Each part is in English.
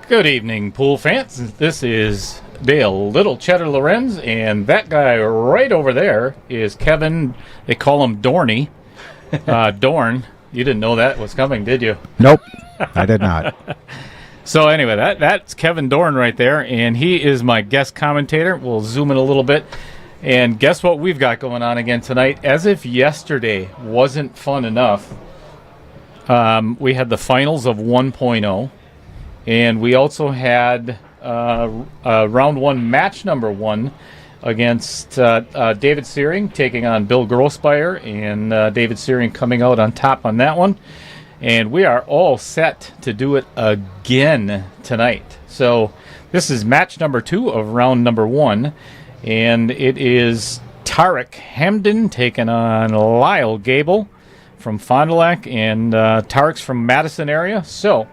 Good evening, pool fans. This is Dale Little Cheddar Lorenz, and that guy right over there is Kevin. They call him Dorney. Dorn. You didn't know that was coming, did you? Nope, I did not. So anyway, that's Kevin Dorn right there, and he is my guest commentator. We'll zoom in a little bit. And guess what we've got going on again tonight? As if yesterday wasn't fun enough, we had the finals of 1.0. And we also had round one, match number one, against David Searing taking on Bill Grossbeyer, and David Searing coming out on top on that one. And we are all set to do it again tonight. So this is match number two of round number one, and it is Tarek Hamdan taking on Lyle Goebel from Fond du Lac, and Tarek's from Madison area. So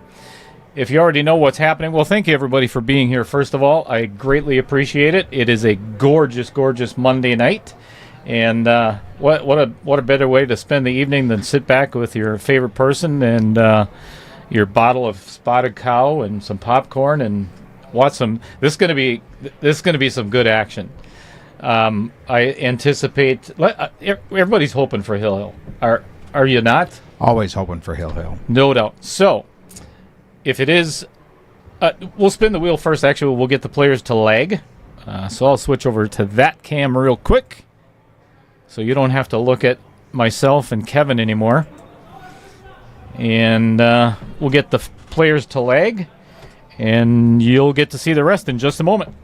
if you already know what's happening, well, thank you, everybody, for being here, first of all. I greatly appreciate it. It is a gorgeous, gorgeous Monday night. And what a better way to spend the evening than sit back with your favorite person and your bottle of Spotted Cow and some popcorn and watch some. This is going to be some good action. I anticipate everybody's hoping for Hill. Are you not? Always hoping for Hill. No doubt. So if it is, we'll spin the wheel first. Actually, we'll get the players to lag. So I'll switch over to that cam real quick, so you don't have to look at myself and Kevin anymore. And we'll get the players to lag, and you'll get to see the rest in just a moment.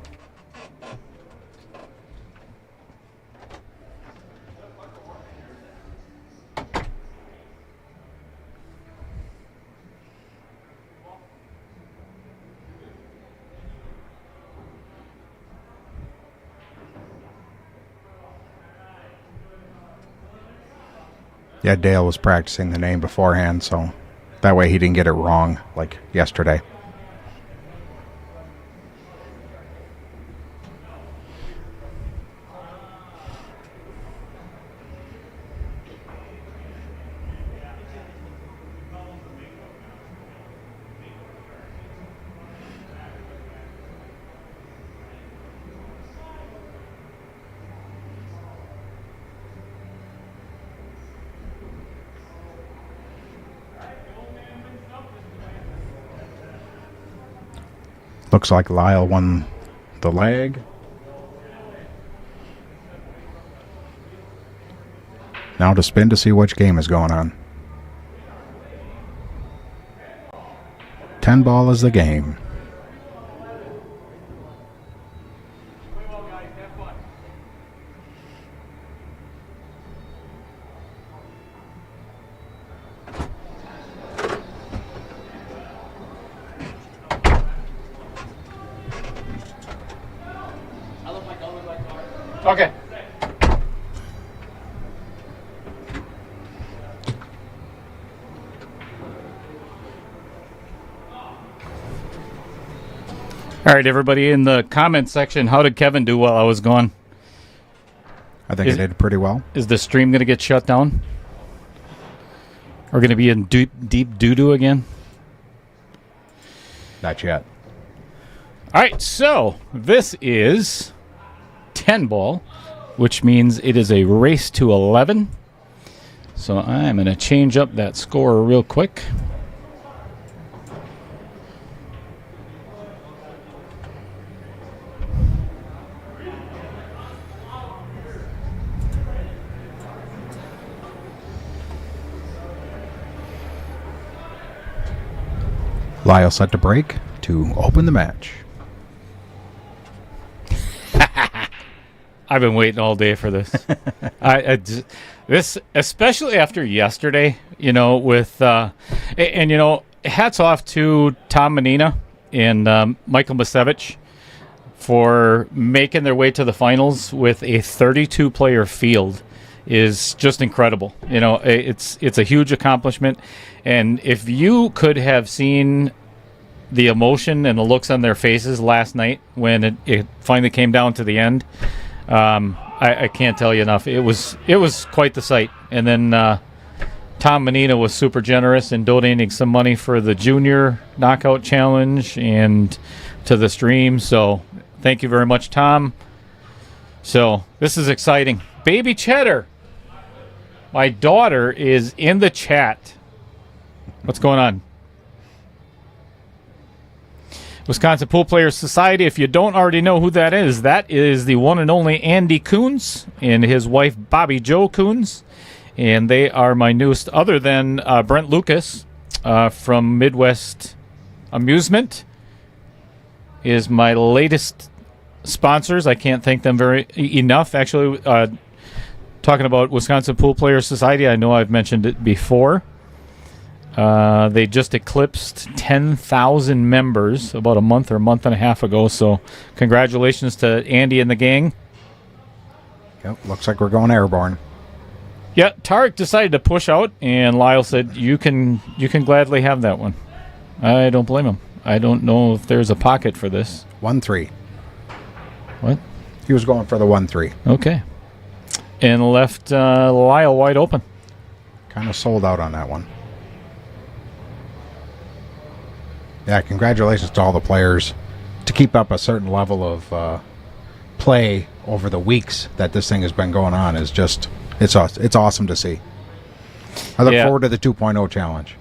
Yeah, Dale was practicing the name beforehand, so that way he didn't get it wrong like yesterday. Looks like Lyle won the leg. Now to spin to see which game is going on. 10 ball is the game. Okay. All right, everybody in the comment section, how did Kevin do while I was gone? I think he did pretty well. Is the stream going to get shut down? We're going to be in deep doo-doo again? Not yet. All right, so this is 10 ball, which means it is a race to 11. So I'm going to change up that score real quick. Lyle set to break to open the match. I've been waiting all day for this. This, especially after yesterday, with and hats off to Tom Menina and Michael Masevich for making their way to the finals with a 32-player field is just incredible. It's a huge accomplishment, and if you could have seen the emotion and the looks on their faces last night when it finally came down to the end. I can't tell you enough. It was quite the sight. And then Tom Menina was super generous in donating some money for the junior knockout challenge and to the stream. So thank you very much, Tom. So this is exciting. Baby Cheddar, my daughter, is in the chat. What's going on? Wisconsin Pool Players Society. If you don't already know who that is the one and only Andy Coons and his wife Bobby Jo Coons. And they are my newest, other than Brent Lucas from Midwest Amusement, is my latest sponsors. I can't thank them enough. Actually, talking about Wisconsin Pool Players Society, I know I've mentioned it before. They just eclipsed 10,000 members about a month or month and a half ago. So congratulations to Andy and the gang. Yep, looks like we're going airborne. Yeah, Tarek decided to push out, and Lyle said, you can gladly have that one. I don't blame him. I don't know if there's a pocket for this. 1-3. What? He was going for the 1-3. Okay. And left Lyle wide open. Kind of sold out on that one. Yeah, congratulations to all the players. To keep up a certain level of play over the weeks that this thing has been going on is just... It's awesome to see. I look forward to the 2.0 challenge.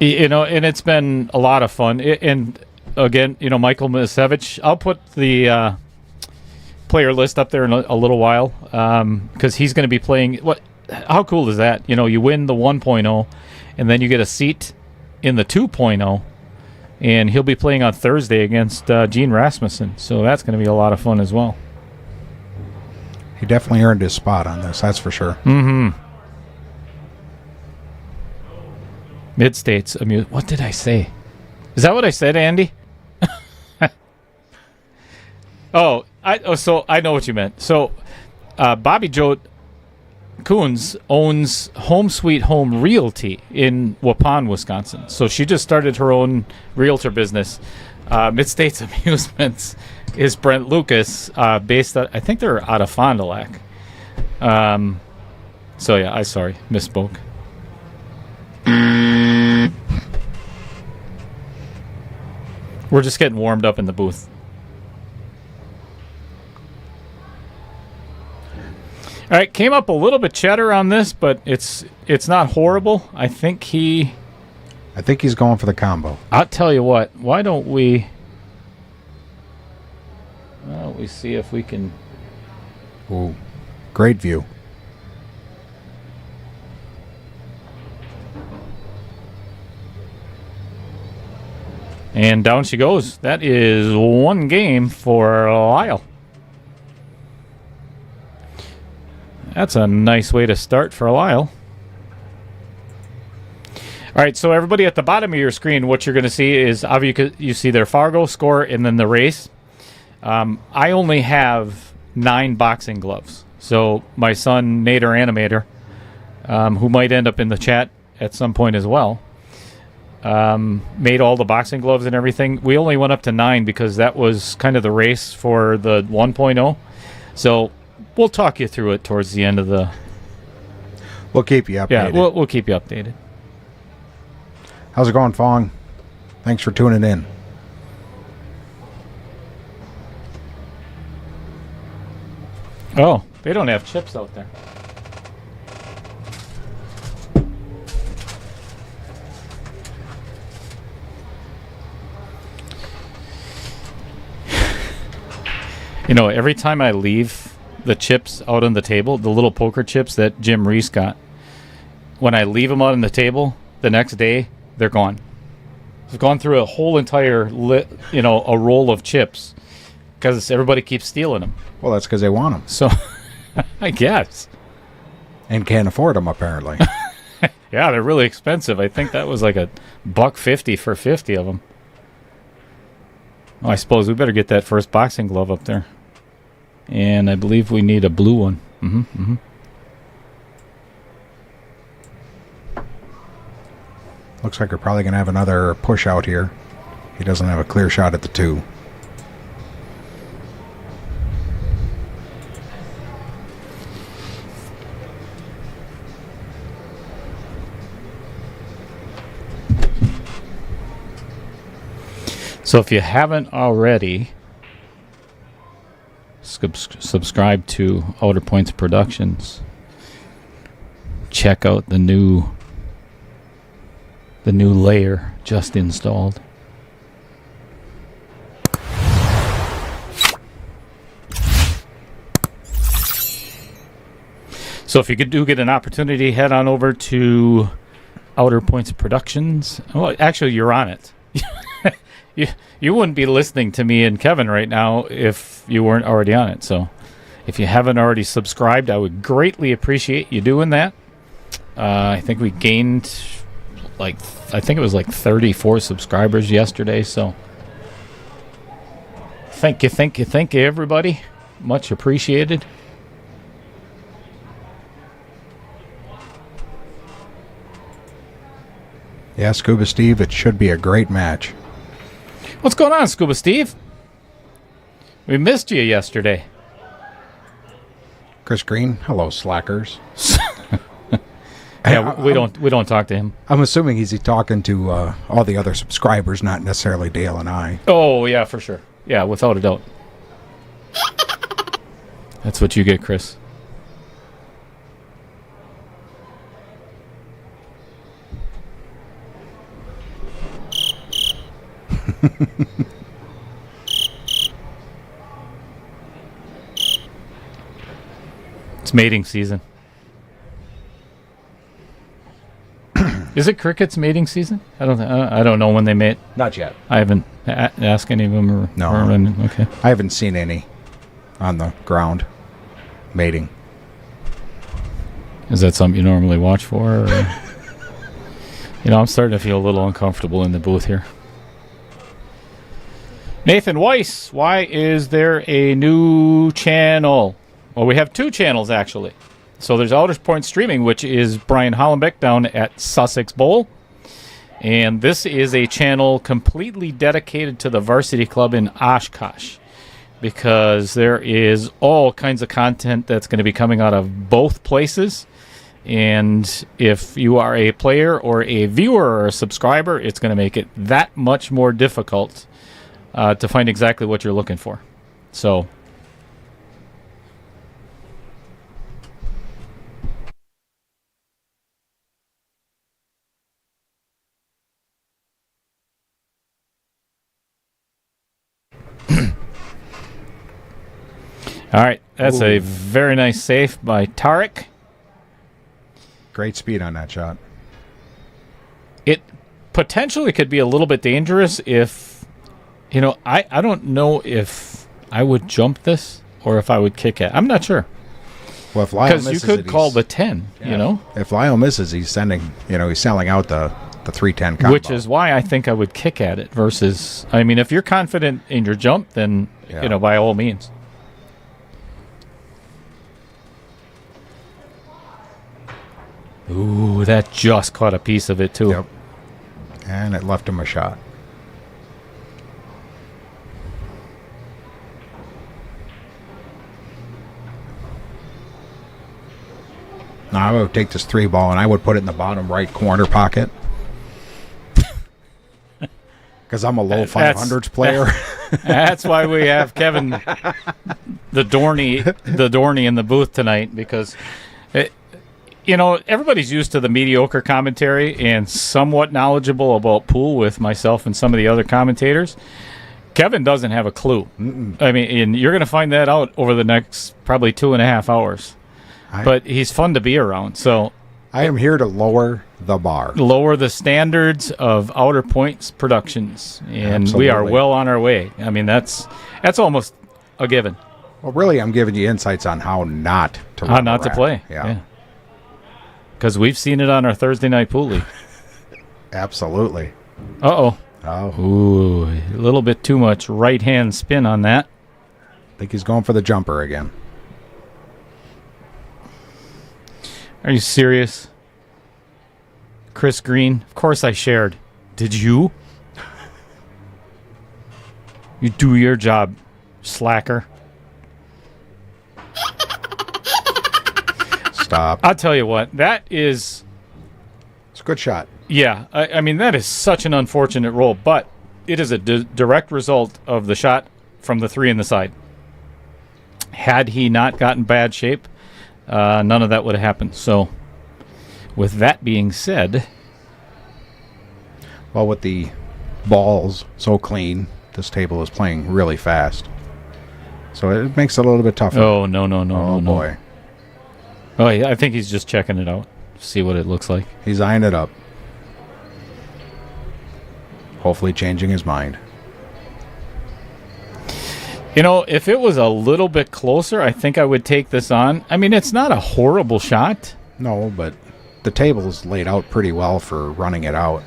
You know, and it's been a lot of fun. And again, you know, Michael Misevich, I'll put the player list up there in a little while because he's going to be playing. How cool is that? You know, you win the 1.0 and then you get a seat in the 2.0, and he'll be playing on Thursday against Gene Rasmussen. So that's going to be a lot of fun as well. He definitely earned his spot on this, that's for sure. Mm-hmm. Mid-States Amusement. What did I say? Is that what I said, Andy? So I know what you meant. So Bobby Jo Coons owns Home Sweet Home Realty in Waupun, Wisconsin. So she just started her own realtor business. Mid-States Amusements is Brent Lucas, based out, I think they're out of Fond du Lac. So yeah, misspoke. We're just getting warmed up in the booth. All right, came up a little bit cheddar on this, but it's not horrible. I think he's going for the combo. I'll tell you what. Why don't we see if we can... Ooh, great view. And down she goes. That is one game for Lyle. That's a nice way to start for Lyle. All right, so everybody at the bottom of your screen, what you're going to see is obviously you see their Fargo score and then the race. I only have 9 boxing gloves. So my son, Nader Animator, who might end up in the chat at some point as well, made all the boxing gloves and everything. We only went up to 9 because that was kind of the race for the 1.0. So we'll talk you through it towards the end of the... We'll keep you updated. Yeah, we'll keep you updated. How's it going, Fong? Thanks for tuning in. Oh, they don't have chips out there. You know, every time I leave the chips out on the table, the little poker chips that Jim Reese got, when I leave them out on the table, the next day, they're gone. I've gone through a whole entire, a roll of chips because everybody keeps stealing them. Well, that's because they want them. So, I guess. And can't afford them, apparently. Yeah, they're really expensive. I think that was like $1.50 for 50 of them. Oh, I suppose we better get that first boxing glove up there. And I believe we need a blue one. Mm-hmm. Looks like we're probably going to have another push out here. He doesn't have a clear shot at the 2. So if you haven't already subscribed to Outer Points Productions, check out the new layer just installed. So if you do get an opportunity, head on over to Outer Points Productions. Well, actually, you're on it. You wouldn't be listening to me and Kevin right now if you weren't already on it. So if you haven't already subscribed, I would greatly appreciate you doing that. I think we gained I think it was 34 subscribers yesterday. So thank you, everybody. Much appreciated. Yeah, Scuba Steve, it should be a great match. What's going on, Scuba Steve? We missed you yesterday. Chris Green, hello, slackers. Yeah, we don't talk to him. I'm assuming he's talking to all the other subscribers, not necessarily Dale and I. Oh, yeah, for sure. Yeah, without a doubt. That's what you get, Chris. It's mating season. Is it cricket's mating season? I don't know when they mate. Not yet. I haven't asked any of them. Okay. I haven't seen any on the ground mating. Is that something you normally watch for? Or? I'm starting to feel a little uncomfortable in the booth here. Nathan Weiss, why is there a new channel? Well, we have two channels, actually. So there's Outer Points Streaming, which is Brian Hollenbeck down at Sussex Bowl. And this is a channel completely dedicated to the varsity club in Oshkosh, because there is all kinds of content that's going to be coming out of both places. And if you are a player or a viewer or a subscriber, it's going to make it that much more difficult to find exactly what you're looking for. So all right, that's a very nice save by Tarek. Great speed on that shot. It potentially could be a little bit dangerous if, I don't know if I would jump this or if I would kick it. I'm not sure. Well, if Lyle misses, because you could call the 10, If Lyle misses, he's sending, he's selling out the 310 combo. Which is why I think I would kick at it versus, if you're confident in your jump, then, by all means. Ooh, that just caught a piece of it, too. Yep. And it left him a shot. Now, I would take this 3-ball and I would put it in the bottom right corner pocket. Because I'm a low 500s player. That's why we have Kevin, the Dorney in the booth tonight, because... everybody's used to the mediocre commentary and somewhat knowledgeable about pool with myself and some of the other commentators. Kevin doesn't have a clue. And you're going to find that out over the next probably 2.5 hours. But he's fun to be around. So I am here to lower the bar. Lower the standards of Outer Points Productions. And Absolutely. We are well on our way. That's almost a given. Well, really, I'm giving you insights on how not to run How not to play. Yeah. Because we've seen it on our Thursday night pool league. Absolutely. Uh-oh. Oh. Ooh, a little bit too much right-hand spin on that. I think he's going for the jumper again. Are you serious? Chris Green? Of course I shared. Did you? You do your job, slacker. Stop. I'll tell you what, it's a good shot. Yeah, I mean, that is such an unfortunate roll, but it is a direct result of the shot from the 3 in the side. Had he not gotten bad shape, none of that would have happened. So, with that being said, Well, with the balls so clean, this table is playing really fast. So it makes it a little bit tougher. oh no. Oh, boy. Oh, yeah, I think he's just checking it out, see what it looks like. He's eyeing it up. Hopefully changing his mind. You know, if it was a little bit closer, I think I would take this on. I mean, it's not a horrible shot. No, but the table is laid out pretty well for running it out.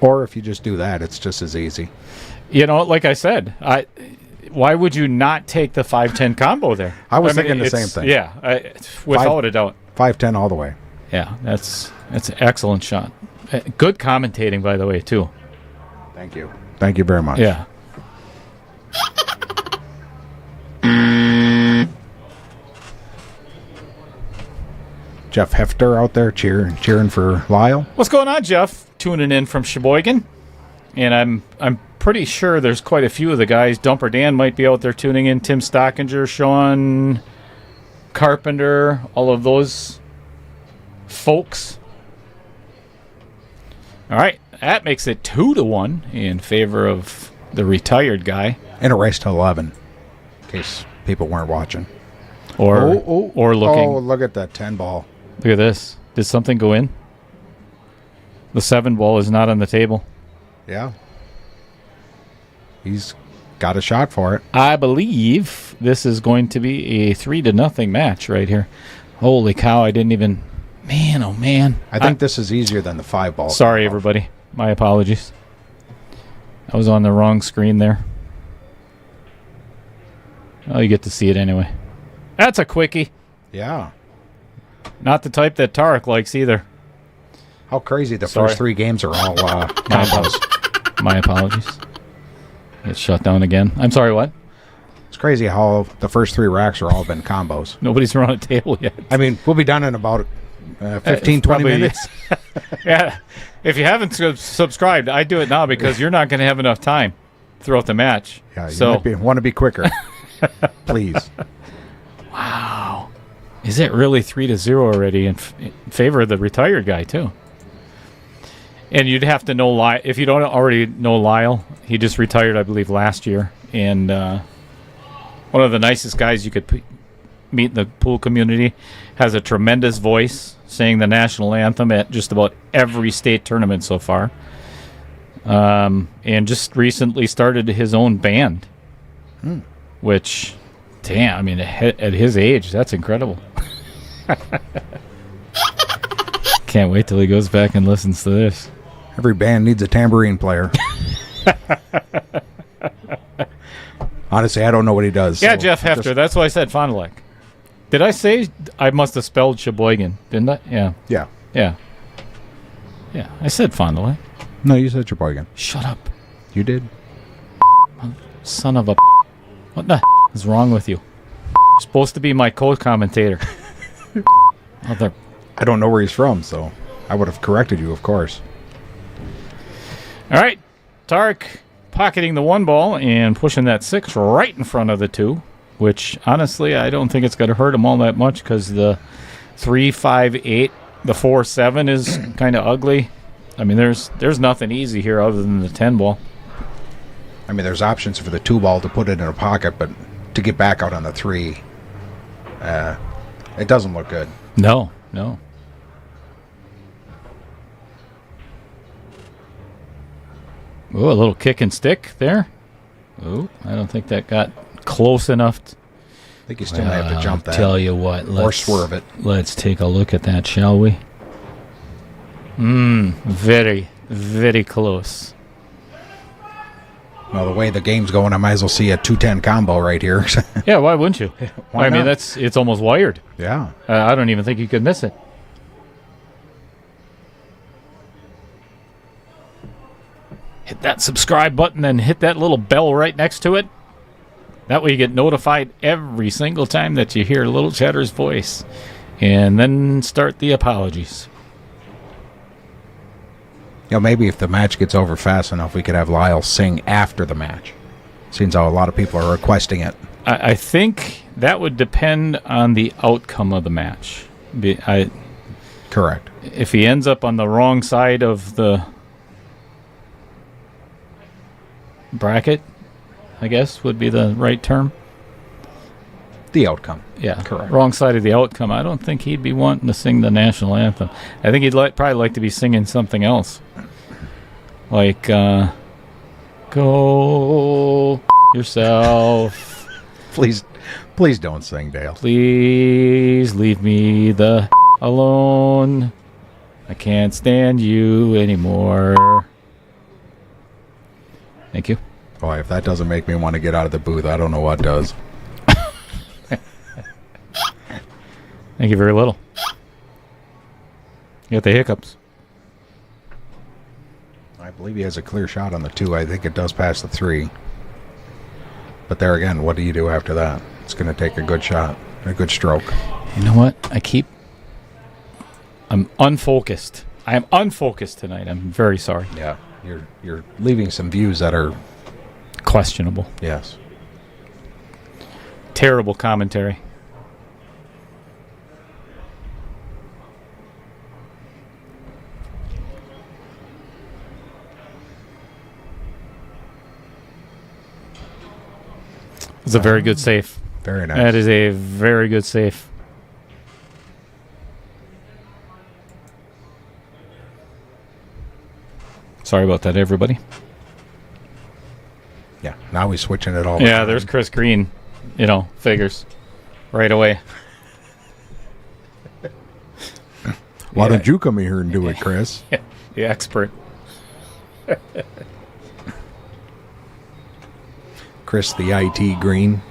Or if you just do that, it's just as easy. You know, like I said, why would you not take the 5-10 combo there? I was mean, thinking the same thing. Yeah, without a doubt. 5-10 all the way. Yeah, that's an excellent shot. Good commentating, by the way, too. Thank you. Thank you very much. Yeah. Jeff Hefter out there cheering for Lyle. What's going on, Jeff? Tuning in from Sheboygan. And I'm pretty sure there's quite a few of the guys. Dumper Dan might be out there tuning in. Tim Stockinger, Sean Carpenter, all of those folks. All right, that makes it 2-1 in favor of the retired guy. In a race to 11, in case people weren't watching. Or looking. Oh, look at that 10 ball. Look at this. Did something go in? The 7 ball is not on the table. Yeah. He's got a shot for it. I believe this is going to be a 3-0 match right here. Holy cow, I didn't even... Man, oh man. I think this is easier than the 5 ball. Sorry, everybody. My apologies. I was on the wrong screen there. Oh, you get to see it anyway. That's a quickie. Yeah. Not the type that Tarek likes either. How crazy the first 3 games are all combos. My apologies. Get shut down again. I'm sorry, what? It's crazy how the first 3 racks are all been combos. Nobody's run a table yet. I mean, we'll be done in about 15, 20 probably, minutes. Yeah. If you haven't subscribed, I do it now because you're not going to have enough time throughout the match. Yeah, you want to be quicker. Please. Wow. Is it really 3-0 already in favor of the retired guy, too? And you'd have to know Lyle. If you don't already know Lyle, he just retired, I believe, last year. And one of the nicest guys you could meet in the pool community. Has a tremendous voice, sang the national anthem at just about every state tournament so far. And just recently started his own band. Which, damn, I mean, at his age, that's incredible. Can't wait till he goes back and listens to this. Every band needs a tambourine player. Honestly, I don't know what he does. Yeah, so Jeff Hefter. That's why I said Fond du Lac. Did I say I must have spelled Sheboygan? Didn't I? Yeah. Yeah. Yeah. Yeah. I said Fond du Lac. No, you said Sheboygan. Shut up. You did. Son of a... What the is wrong with you? You're supposed to be my co-commentator. Other... I don't know where he's from, so I would have corrected you, of course. All right. Tarek pocketing the 1 ball and pushing that 6 right in front of the 2, which, honestly, I don't think it's going to hurt him all that much because the 3-5-8, the 4-7 is kind of ugly. I mean, there's nothing easy here other than the 10 ball. I mean, there's options for the 2 ball to put it in a pocket, but to get back out on the 3, it doesn't look good. No. Ooh, a little kick and stick there. Ooh, I don't think that got close enough. I think you still may have to jump that. Tell you what, or swerve it. Let's take a look at that, shall we? Very, very close. Well, the way the game's going, I might as well see a 2-10 combo right here. Yeah, why wouldn't you? Why I mean, not? it's almost wired. Yeah. I don't even think you could miss it. Hit that subscribe button and hit that little bell right next to it. That way you get notified every single time that you hear Little Chatter's voice. And then start the apologies. Maybe if the match gets over fast enough, we could have Lyle sing after the match. Seems how a lot of people are requesting it. I think that would depend on the outcome of the match. Correct. If he ends up on the wrong side of the bracket, I guess would be the right term. The outcome. Yeah, correct. Wrong side of the outcome. I don't think he'd be wanting to sing the national anthem. I think he'd probably like to be singing something else. Like, go yourself. Please don't sing, Dale. Please leave me alone. I can't stand you anymore. Thank you. Boy, if that doesn't make me want to get out of the booth, I don't know what does. Thank you very little. You got the hiccups. I believe he has a clear shot on the 2. I think it does pass the 3. But there again, what do you do after that? It's going to take a good shot, a good stroke. You know what? I'm unfocused. I am unfocused tonight. I'm very sorry. Yeah, you're leaving some views that are questionable. Yes. Terrible commentary. It's a very good save. Very nice. That is a very good save. Sorry about that, everybody. Yeah, now he's switching it all. Yeah, there's Chris Green. Figures right away. Why don't you come here and do it, Chris? The expert. Chris, the IT Green.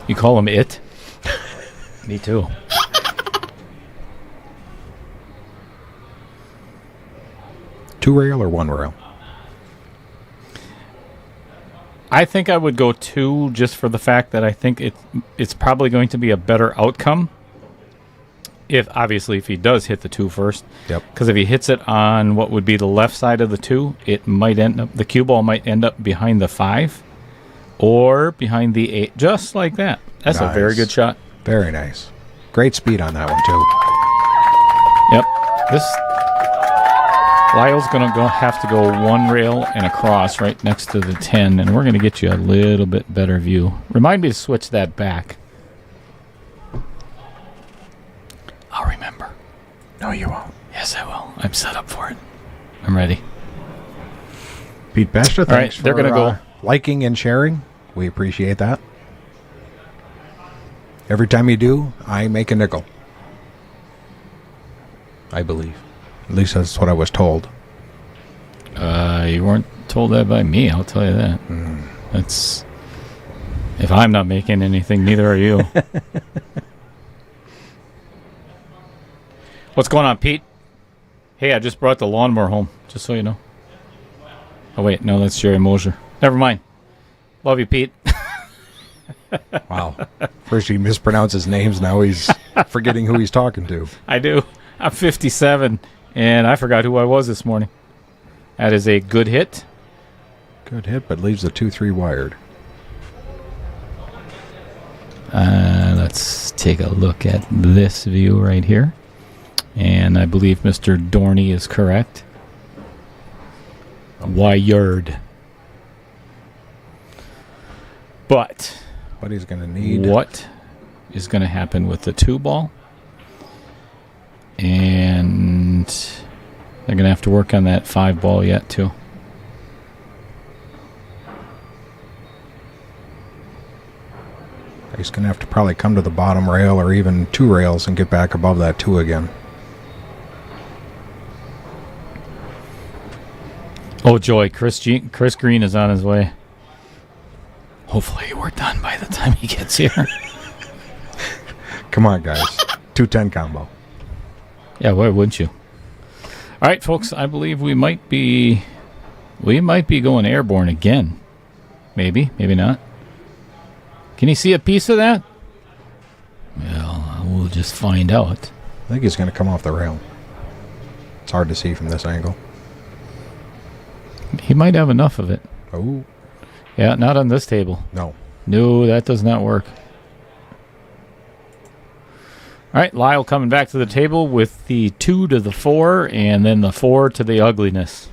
You call him it? Me too. Two rail or one rail? I think I would go 2 just for the fact that I think it's probably going to be a better outcome. If he does hit the 2 first. Yep. Because if he hits it on what would be the left side of the 2, it might the cue ball might end up behind the 5 or behind the 8, just like that. That's nice. A very good shot. Very nice. Great speed on that one too. Yep. Lyle's going to have to go 1 rail and across right next to the 10, and we're going to get you a little bit better view. Remind me to switch that back. I'll remember. No, you won't. Yes, I will. I'm set up for it. I'm ready. Pete Besta, thanks they're for gonna go. Liking and sharing. We appreciate that. Every time you do, I make a nickel. I believe. At least that's what I was told. You weren't told that by me, I'll tell you that. That's... If I'm not making anything, neither are you. What's going on, Pete? Hey, I just brought the lawnmower home, just so you know. Oh, wait, no, that's Jerry Mosier. Never mind. Love you, Pete. Wow. First he mispronounces names, now he's forgetting who he's talking to. I do. I'm 57, and I forgot who I was this morning. That is a good hit. Good hit, but leaves the 2-3 wired. Let's take a look at this view right here. And I believe Mr. Dorney is correct. Wired. But what he's going to need. What is going to happen with the 2 ball? And they're going to have to work on that 5 ball yet, too. He's going to have to probably come to the bottom rail or even 2 rails and get back above that 2 again. Oh, joy. Chris Green is on his way. Hopefully we're done by the time he gets here. Come on, guys. 210 combo. Yeah, why wouldn't you? All right, folks, I believe we might be going airborne again. Maybe not. Can you see a piece of that? Well, we'll just find out. I think he's going to come off the rail. It's hard to see from this angle. He might have enough of it. Oh. Yeah, not on this table. No. No, that does not work. All right, Lyle coming back to the table with the 2 to the 4, and then the 4 to the ugliness.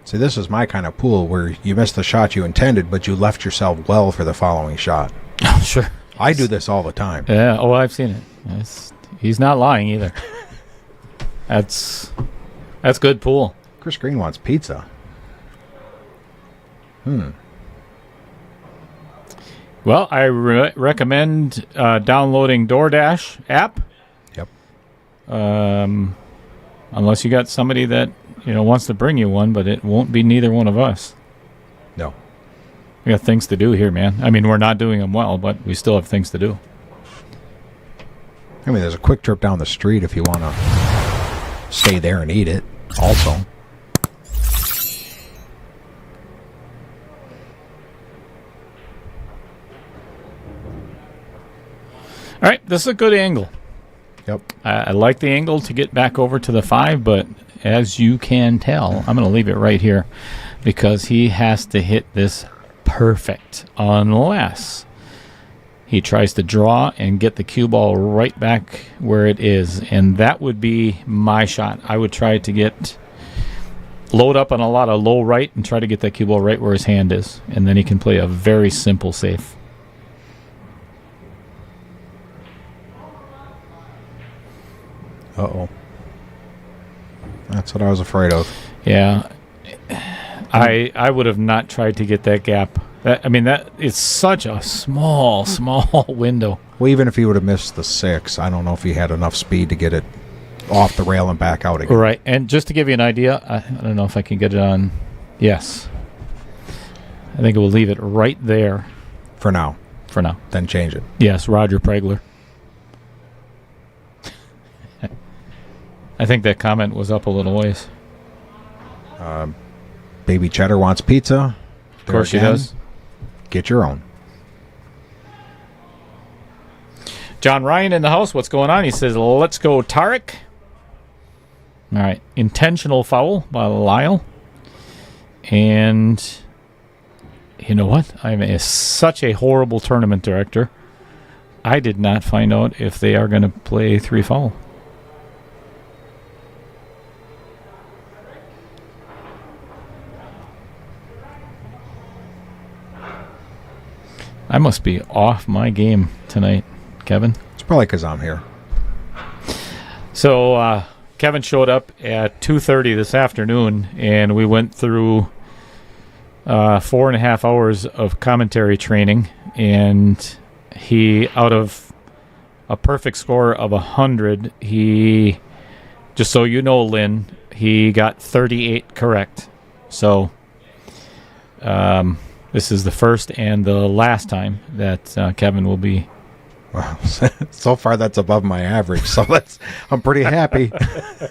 See, this is my kind of pool where you missed the shot you intended, but you left yourself well for the following shot. Oh, sure. I do this all the time. Yeah, oh, I've seen it. He's not lying either. That's good pool. Chris Green wants pizza. Well, I recommend downloading DoorDash app. Yep. Unless you got somebody that wants to bring you one, but it won't be neither one of us. No. We got things to do here, man. I mean, we're not doing them well, but we still have things to do. I mean, there's a quick trip down the street if you want to stay there and eat it also. All right, this is a good angle. Yep. I like the angle to get back over to the 5, but as you can tell, I'm going to leave it right here because he has to hit this perfect unless he tries to draw and get the cue ball right back where it is, and that would be my shot. I would try to load up on a lot of low right and try to get that cue ball right where his hand is, and then he can play a very simple safe. Uh-oh. That's what I was afraid of. Yeah. I would have not tried to get that gap. That is such a small window. Well, even if he would have missed the 6, I don't know if he had enough speed to get it off the rail and back out again. Right. And just to give you an idea, I don't know if I can get it on. Yes. I think we'll leave it right there. For now. Then change it. Yes, Roger Pregler. I think that comment was up a little ways. Baby Cheddar wants pizza. Of course she does. Get your own. John Ryan in the house. What's going on? He says, let's go Tarek. All right. Intentional foul by Lyle. And you know what? I'm such a horrible tournament director. I did not find out if they are going to play 3 foul. I must be off my game tonight, Kevin. It's probably because I'm here. So Kevin showed up at 2:30 this afternoon, and we went through 4.5 hours of commentary training, and he, out of a perfect score of 100, he, just so you know, Lynn, he got 38 correct. So this is the first and the last time that Kevin will be. Wow. So far, that's above my average. So I'm pretty happy. I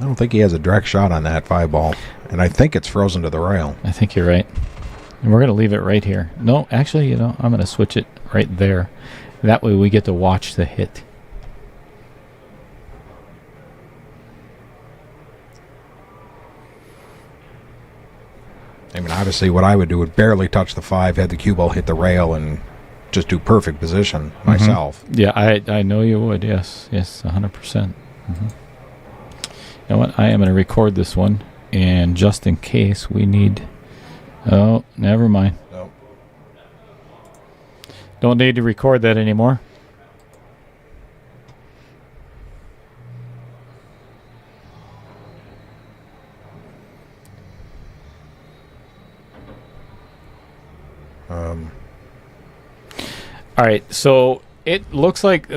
don't think he has a direct shot on that 5 ball, and I think it's frozen to the rail. I think you're right. And we're going to leave it right here. No, actually, I'm going to switch it right there. That way we get to watch the hit. I mean, obviously, what I would do would barely touch the 5, have the cue ball hit the rail, and just do perfect position myself. Yeah, I know you would. Yes, 100%. Mm-hmm. You know what? I am going to record this one, and just in case we need. Oh, never mind. Nope. Don't need to record that anymore. All right, so it looks like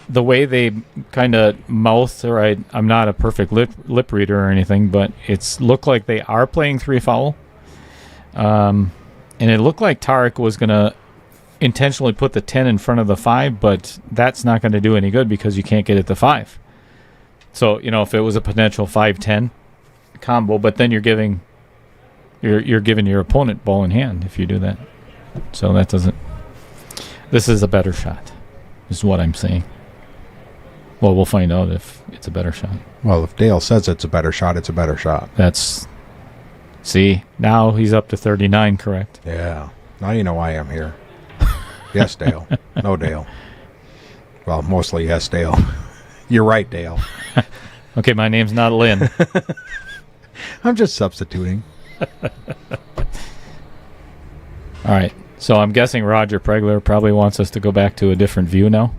the way they kind of mouth, or I'm not a perfect lip reader or anything, but it's looked like they are playing 3 foul. And it looked like Tarek was going to intentionally put the 10 in front of the 5, but that's not going to do any good because you can't get it to 5. So, if it was a potential 5-10 combo, but then you're giving your opponent ball in hand if you do that. So that doesn't. This is a better shot. is what I'm saying. Well, we'll find out if it's a better shot. Well, if Dale says it's a better shot, it's a better shot. See, now he's up to 39, correct? Yeah. Now you know why I'm here. Yes, Dale. No, Dale. Well, mostly yes, Dale. You're right, Dale. Okay, my name's not Lynn. I'm just substituting. All right. So I'm guessing Roger Pregler probably wants us to go back to a different view now.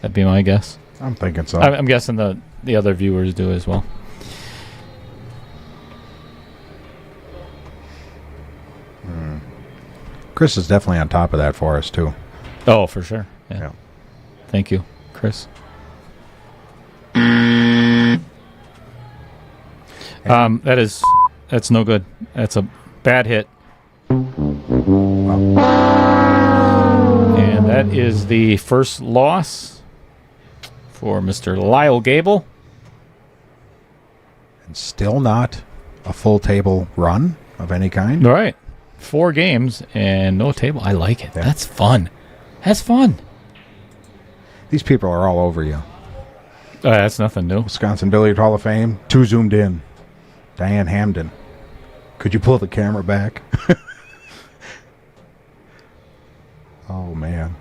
That'd be my guess. I'm thinking so. I'm guessing the other viewers do as well. Chris is definitely on top of that for us, too. Oh, for sure. Yeah. Thank you, Chris. That's no good. That's a bad hit. And that is the first loss for Mr. Lyle Goebel. And still not a full table run of any kind. All right. 4 games and no table. I like it. Yeah. That's fun. That's fun. These people are all over you. That's nothing new. Wisconsin Billiard Hall of Fame. 2 zoomed in. Diane Hamdan. Could you pull the camera back? Oh, man.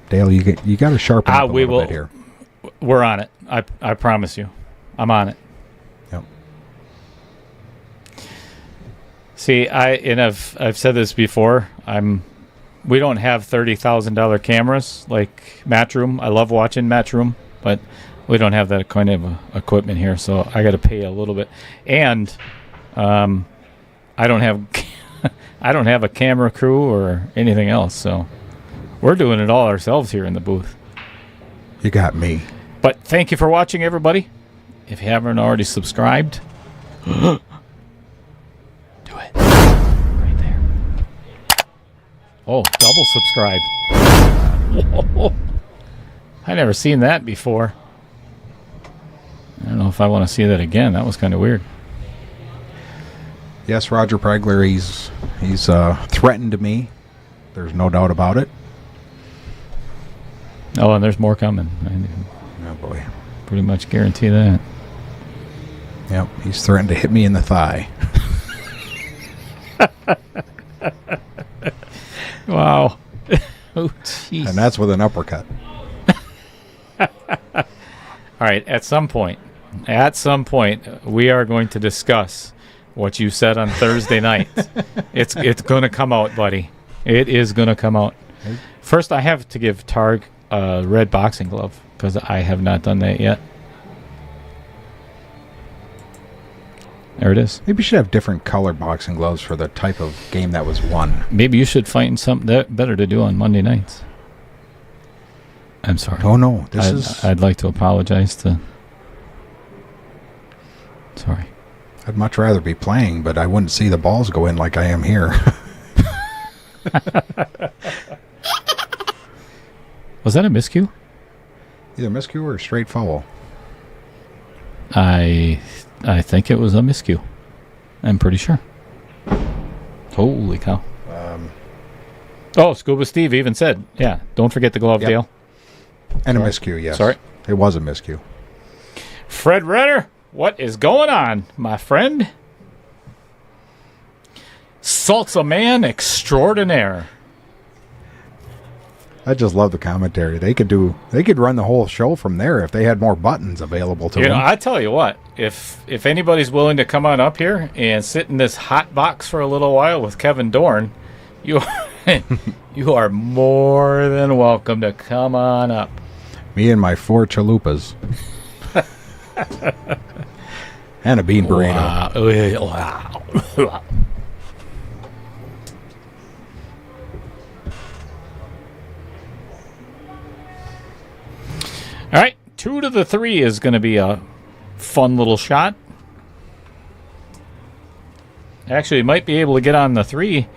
Dale, you got to sharpen up a little bit here. We're on it. I promise you. I'm on it. Yep. See, I've said this before. We don't have $30,000 cameras like Matchroom. I love watching Matchroom, but we don't have that kind of equipment here, so I got to pay a little bit. And I don't have I don't have a camera crew or anything else, so we're doing it all ourselves here in the booth. You got me. But thank you for watching, everybody. If you haven't already subscribed, do it right there. Oh, double subscribe. Whoa. I never seen that before. I don't know if I want to see that again. That was kind of weird. Yes, Roger Pregler, he's threatened me. There's no doubt about it. Oh, and there's more coming. Oh, boy. Pretty much guarantee that. Yep, he's threatened to hit me in the thigh. Wow. Oh, jeez. And that's with an uppercut. All right, at some point, we are going to discuss what you said on Thursday night. It's going to come out, buddy. It is going to come out. First, I have to give Tarek a red boxing glove because I have not done that yet. There it is. Maybe you should have different color boxing gloves for the type of game that was won. Maybe you should find something better to do on Monday nights. I'm sorry. Oh, no. I'd like to apologize to... Sorry. I'd much rather be playing, but I wouldn't see the balls go in like I am here. Was that a miscue? Either miscue or a straight foul. I think it was a miscue. I'm pretty sure. Holy cow. Scuba Steve even said, yeah, don't forget the glove, yep. Dale. And a miscue, yes. Sorry. It was a miscue. Fred Redder, what is going on, my friend? Salsa man extraordinaire. I just love the commentary. They could run the whole show from there if they had more buttons available to them. I tell you what, if anybody's willing to come on up here and sit in this hot box for a little while with Kevin Dorn, you are more than welcome to come on up. Me and my 4 chalupas. And a bean burrito. Wow. All right, 2 to the 3 is going to be a fun little shot. Actually, might be able to get on the 3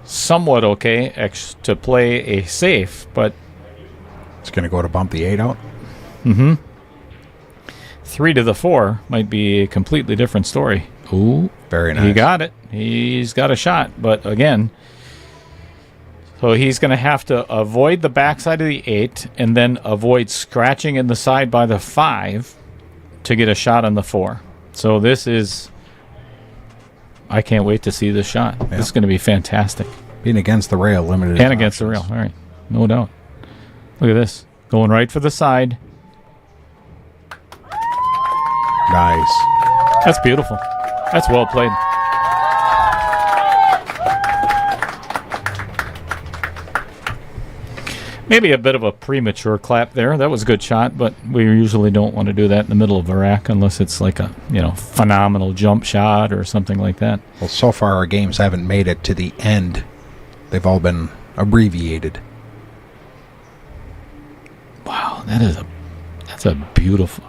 somewhat okay to play a safe, but... It's going to go to bump the 8 out? Mm-hmm. 3 to the 4 might be a completely different story. Ooh. Very nice. He got it. He's got a shot, but again, So he's going to have to avoid the backside of the 8 and then avoid scratching in the side by the 5 to get a shot on the 4. So this is... I can't wait to see this shot. Yeah. This is going to be fantastic. Being against the rail, limited. And against the rail, all right. No doubt. Look at this. Going right for the side. Nice. That's beautiful. That's well played. Maybe a bit of a premature clap there. That was a good shot, but we usually don't want to do that in the middle of a rack unless it's like a, phenomenal jump shot or something like that. Well, so far our games haven't made it to the end. They've all been abbreviated. Wow, that's a beautiful...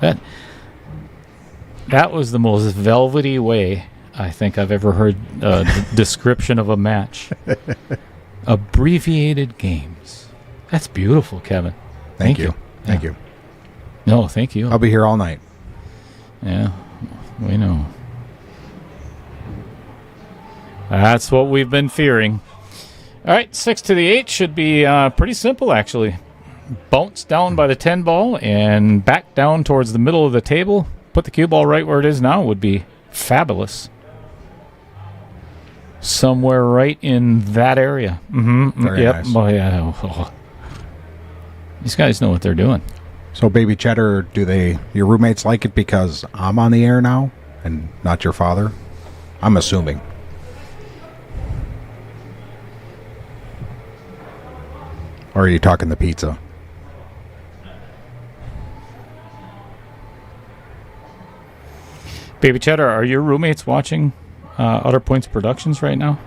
That was the most velvety way I think I've ever heard a description of a match. Abbreviated games. That's beautiful, Kevin. Thank you. Thank you. No, thank you. I'll be here all night. Yeah, we know. That's what we've been fearing. All right, 6 to the 8 should be pretty simple, actually. Bounce down by the 10 ball and back down towards the middle of the table. Put the cue ball right where it is now would be fabulous. Somewhere right in that area. Mm-hmm. Very yep. nice. Oh, yeah. Oh. These guys know what they're doing. So, Baby Cheddar, your roommates like it because I'm on the air now and not your father? I'm assuming. Or are you talking the pizza? Baby Cheddar, are your roommates watching Utter Points Productions right now?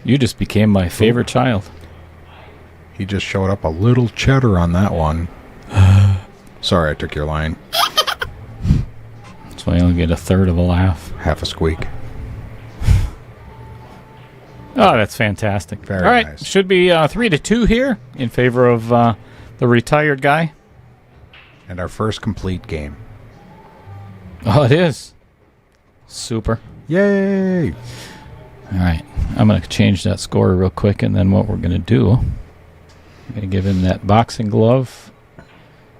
You just became my favorite child. He just showed up a little cheddar on that one. Sorry, I took your line. So I only get a third of a laugh. Half a squeak. Oh, that's fantastic. Very All right, nice. Should be 3 to 2 here in favor of the retired guy. And our first complete game. Oh, it is. Super. Yay! All right, I'm going to change that score real quick, and then what we're going to do, I'm going to give him that boxing glove,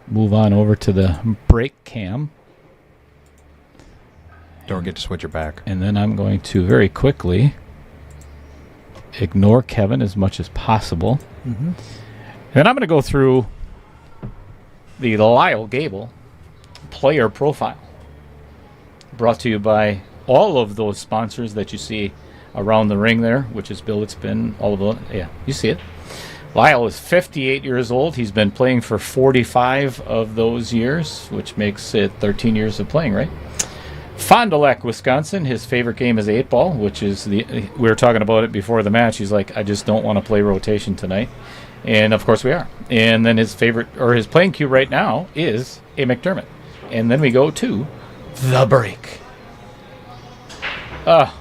move on over to the break cam. Don't forget to switch it back. And then I'm going to very quickly ignore Kevin as much as possible. Mm-hmm. And I'm going to go through the Lyle Goebel player profile. Brought to you by all of those sponsors that you see around the ring there, which is Billet Spin, all of them. Yeah, you see it. Lyle is 58 years old. He's been playing for 45 of those years, which makes it 13 years of playing, right? Fond du Lac, Wisconsin. His favorite game is 8-ball, which is we were talking about it before the match. He's like, I just don't want to play rotation tonight. And of course we are. And then his playing cue right now is a McDermott. And then we go to the break. That's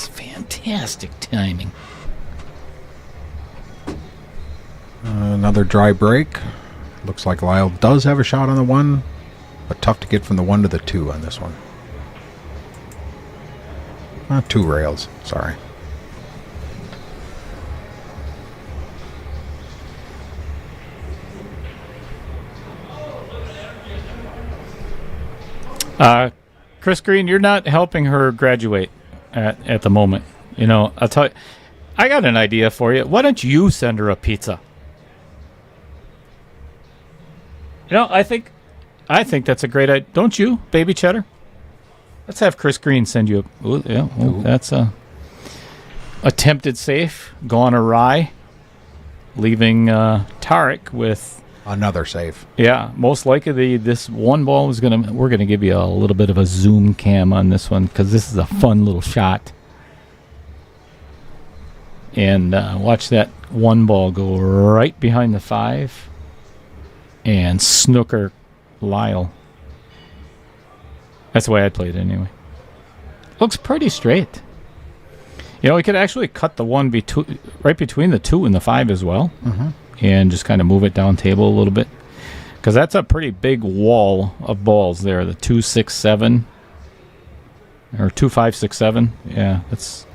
fantastic timing. Another dry break. Looks like Lyle does have a shot on the 1, but tough to get from the 1 to the 2 on this one. 2 rails, sorry. Chris Green, you're not helping her graduate at the moment. I'll tell you, I got an idea for you. Why don't you send her a pizza? I think that's a great idea. Don't you, Baby Cheddar? Let's have Chris Green send you a... Ooh, yeah, that's a attempted save, gone awry, leaving Tarek with... Another save. Yeah, most likely this one ball is we're gonna give you a little bit of a zoom cam on this one because this is a fun little shot. And watch that one ball go right behind the 5 and snooker Lyle. That's the way I'd play it anyway. Looks pretty straight. We could actually cut the one right between the 2 and the 5 as well. Mm-hmm. And just kind of move it down table a little bit. Because that's a pretty big wall of balls there. The 2, 6, 7. Or 2, 5, 6, 7. Yeah, that's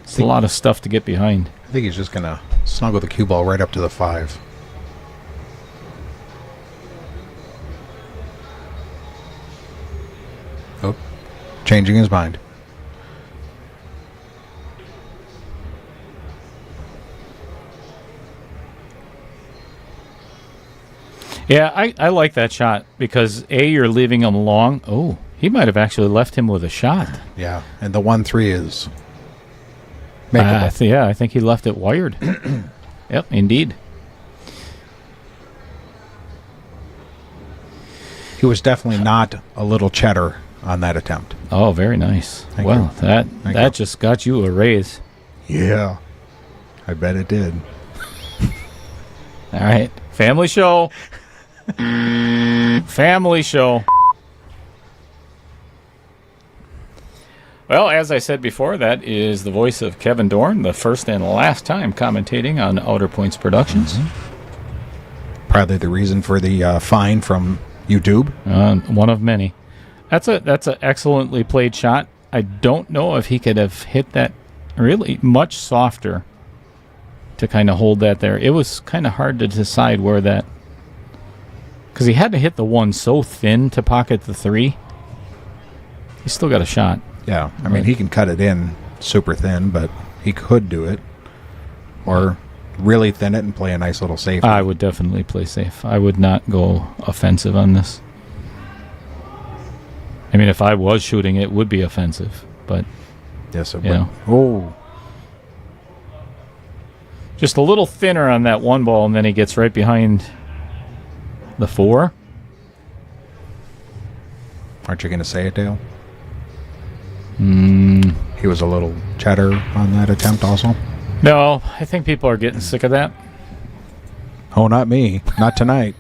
It's a lot of stuff to get behind. I think he's just going to snuggle the cue ball right up to the 5. Oh, changing his mind. Yeah, I like that shot because, A, you're leaving him long. Oh, he might have actually left him with a shot. Yeah, and the 1-3 is makeable. Yeah, I think he left it wired. Yep, indeed. He was definitely not a little cheddar on that attempt. Oh, very nice. Thank well, you. that just got you a raise. Yeah, I bet it did. All right, family show. Family show. Well, as I said before, that is the voice of Kevin Dorn, the first and last time commentating on Outer Points Productions. Mm-hmm. Probably the reason for the fine from YouTube. One of many. That's an excellently played shot. I don't know if he could have hit that really much softer to kind of hold that there. It was kind of hard to decide where that... Because he had to hit the 1 so thin to pocket the 3. He's still got a shot. Yeah, I mean, he can cut it in super thin, but he could do it. Or really thin it and play a nice little safety. I would definitely play safe. I would not go offensive on this. I mean, if I was shooting, it would be offensive. But, yes, it you would. know. Oh. Just a little thinner on that 1 ball, and then he gets right behind the 4. Aren't you going to say it, Dale? Mm. He was a little cheddar on that attempt also? No, I think people are getting sick of that. Oh, not me. Not tonight.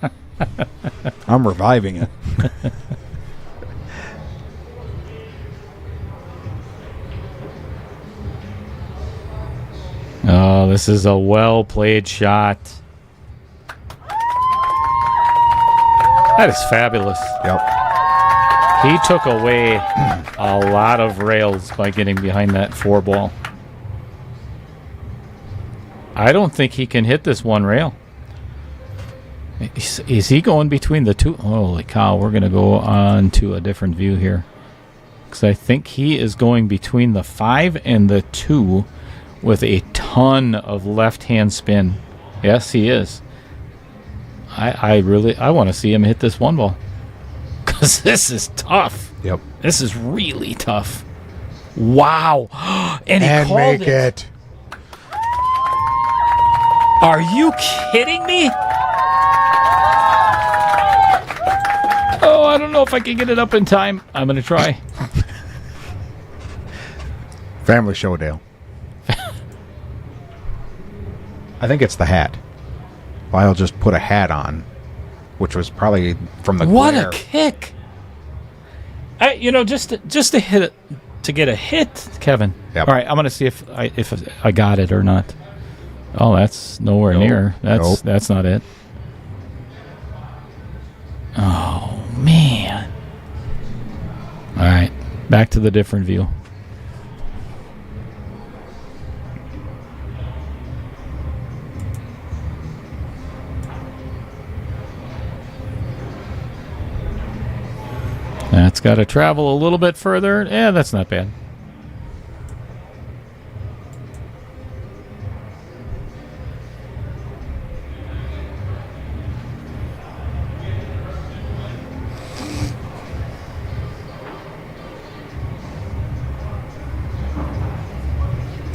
I'm reviving it. Oh, this is a well-played shot. That is fabulous. Yep. He took away a lot of rails by getting behind that 4 ball. I don't think he can hit this 1 rail. Is he going between the 2? Holy cow, we're going to go on to a different view here. Because I think he is going between the 5 and the 2 with a ton of left-hand spin. Yes, he is. I want to see him hit this 1 ball. Because this is tough. Yep. This is really tough. Wow. And he called make it. Are you kidding me? Oh, I don't know if I can get it up in time. I'm going to try. Family show, Dale. I think it's the hat. Lyle just put a hat on, which was probably from the What glare. a kick! Just to hit it, to get a hit, Kevin. Yep. All right, I'm gonna see if I got it or not. Oh, that's nowhere near. That's not it. Oh man! All right, back to the different view. That's got to travel a little bit further. Yeah, that's not bad.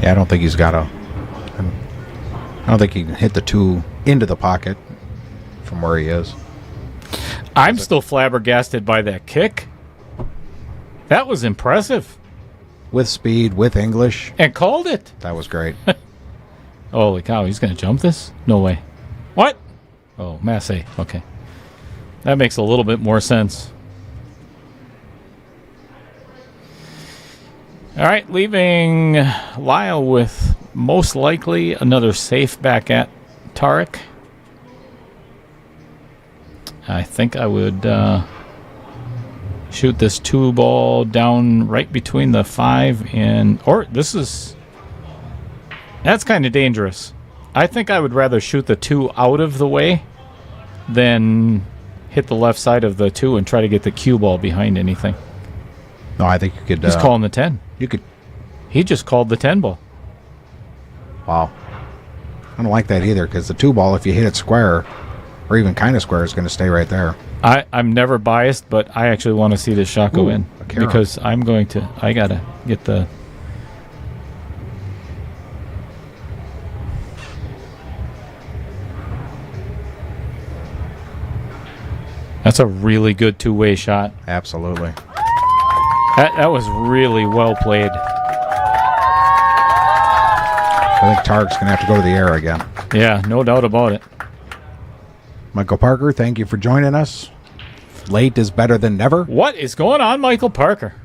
Yeah, I don't think he's got a... I don't think he can hit the 2 into the pocket from where he is. I'm still flabbergasted by that kick. That was impressive. With speed, with English. And called it. That was great. Holy cow, he's going to jump this? No way. What? Oh, Massey. Okay. That makes a little bit more sense. All right, leaving Lyle with most likely another safe back at Tarek. I think I would shoot this 2 ball down right between the 5 and... Or this is... That's kind of dangerous. I think I would rather shoot the 2 out of the way than hit the left side of the 2 and try to get the cue ball behind anything. No, I think you could. He's calling the 10. You could. He just called the 10 ball. Wow. I don't like that either, because the 2 ball, if you hit it square, or even kind of square, is going to stay right there. I'm never biased, but I actually want to see this shot go in. Because I got to get the... That's a really good 2-way shot. Absolutely. That was really well played. I think Tarek's going to have to go to the air again. Yeah, no doubt about it. Michael Parker, thank you for joining us. Late is better than never. What is going on, Michael Parker?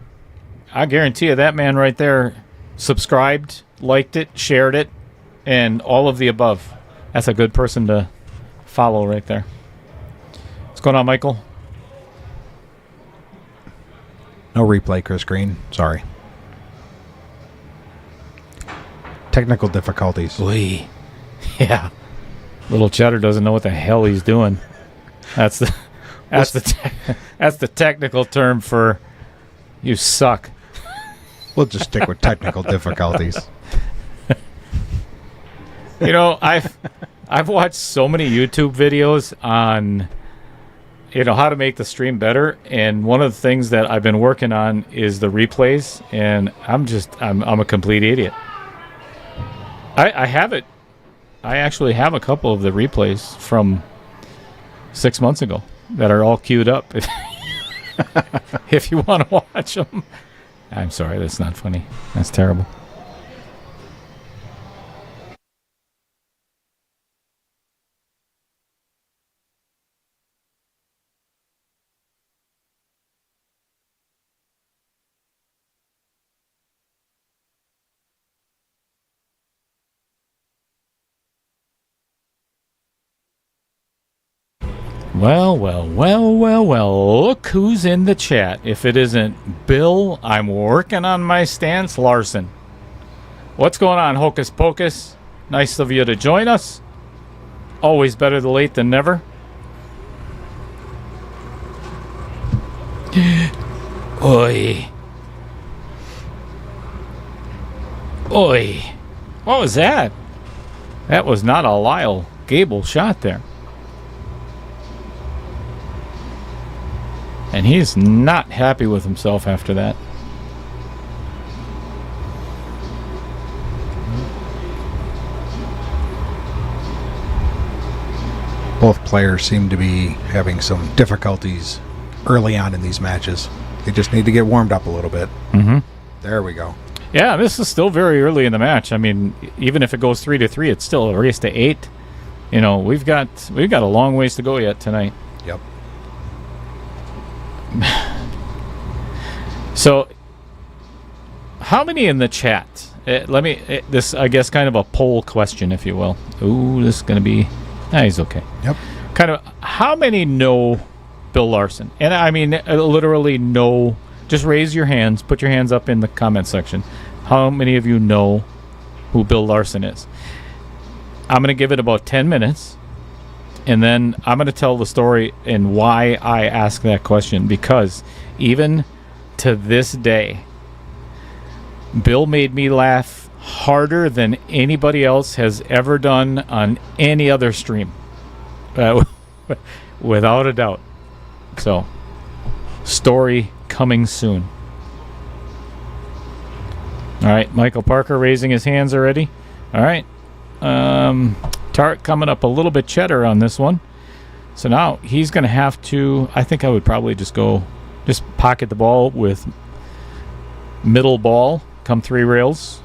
I guarantee you that man right there subscribed, liked it, shared it, and all of the above. That's a good person to follow right there. What's going on, Michael? No replay, Chris Green. Sorry. Technical difficulties. Oy. Yeah. Little Cheddar doesn't know what the hell he's doing. That's the technical term for you suck. We'll just stick with technical difficulties. You know, I've watched so many YouTube videos on how to make the stream better, and one of the things that I've been working on is the replays, and I'm a complete idiot. I have it. I actually have a couple of the replays from 6 months ago that are all queued up. If you want to watch them. I'm sorry, that's not funny. That's terrible. Well. Look who's in the chat. If it isn't Bill, I'm working on my stance, Larson. What's going on, Hocus Pocus? Nice of you to join us. Always better the late than never. Oi. Oi. What was that? That was not a Lyle Goebel shot there. And he's not happy with himself after that. Both players seem to be having some difficulties early on in these matches. They just need to get warmed up a little bit. Mm-hmm. There we go. Yeah, this is still very early in the match. I mean, even if it goes 3-3, it's still a race to 8. You know, we've got a long ways to go yet tonight. Yep. So, how many in the chat? This, I guess, kind of a poll question, if you will. Ooh, this is going to be... he's okay. Yep. Kind of, how many know Bill Larson? And I mean, literally know... Just raise your hands. Put your hands up in the comment section. How many of you know who Bill Larson is? I'm going to give it about 10 minutes. And then I'm going to tell the story and why I asked that question. Because even to this day, Bill made me laugh harder than anybody else has ever done on any other stream. Without a doubt. So, story coming soon. All right, Michael Parker raising his hands already. All right. Tarek coming up a little bit cheddar on this one. So now he's going to have to... I think I would probably just pocket the ball with middle ball, come 3 rails.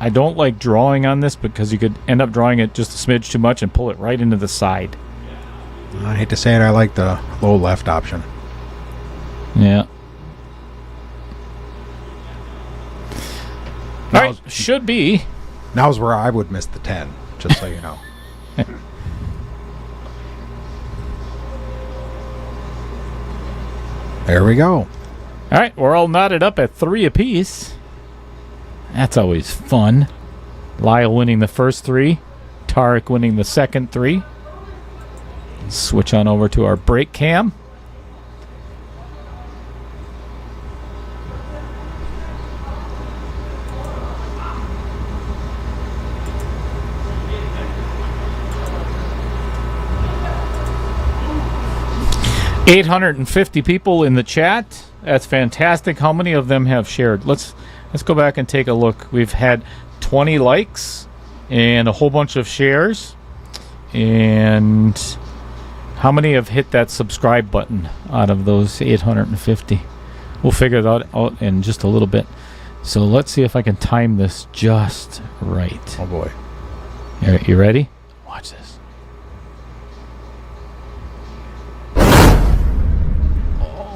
I don't like drawing on this because you could end up drawing it just a smidge too much and pull it right into the side. I hate to say it, I like the low left option. Yeah. All right, should be. Now's where I would miss the 10, just so you know. There we go. All right, we're all knotted up at 3 apiece. That's always fun. Lyle winning the first 3. Tarek winning the second 3. Switch on over to our break cam. $850 people in the chat. That's fantastic. How many of them have shared? Let's go back and take a look. We've had 20 likes and a whole bunch of shares. And how many have hit that subscribe button out of those 850? We'll figure that out in just a little bit. So let's see if I can time this just right. Oh boy. You ready? Watch this.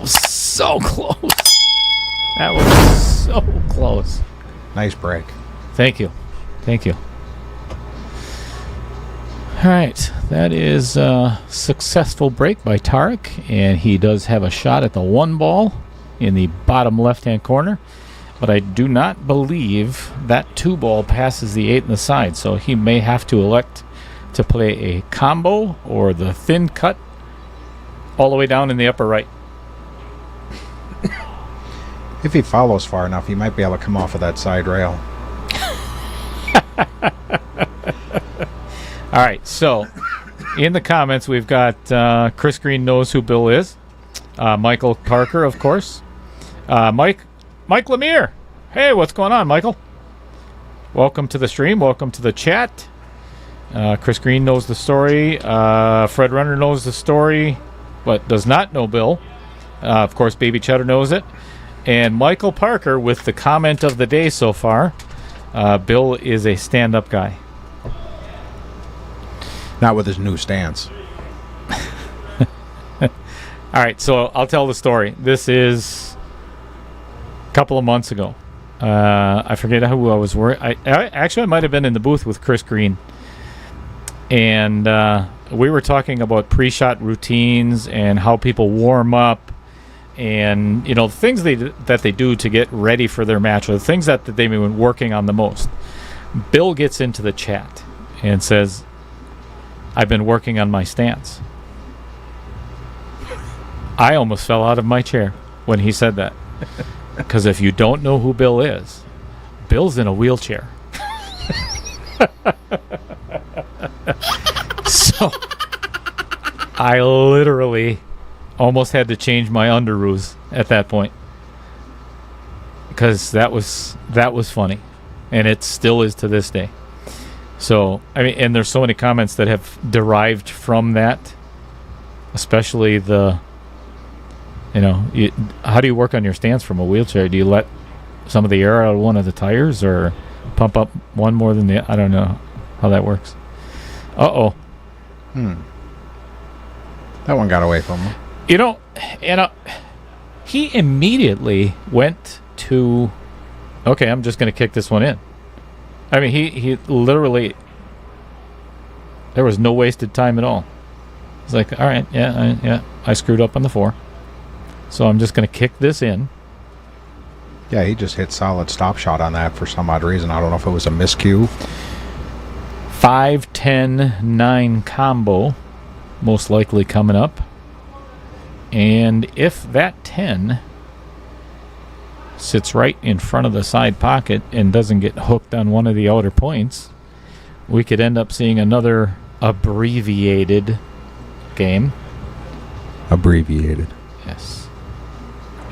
So close. That was so close. Nice break. Thank you. Thank you. All right. That is a successful break by Tarek, and he does have a shot at the 1 ball in the bottom left-hand corner, but I do not believe that 2 ball passes the 8 in the side, so he may have to elect to play a combo or the thin cut all the way down in the upper right. If he follows far enough, he might be able to come off of that side rail. All right, so in the comments, we've got Chris Green knows who Bill is. Michael Parker, of course. Mike Lemire. Hey, what's going on, Michael? Welcome to the stream. Welcome to the chat. Chris Green knows the story. Fred Runner knows the story, but does not know Bill. Of course, Baby Cheddar knows it. And Michael Parker with the comment of the day so far. Bill is a stand-up guy. Not with his new stance. All right, so I'll tell the story. This is a couple of months ago. I forget who I was working. I might have been in the booth with Chris Green. And we were talking about pre-shot routines and how people warm up. And, you know, the things that they do to get ready for their match, or the things that they've been working on the most. Bill gets into the chat and says, I've been working on my stance. I almost fell out of my chair when he said that. Because if you don't know who Bill is, Bill's in a wheelchair. So I literally almost had to change my underoos at that point, because that was funny, and it still is to this day. So I mean, and there's so many comments that have derived from that, especially the, you know, how do you work on your stance from a wheelchair? Do you let some of the air out of one of the tires, or pump up one more than the? I don't know how that works. That one got away from him. You know, and he immediately went to, okay, I'm just going to kick this one in. I mean, he literally, there was no wasted time at all. He's like, all right, I screwed up on the 4. So I'm just going to kick this in. Yeah, he just hit solid stop shot on that for some odd reason. I don't know if it was a miscue. 5-10-9 combo, most likely coming up. And if that 10 sits right in front of the side pocket and doesn't get hooked on one of the outer points, we could end up seeing another abbreviated game. Abbreviated. Yes.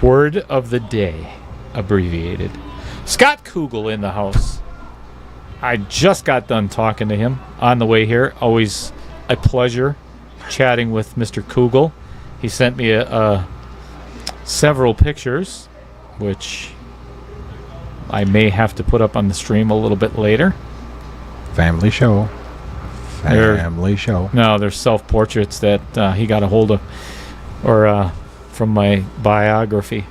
Word of the day. Abbreviated. Scott Goebel in the house. I just got done talking to him on the way here. Always a pleasure chatting with Mr. Goebel. He sent me several pictures, which I may have to put up on the stream a little bit later. Family show. Family show. No, they're self-portraits that he got a hold of, or from my biography.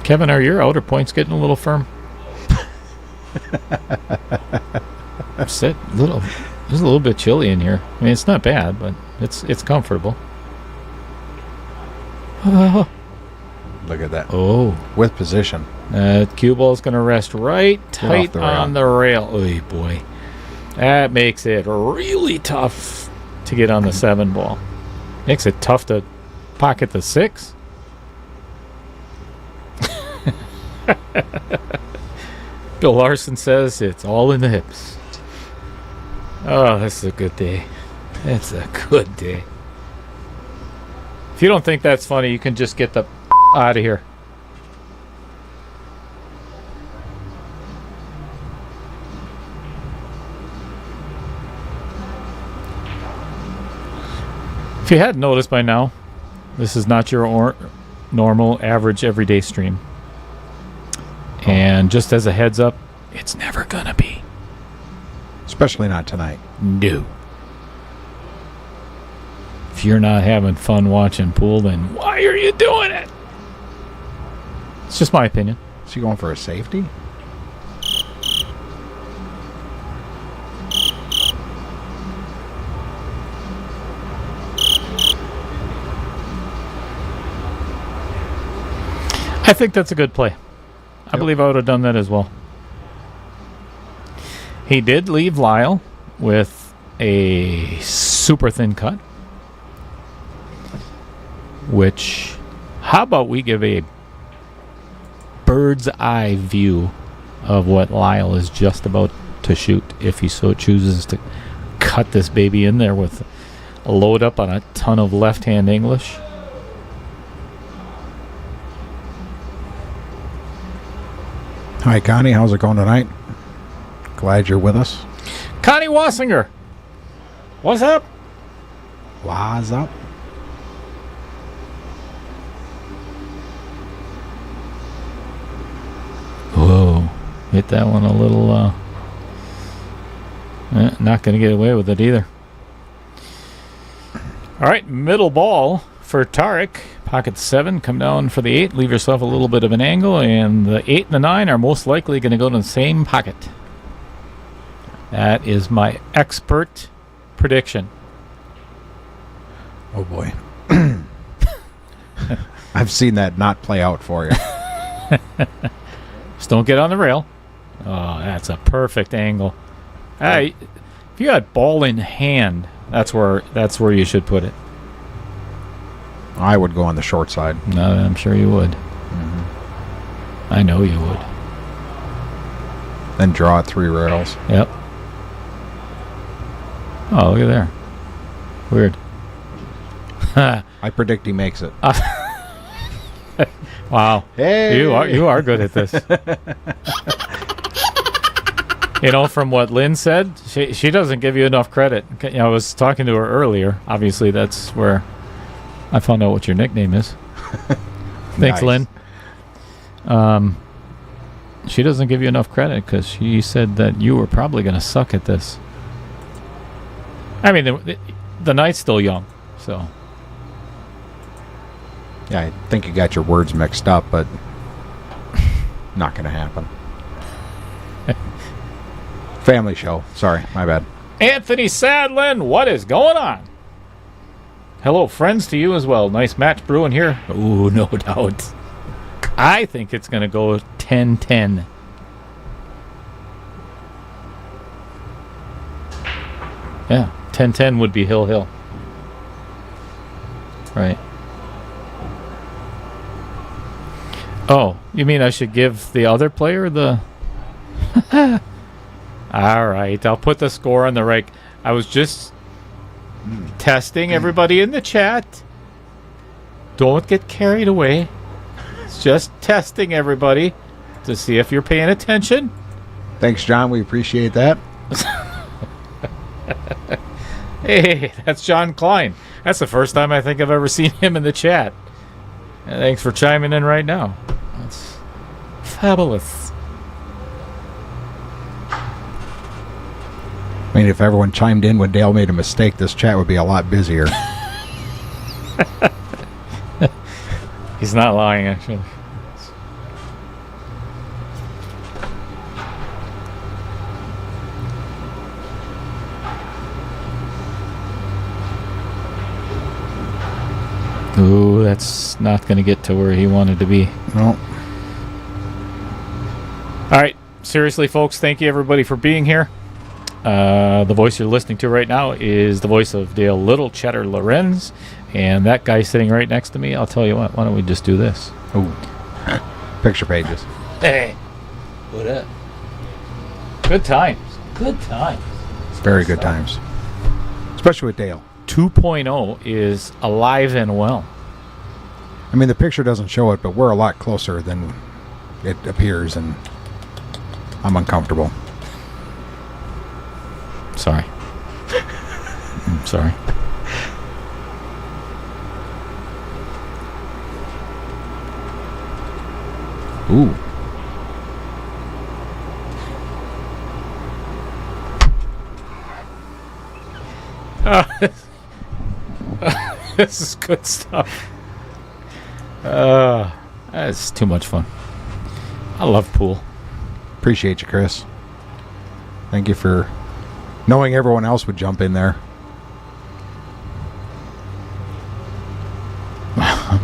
Kevin, are your outer points getting a little firm? It's a little bit chilly in here. I mean, it's not bad, but it's comfortable. Look at that. Oh. With position. Cue ball is going to rest right tight the rail. on the rail. Oh, boy. That makes it really tough to get on the 7 ball. Makes it tough to pocket the 6. Bill Larson says it's all in the hips. Oh, this is a good day. It's a good day. If you don't think that's funny, you can just get the out of here. If you hadn't noticed by now, this is not your normal, average, everyday stream. And just as a heads up, it's never gonna be. Especially not tonight. No. If you're not having fun watching pool, then why are you doing it? It's just my opinion. Is he going for a safety? I think that's a good play. I believe I would have done that as well. He did leave Lyle with a super thin cut. Which, how about we give a bird's eye view of what Lyle is just about to shoot if he so chooses to cut this baby in there with a load up on a ton of left-hand English. Hi, Connie. How's it going tonight? Glad you're with us. Connie Wassinger, what's up? What's up? Whoa, hit that one a little, not going to get away with it either. All right, middle ball for Tarek. Pocket 7, come down for the 8, leave yourself a little bit of an angle, and the 8 and the 9 are most likely going to go to the same pocket. That is my expert prediction. Oh, boy. I've seen that not play out for you. Just don't get on the rail. Oh, that's a perfect angle. Hey, if you had ball in hand, that's where you should put it. I would go on the short side. No, I'm sure you would. I know you would. Then draw at 3 rails. Yep. Oh, look at there. Weird. I predict he makes it. Wow. Hey! You are good at this. You know, from what Lynn said, she doesn't give you enough credit. I was talking to her earlier. Obviously, that's where I found out what your nickname is. Thanks, Nice. Lynn. She doesn't give you enough credit because she said that you were probably going to suck at this. I mean, the night's still young, so. Yeah, I think you got your words mixed up, but not going to happen. Family show. Sorry, my bad. Anthony Sadlin, what is going on? Hello, friends, to you as well. Nice match brewing here. Ooh, no doubt. I think it's going to go 10-10. Yeah, 10-10 would be Hill. Right. Oh, you mean I should give the other player the... All right, I'll put the score on the right. I was just testing everybody in the chat. Don't get carried away. It's just testing everybody to see if you're paying attention. Thanks, John. We appreciate that. Hey, that's John Klein. That's the first time I think I've ever seen him in the chat. And thanks for chiming in right now. That's fabulous. I mean, if everyone chimed in when Dale made a mistake, this chat would be a lot busier. He's not lying, actually. Ooh, that's not going to get to where he wanted to be. No. All right. Seriously, folks, thank you, everybody, for being here. The voice you're listening to right now is the voice of Dale Little, Cheddar Lorenz, and that guy sitting right next to me. I'll tell you what, why don't we just do this? Ooh. Picture pages. Hey. What up? Good times. Good times. Very good times. Especially with Dale. 2.0 is alive and well. I mean, the picture doesn't show it, but we're a lot closer than it appears, and I'm uncomfortable. Sorry. I'm sorry. Ooh. This is good stuff. That's too much fun. I love pool. Appreciate you, Chris. Thank you for knowing everyone else would jump in there. Wow.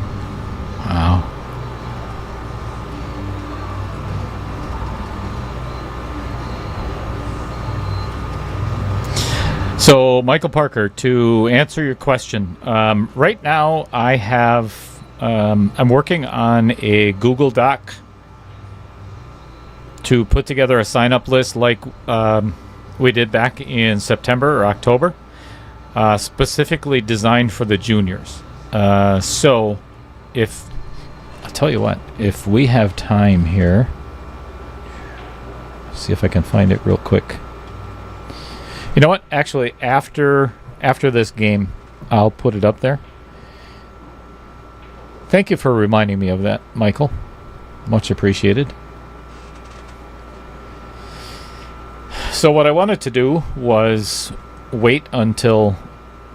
So, Michael Parker, to answer your question, right now I have, I'm working on a Google Doc to put together a sign-up list like we did back in September or October, specifically designed for the juniors. So, I'll tell you what, if we have time here, see if I can find it real quick. You know what? Actually, after this game, I'll put it up there. Thank you for reminding me of that, Michael. Much appreciated. So what I wanted to do was wait until,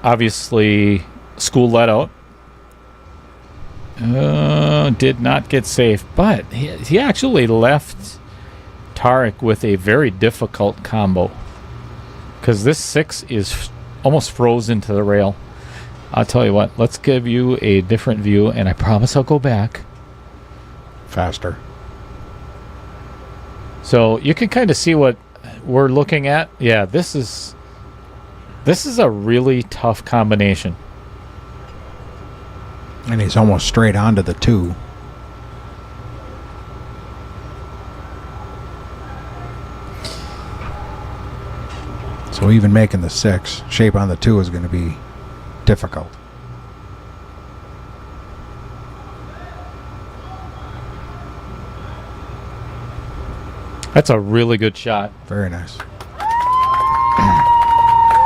obviously, school let out. Did not get safe, but he actually left Tarek with a very difficult combo. Because this 6 is almost frozen to the rail. I'll tell you what, let's give you a different view, and I promise I'll go back. Faster. So you can kind of see what we're looking at. Yeah, this is a really tough combination. And he's almost straight onto the 2. So even making the 6 shape on the 2 is going to be difficult. That's a really good shot. Very nice.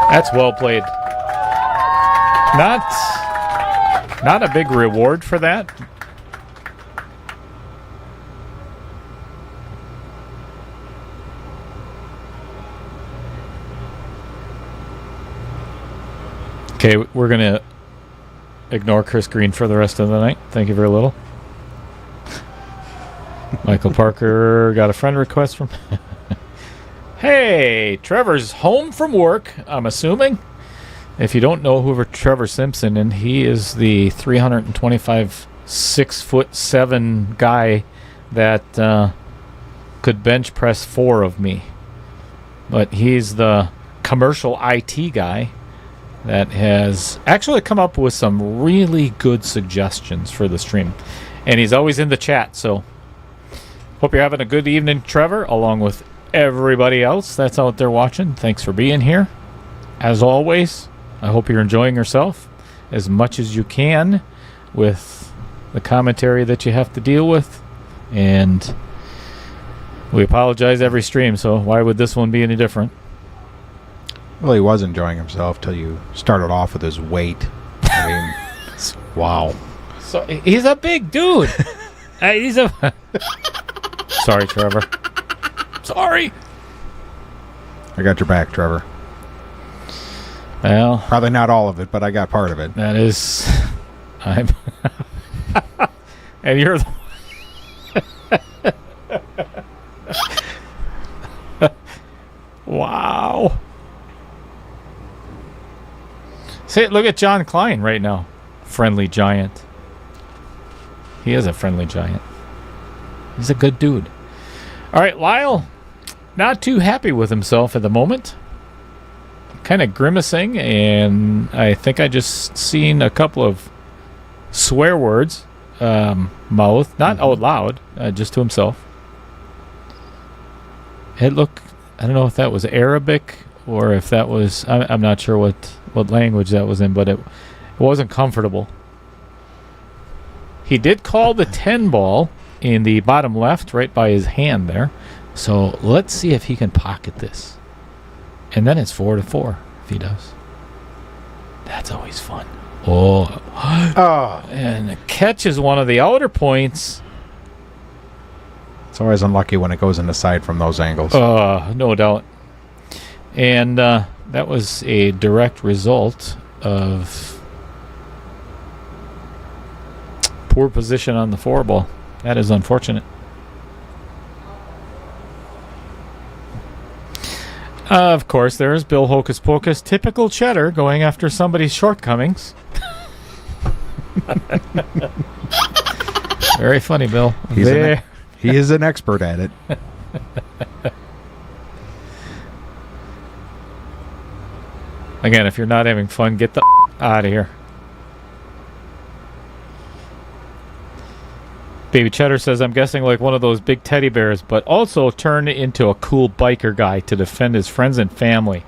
That's well played. Not a big reward for that. Okay, we're going to ignore Chris Green for the rest of the night. Thank you very little. Michael Parker got a friend request from... Hey, Trevor's home from work, I'm assuming. If you don't know who Trevor Simpson, and he is the 325 6'7" guy that could bench press 4 of me. But he's the commercial IT guy that has actually come up with some really good suggestions for the stream. And he's always in the chat, so hope you're having a good evening, Trevor, along with everybody else that's out there watching. Thanks for being here. As always, I hope you're enjoying yourself as much as you can with the commentary that you have to deal with. And we apologize every stream, so why would this one be any different? Well, he was enjoying himself till you started off with his weight. I mean, wow. So he's a big dude. He's a... Sorry, Trevor. Sorry. I got your back, Trevor. Well, probably not all of it, but I got part of it. That is... I'm... and you're the... Wow. See, look at John Klein right now. friendly giant. He is a friendly giant. He's a good dude. All right, Lyle, not too happy with himself at the moment. Kind of grimacing, and I think I just seen a couple of swear words mouth, not out loud, just to himself. I don't know if that was Arabic or if that was, I'm not sure what language that was in, but it wasn't comfortable. He did call the 10 ball in the bottom left, right by his hand there. So let's see if he can pocket this. And then it's 4-4 if he does. That's always fun. Oh. And the catch is one of the outer points. It's always unlucky when it goes in the side from those angles. No doubt. And that was a direct result of poor position on the 4 ball. That is unfortunate. Of course, there's Bill Hocus Pocus, typical Cheddar, going after somebody's shortcomings. Very funny, Bill. He is an expert at it. Again, if you're not having fun, get the out of here. Baby Cheddar says, I'm guessing like one of those big teddy bears, but also turned into a cool biker guy to defend his friends and family.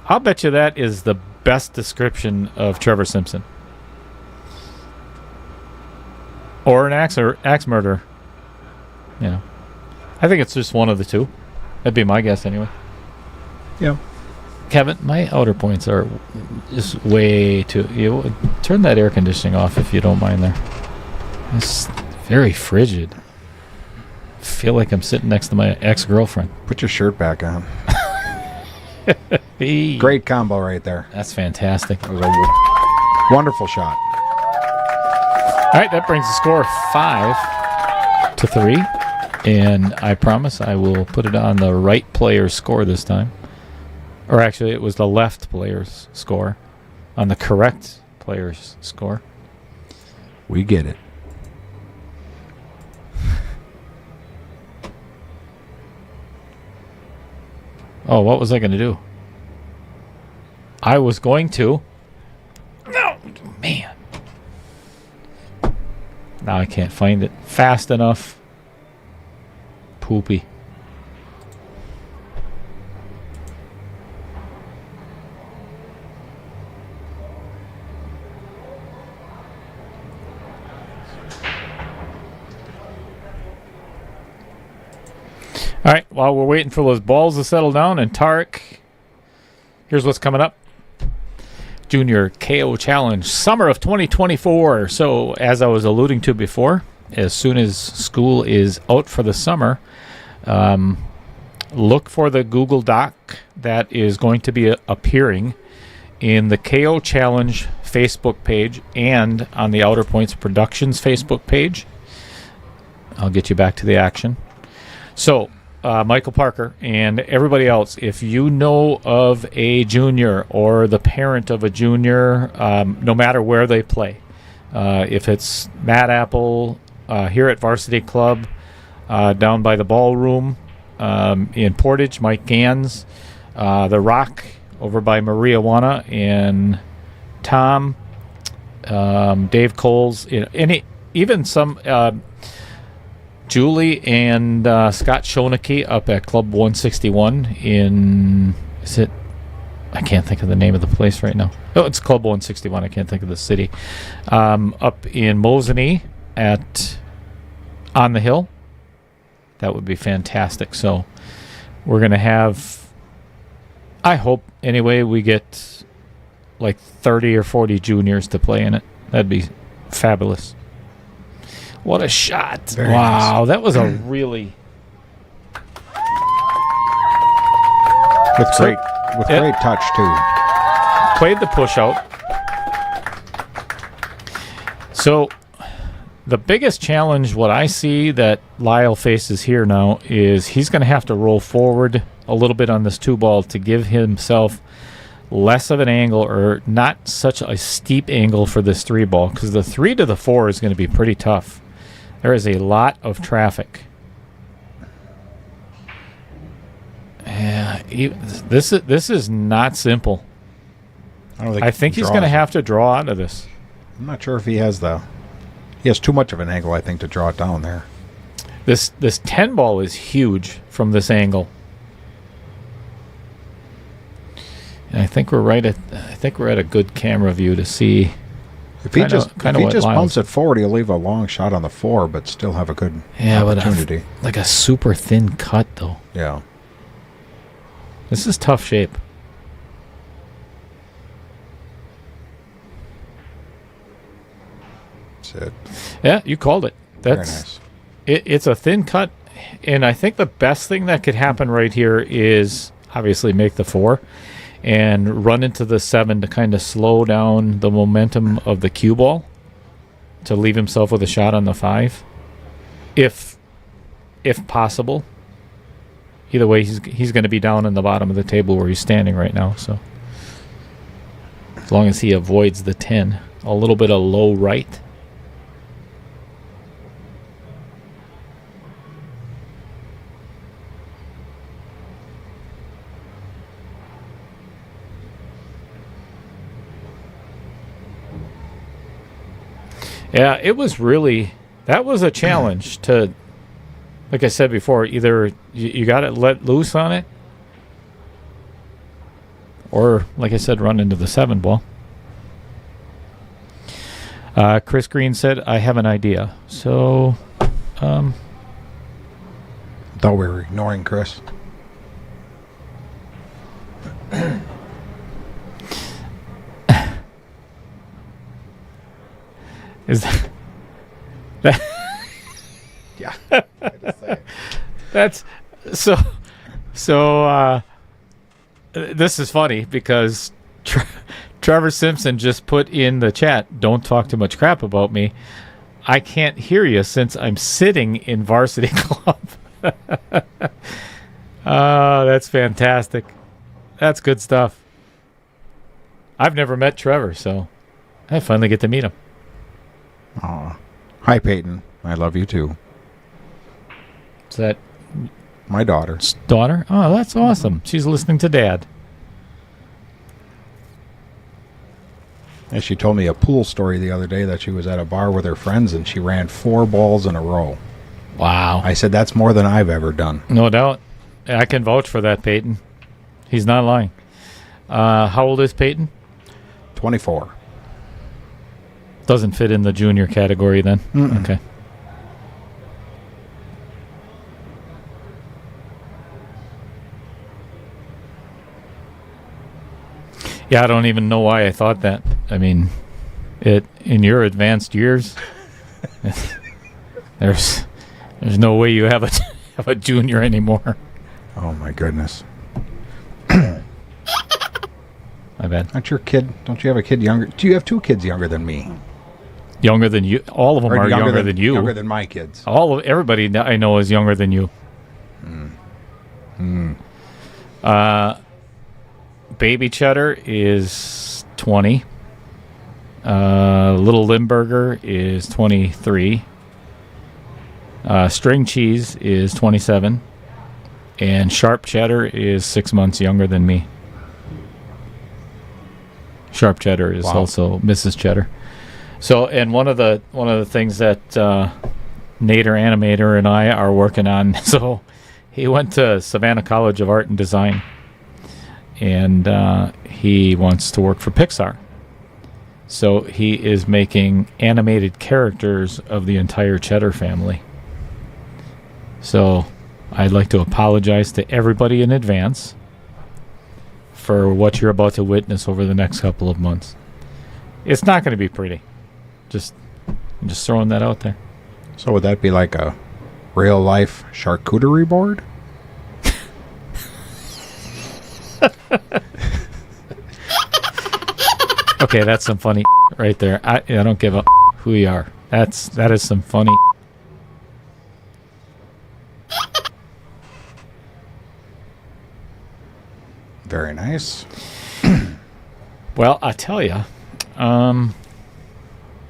I'll bet you that is the best description of Trevor Simpson. Or an axe murderer. You know. I think it's just one of the two. That'd be my guess anyway. Yeah. Kevin, my outer points are just way too... turn that air conditioning off if you don't mind there. It's very frigid. I feel like I'm sitting next to my ex-girlfriend. Put your shirt back on. Hey. Great combo right there. That's fantastic. That was a wonderful shot. All right, that brings the score 5-3. And I promise I will put it on the right player's score this time. Or actually, it was the left player's score. On the correct player's score. We get it. Oh, what was I going to do? I was going to... No! Man. Now I can't find it fast enough. Poopy. All right, while we're waiting for those balls to settle down, and Tarek, here's what's coming up. Junior KO Challenge, summer of 2024. So, as I was alluding to before, as soon as school is out for the summer, look for the Google Doc that is going to be appearing in the KO Challenge Facebook page and on the Outer Points Productions Facebook page. I'll get you back to the action. So, Michael Parker and everybody else, if you know of a junior or the parent of a junior, no matter where they play, if it's Matt Apple here at Varsity Club, down by the ballroom in Portage, Mike Gans, The Rock over by Maria Wana, and Tom, Dave Coles, even some... Julie and Scott Schoeneke up at Club 161 in... Is it... I can't think of the name of the place right now. Oh, it's Club 161. I can't think of the city. Up in Mosinee at On the Hill. That would be fantastic. So we're going to have... I hope, anyway, we get like 30 or 40 juniors to play in it. That'd be fabulous. What a shot. Very wow, nice. That was a really... With great touch, too. Played the push out. So, the biggest challenge, what I see that Lyle faces here now, is he's going to have to roll forward a little bit on this 2 ball to give himself less of an angle or not such a steep angle for this 3 ball, because the 3 to the 4 is going to be pretty tough. There is a lot of traffic. Yeah, this is not simple. I think he's going to have to draw out of this. I'm not sure if he has too much of an angle, I think, to draw it down there. This 10 ball is huge from this angle. And I think we're at a good camera view to see. If he just bumps it forward, he'll leave a long shot on the 4, but still have a good opportunity. But like a super thin cut, though. Yeah. This is tough shape. That's it. Yeah, you called it. That's very nice. It's a thin cut, and I think the best thing that could happen right here is obviously make the 4 and run into the 7 to kind of slow down the momentum of the cue ball to leave himself with a shot on the 5, if possible. Either way, he's going to be down in the bottom of the table where he's standing right now. So as long as he avoids the 10, a little bit of low right. Yeah, that was a challenge to, like I said before, either you got to let loose on it, or, like I said, run into the 7 ball. Chris Green said, I have an idea. So, thought we were ignoring Chris. is that Yeah. That's so. This is funny because Trevor Simpson just put in the chat, "Don't talk too much crap about me. I can't hear you since I'm sitting in varsity club." Oh, that's fantastic. That's good stuff. I've never met Trevor, so I finally get to meet him. Aw. Hi, Peyton. I love you too. Is that my daughter? Daughter? Oh, that's awesome. She's listening to Dad. And she told me a pool story the other day that she was at a bar with her friends and she ran 4 balls in a row. Wow. I said, that's more than I've ever done. No doubt. I can vouch for that, Peyton. He's not lying. How old is Peyton? 24. Doesn't fit in the junior category then? Mm-mm. Okay. Yeah, I don't even know why I thought that. I mean, in your advanced years, there's no way you have a junior anymore. Oh my goodness. My bad. Not your kid. Don't you have a kid younger? Do you have 2 kids younger than me? Younger than you? All of them are younger than you. Younger than my kids. Everybody I know is younger than you. Baby Cheddar is 20. Little Limburger is 23. String Cheese is 27. And Sharp Cheddar is 6 months younger than me. Sharp Cheddar is also Mrs. Cheddar. So, and one of the things that Nader Animator and I are working on, so he went to Savannah College of Art and Design, and he wants to work for Pixar. So he is making animated characters of the entire Cheddar family. So I'd like to apologize to everybody in advance for what you're about to witness over the next couple of months. It's not going to be pretty. I'm just throwing that out there. So would that be like a real-life charcuterie board? Okay, that's some funny right there. I don't give a who you are. That is some funny. Very nice. Well, I tell you,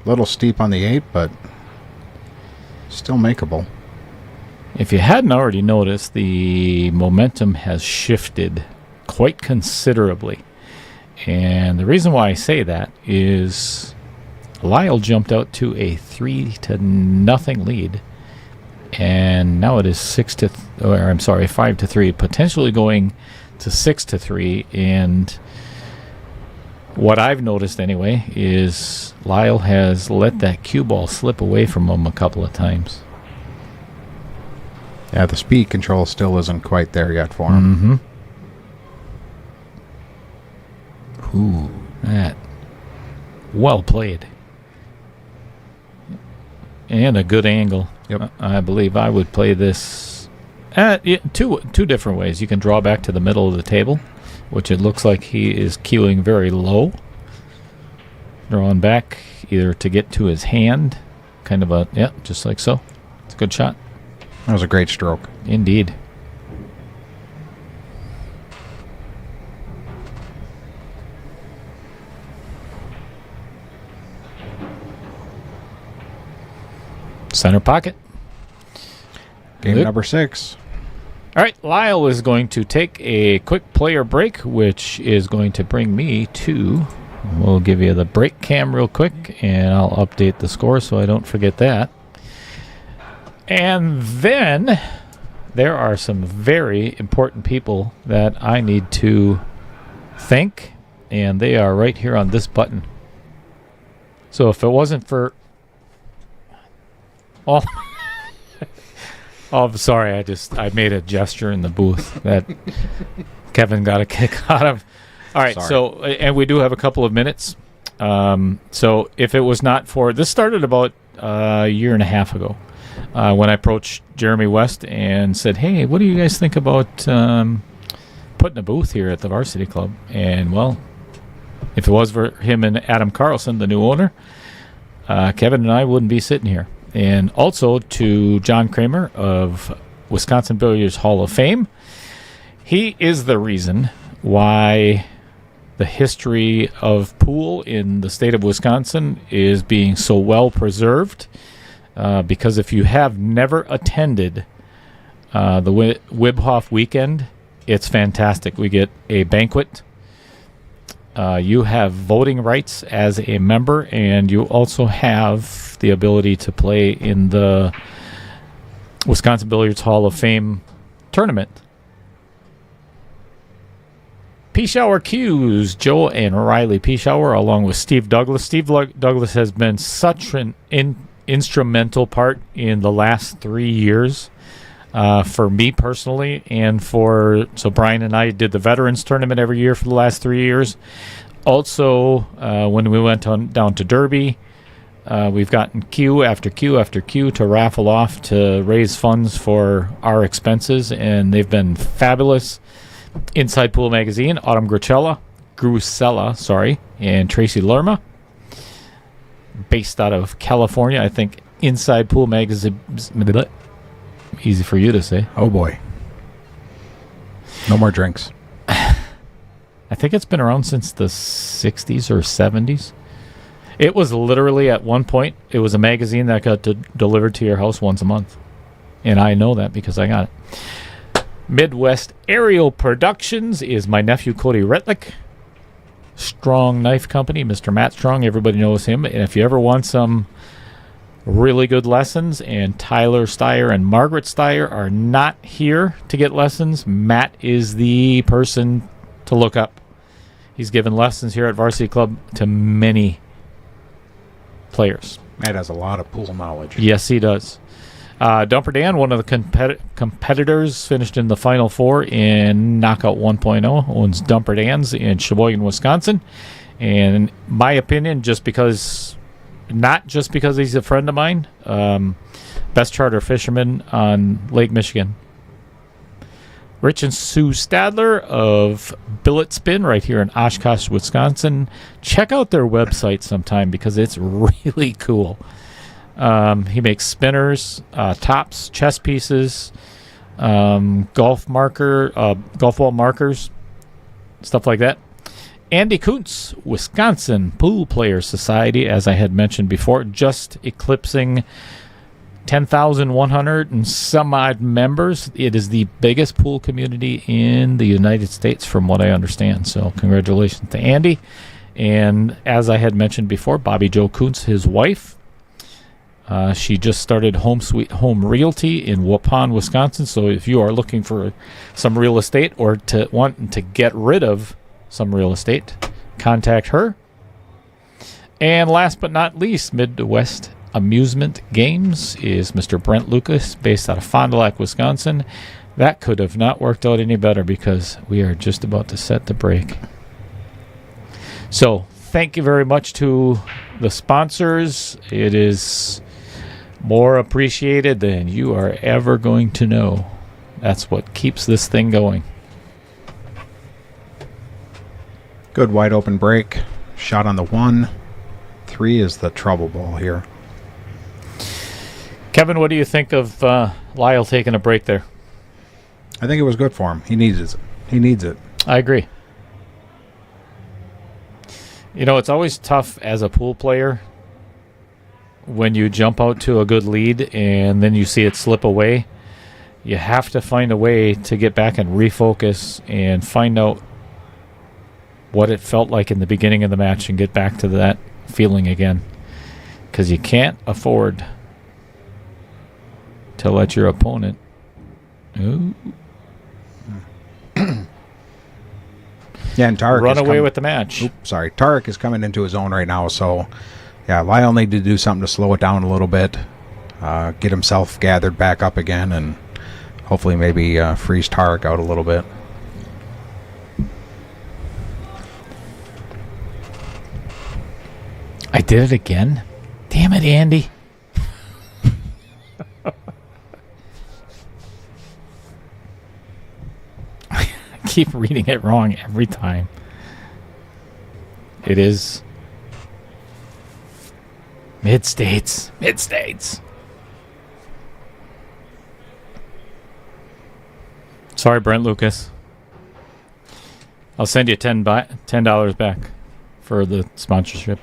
Little steep on the 8, but still makeable. if you hadn't already noticed, the momentum has shifted quite considerably. And the reason why I say that is Lyle jumped out to a 3-0 lead. And now it is 5-3, potentially going to 6-3. And what I've noticed anyway is Lyle has let that cue ball slip away from him a couple of times. Yeah, the speed control still isn't quite there yet for him. Mm-hmm. Ooh, that. Well played. And a good angle. Yep. I believe I would play this two different ways. You can draw back to the middle of the table, which it looks like he is cueing very low. Drawing back either to get to his hand. Kind of just like so. It's a good shot. That was a great stroke. Indeed. Center pocket. Game Good. number 6. All right, Lyle is going to take a quick player break, which is going to bring me to... We'll give you the break cam real quick, and I'll update the score so I don't forget that. And then there are some very important people that I need to thank, and they are right here on this button. So if it wasn't for... Oh, I'm sorry. I made a gesture in the booth that Kevin got a kick out of. All right. Sorry. So, and we do have a couple of minutes. So if it was not for, this started about a year and a half ago when I approached Jeremy West and said, hey, what do you guys think about putting a booth here at the Varsity Club? And well, if it was for him and Adam Carlson, the new owner, Kevin and I wouldn't be sitting here. And also to John Kramer of Wisconsin Billiards Hall of Fame. He is the reason why the history of pool in the state of Wisconsin is being so well preserved. Because if you have never attended the Wibhoff weekend, it's fantastic. We get a banquet. You have voting rights as a member, and you also have the ability to play in the Wisconsin Billiards Hall of Fame tournament. P-Shower Cues, Joe and Riley P-Shower, along with Steve Douglas. Steve Douglas has been such an instrumental part in the last 3 years for me personally, and so Brian and I did the Veterans Tournament every year for the last 3 years. Also, when we went down to Derby, we've gotten queue after queue after queue to raffle off to raise funds for our expenses, and they've been fabulous. Inside Pool Magazine, Autumn Grusella, and Tracy Lerma, based out of California. I think Inside Pool Magazine, easy for you to say. Oh boy. No more drinks. I think it's been around since the 60s or 70s. It was literally at one point, it was a magazine that got delivered to your house once a month. And I know that because I got it. Midwest Aerial Productions is my nephew Cody Retlick. Strong Knife Company, Mr. Matt Strong, everybody knows him. And if you ever want some really good lessons, and Tyler Steyer and Margaret Steyer are not here to get lessons, Matt is the person to look up. He's given lessons here at Varsity Club to many players. Matt has a lot of pool knowledge. Yes, he does. Dumper Dan, one of the competitors, finished in the Final Four in Knockout 1.0, owns Dumper Dan's in Sheboygan, Wisconsin. And in my opinion, not just because he's a friend of mine, best charter fisherman on Lake Michigan. Rich and Sue Stadler of Billet Spin right here in Oshkosh, Wisconsin. Check out their website sometime because it's really cool. He makes spinners, tops, chess pieces, golf ball markers, stuff like that. Andy Kuntz, Wisconsin Pool Players Society, as I had mentioned before, just eclipsing 10,100 and some odd members. It is the biggest pool community in the United States, from what I understand. So congratulations to Andy. And as I had mentioned before, Bobby Joe Kuntz, his wife, she just started Home Sweet Home Realty in Waupun, Wisconsin. So if you are looking for some real estate or to want to get rid of some real estate, contact her. And last but not least, Midwest Amusement Games is Mr. Brent Lucas, based out of Fond du Lac, Wisconsin. That could have not worked out any better because we are just about to set the break. So thank you very much to the sponsors. It is more appreciated than you are ever going to know. That's what keeps this thing going. Good wide open break. Shot on the 1. 3 is the trouble ball here. Kevin, what do you think of Lyle taking a break there? I think it was good for him. He needs it. He needs it. I agree. You know, it's always tough as a pool player when you jump out to a good lead and then you see it slip away. You have to find a way to get back and refocus and find out what it felt like in the beginning of the match and get back to that feeling again. Because you can't afford to let your opponent... Ooh. Yeah, and Tarek run away with the match. Sorry, Tarek is coming into his own right now, so yeah, Lyle need to do something to slow it down a little bit, get himself gathered back up again, and hopefully maybe freeze Tarek out a little bit. I did it again? Damn it, Andy. Keep reading it wrong every time. It is mid-states. Sorry, Brent Lucas. I'll send you $10 back for the sponsorship.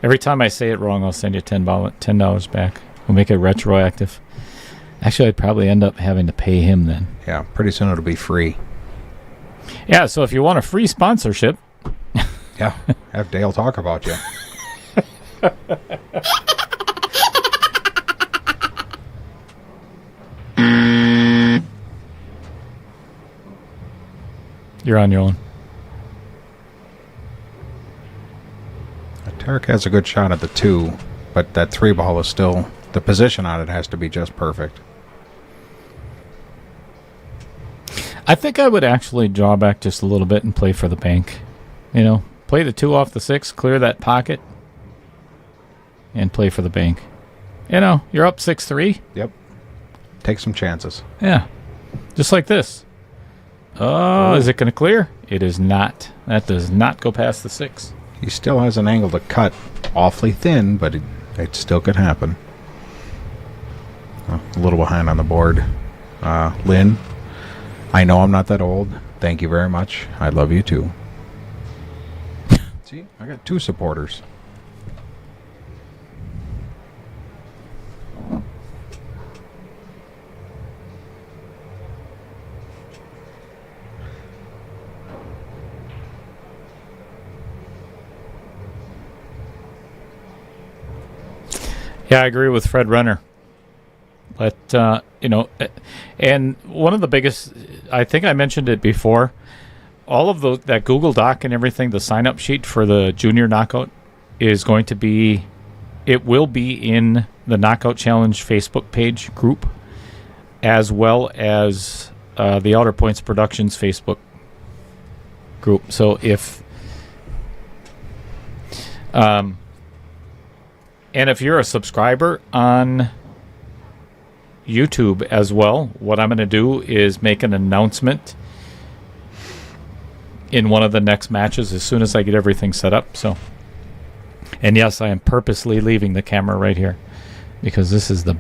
Every time I say it wrong, I'll send you $10 back. We'll make it retroactive. Actually, I'd probably end up having to pay him then. Yeah, pretty soon it'll be free. Yeah, so if you want a free sponsorship... Yeah, have Dale talk about you. You're on your own. Tarek has a good shot at the 2, but that 3 ball is still... The position on it has to be just perfect. I think I would actually draw back just a little bit and play for the bank. You know, play the 2 off the 6, clear that pocket, and play for the bank. You know, you're up 6-3. Yep. Take some chances. Yeah. Just like this. Oh, is it going to clear? It is not. That does not go past the 6. He still has an angle to cut awfully thin, but it still could happen. Oh, a little behind on the board. Lynn, I know I'm not that old. Thank you very much. I love you too. See, I got 2 supporters. Yeah, I agree with Fred Renner. But, you know, and one of the biggest, I think I mentioned it before, all of that Google Doc and everything, the sign-up sheet for the Junior Knockout is going to be, it will be in the Knockout Challenge Facebook page group, as well as the Outer Points Productions Facebook group. So if, and if you're a subscriber on YouTube as well, what I'm going to do is make an announcement in one of the next matches as soon as I get everything set up. So, and yes, I am purposely leaving the camera right here because this is the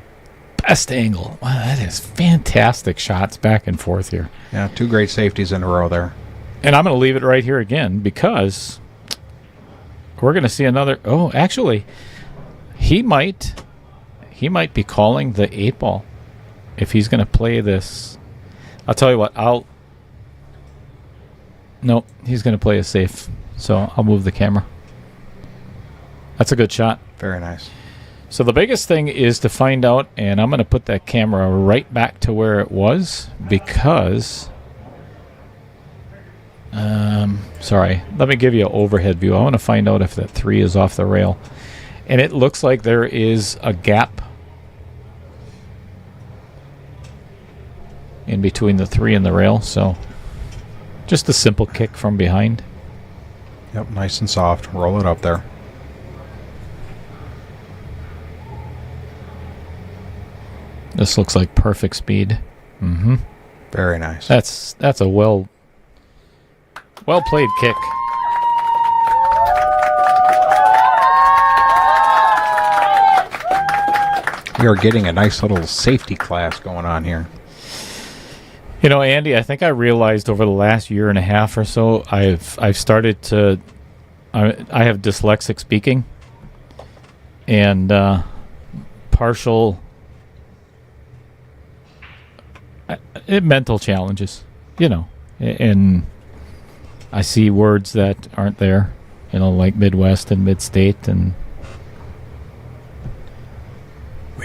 best angle. Wow, that is fantastic shots back and forth here. Yeah, 2 great safeties in a row there. And I'm going to leave it right here again because we're going to see another. Oh, actually, he might be calling the 8-ball if he's going to play this. I'll tell you what. No, he's going to play it safe. So I'll move the camera. That's a good shot. Very nice. So the biggest thing is to find out, and I'm going to put that camera right back to where it was because, sorry, let me give you an overhead view. I want to find out if that 3 is off the rail. And it looks like there is a gap in between the 3 and the rail, so just a simple kick from behind. Yep, nice and soft. Roll it up there. This looks like perfect speed. Mm-hmm. Very nice. That's a well played kick. We are getting a nice little safety class going on here. You know, Andy, I think I realized over the last year and a half or so, I've started to. I have dyslexic speaking and partial mental challenges. You know, and I see words that aren't there. You know, like Midwest and Mid-State, and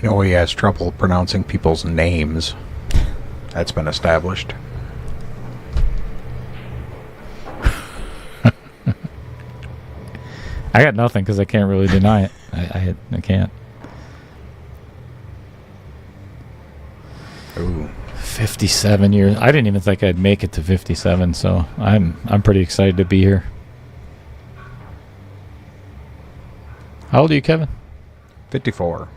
We know he has trouble pronouncing people's names. That's been established. I got nothing because I can't really deny it. I can't. Ooh. 57 years. I didn't even think I'd make it to 57, so I'm pretty excited to be here. How old are you, Kevin? 54.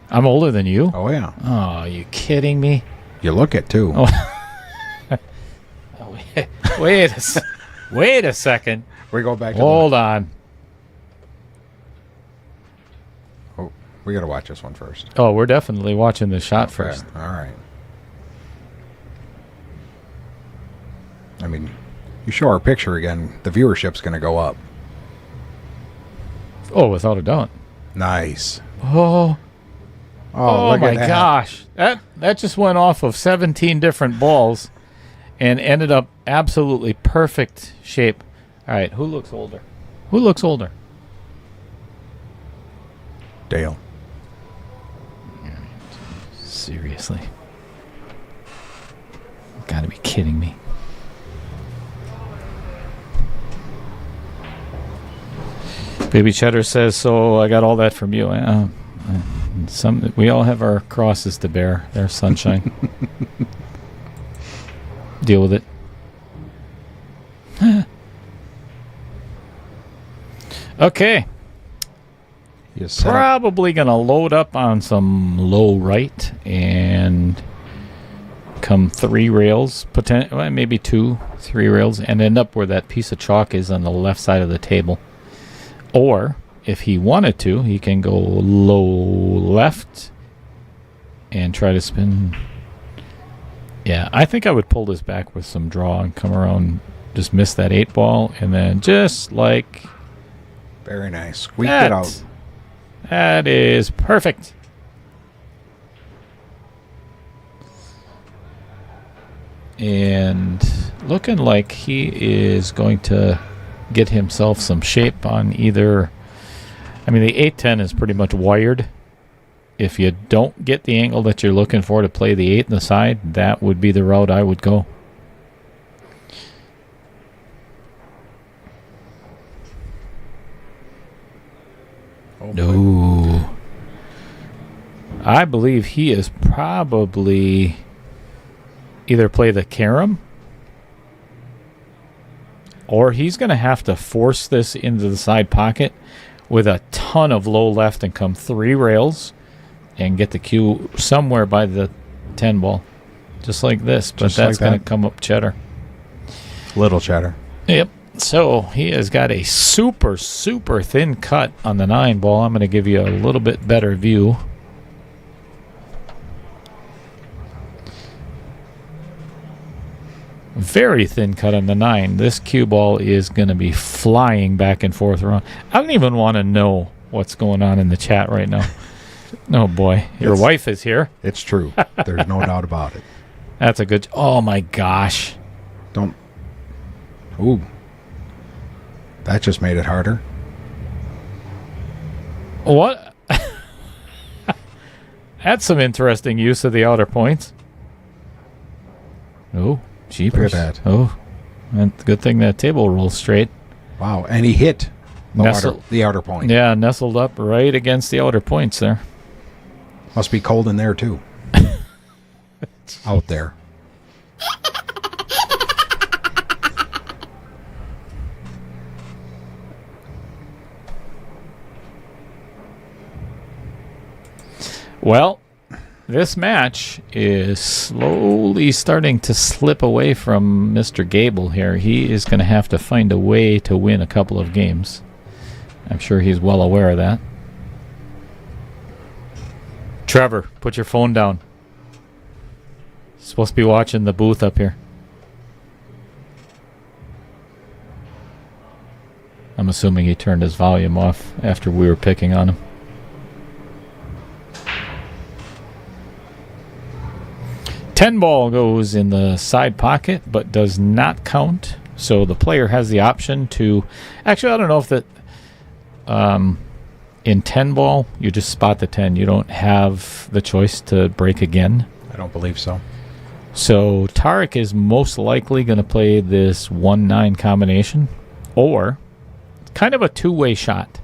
I'm older than you? Oh, yeah. Oh, are you kidding me? You look it, too. Oh. Wait a second. We go back to Hold on. Oh, we got to watch this one first. Oh, we're definitely watching the shot first. Okay. All right. I mean, you show our picture again, the viewership's going to go up. Oh, without a doubt. Nice. Oh, look my at that. gosh. That just went off of 17 different balls and ended up absolutely perfect shape. All right, who looks older? Who looks older? Dale. Seriously. You've got to be kidding me. Baby Cheddar says, so I got all that from you. We all have our crosses to bear. There's sunshine. Deal with it. Okay. Probably going to load up on some low right and come 3 rails, maybe 2, 3 rails, and end up where that piece of chalk is on the left side of the table. Or, if he wanted to, he can go low left and try to spin. Yeah, I think I would pull this back with some draw and come around, just miss that 8-ball, and then just like... Very nice. Squeak it out. That is perfect. And looking like he is going to get himself some shape on either. I mean, the 8-10 is pretty much wired. If you don't get the angle that you're looking for to play the 8 in the side, that would be the route I would go. Oh, no. I believe he is probably either play the carom, or he's going to have to force this into the side pocket with a ton of low left and come 3 rails and get the cue somewhere by the 10 ball. Just like this, but that's going to come up cheddar. Little cheddar. Yep. So he has got a super, super thin cut on the 9 ball. I'm going to give you a little bit better view. Very thin cut on the 9. This cue ball is going to be flying back and forth around. I don't even want to know what's going on in the chat right now. Oh, boy. Your wife is here. It's true. There's no doubt about it. That's a good... Oh, my gosh. Don't... Ooh. That just made it harder. What? That's some interesting use of the outer points. Oh, jeepers. Look at that. Oh, and good thing that table rolls straight. Wow, and he hit the outer point. Yeah, nestled up right against the outer points there. Must be cold in there, too. Out there. Well, this match is slowly starting to slip away from Mr. Goebel here. He is going to have to find a way to win a couple of games. I'm sure he's well aware of that. Trevor, put your phone down. Supposed to be watching the booth up here. I'm assuming he turned his volume off after we were picking on him. Ten ball goes in the side pocket, but does not count. So the player has the option to... Actually, I don't know if that... in 10 ball, you just spot the 10. You don't have the choice to break again. I don't believe so. So Tarek is most likely going to play this 1-9 combination, or kind of a two-way shot.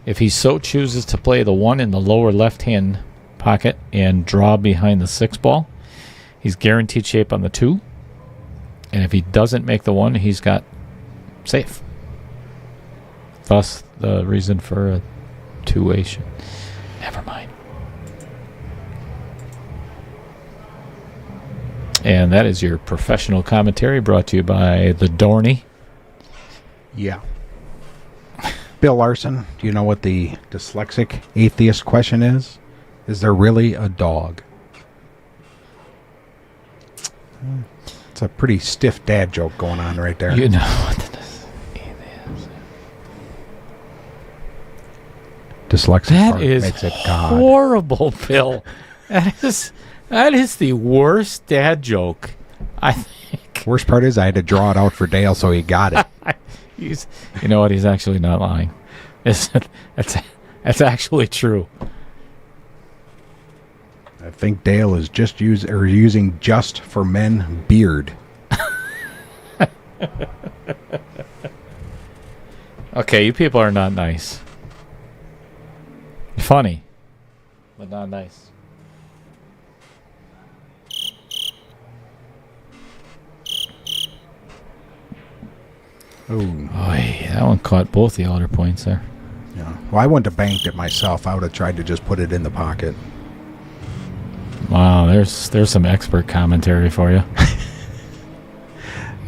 If he so chooses to play the 1 in the lower left-hand pocket and draw behind the 6 ball, he's guaranteed shape on the 2. And if he doesn't make the 1, he's got safe. Thus, the reason for a two-way shot. Never mind. And that is your professional commentary brought to you by the Dorney. Yeah. Bill Larson, do you know what the dyslexic atheist question is? Is there really a dog? It's a pretty stiff dad joke going on right there. You know what the dyslexic that part is makes it God. Horrible, Bill. That is the worst dad joke, I think. Worst part is I had to draw it out for Dale, so he got it. You know what? He's actually not lying. That's actually true. I think Dale is just using just for men beard. Okay, you people are not nice. Funny, but not nice. Oh, that one caught both the outer points there. Yeah. Well, I wouldn't have banked it myself. I would have tried to just put it in the pocket. Wow, there's some expert commentary for you.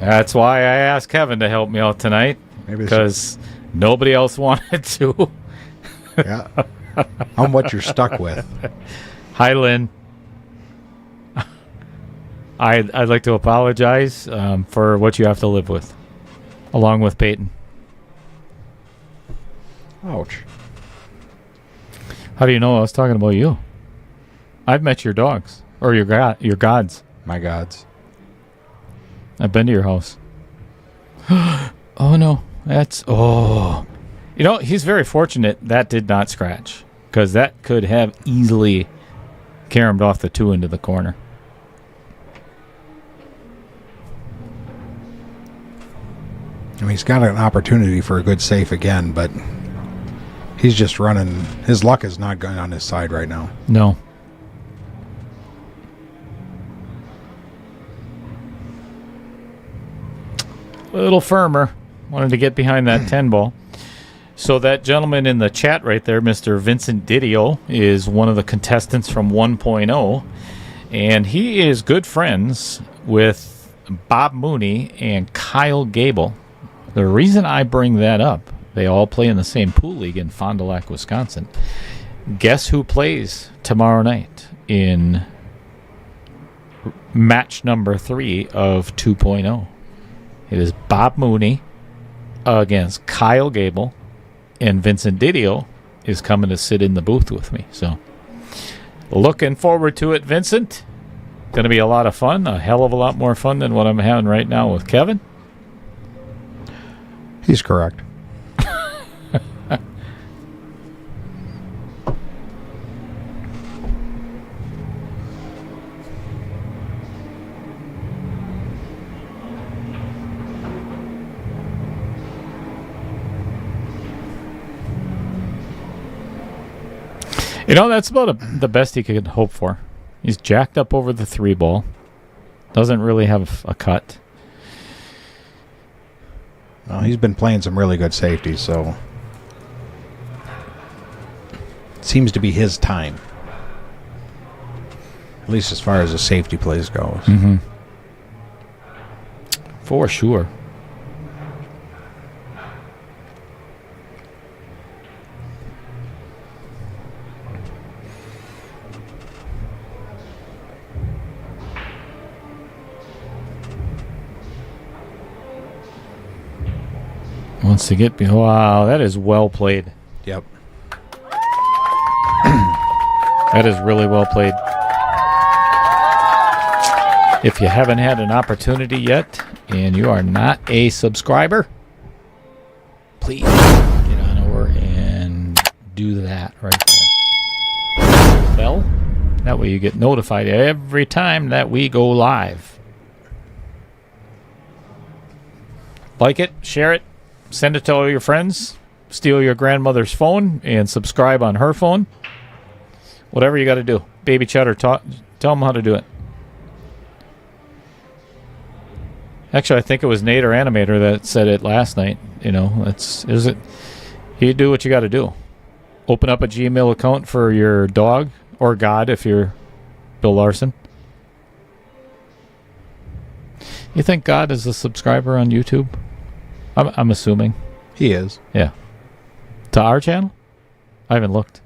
That's why I asked Kevin to help me out tonight, because nobody else wanted to. Yeah. I'm what you're stuck with. Hi, Lynn. I'd like to apologize for what you have to live with, along with Peyton. Ouch. How do you know I was talking about you? I've met your dogs. Or your gods. My gods. I've been to your house. Oh, no. You know, he's very fortunate that did not scratch, because that could have easily caromed off the 2 into the corner. I mean, he's got an opportunity for a good safe again, but he's just running. His luck is not going on his side right now. No. A little firmer. Wanted to get behind that 10 ball. So that gentleman in the chat right there, Mr. Vincent Didio, is one of the contestants from 1.0. And he is good friends with Bob Mooney and Kyle Goebel. The reason I bring that up, they all play in the same pool league in Fond du Lac, Wisconsin. Guess who plays tomorrow night in match number 3 of 2.0. It is Bob Mooney against Kyle Goebel, and Vincent Didio is coming to sit in the booth with me. So looking forward to it, Vincent. Going to be a lot of fun, a hell of a lot more fun than what I'm having right now with Kevin. He's correct. You know, that's about the best he could hope for. He's jacked up over the 3 ball. Doesn't really have a cut. Well, he's been playing some really good safeties, so it seems to be his time. At least as far as the safety plays goes. Mm-hmm. For sure. Wants to get... Wow, that is well played. Yep. That is really well played. If you haven't had an opportunity yet and you are not a subscriber, please get on over and do that right there. Bell. That way you get notified every time that we go live. Like it, share it, send it to all your friends, steal your grandmother's phone and subscribe on her phone. Whatever you got to do. Baby Cheddar, tell them how to do it. Actually, I think it was Nate or Animator that said it last night. You know, you do what you got to do. Open up a Gmail account for your dog or God if you're Bill Larson. You think God is a subscriber on YouTube? I'm assuming. He is. Yeah. To our channel? I haven't looked.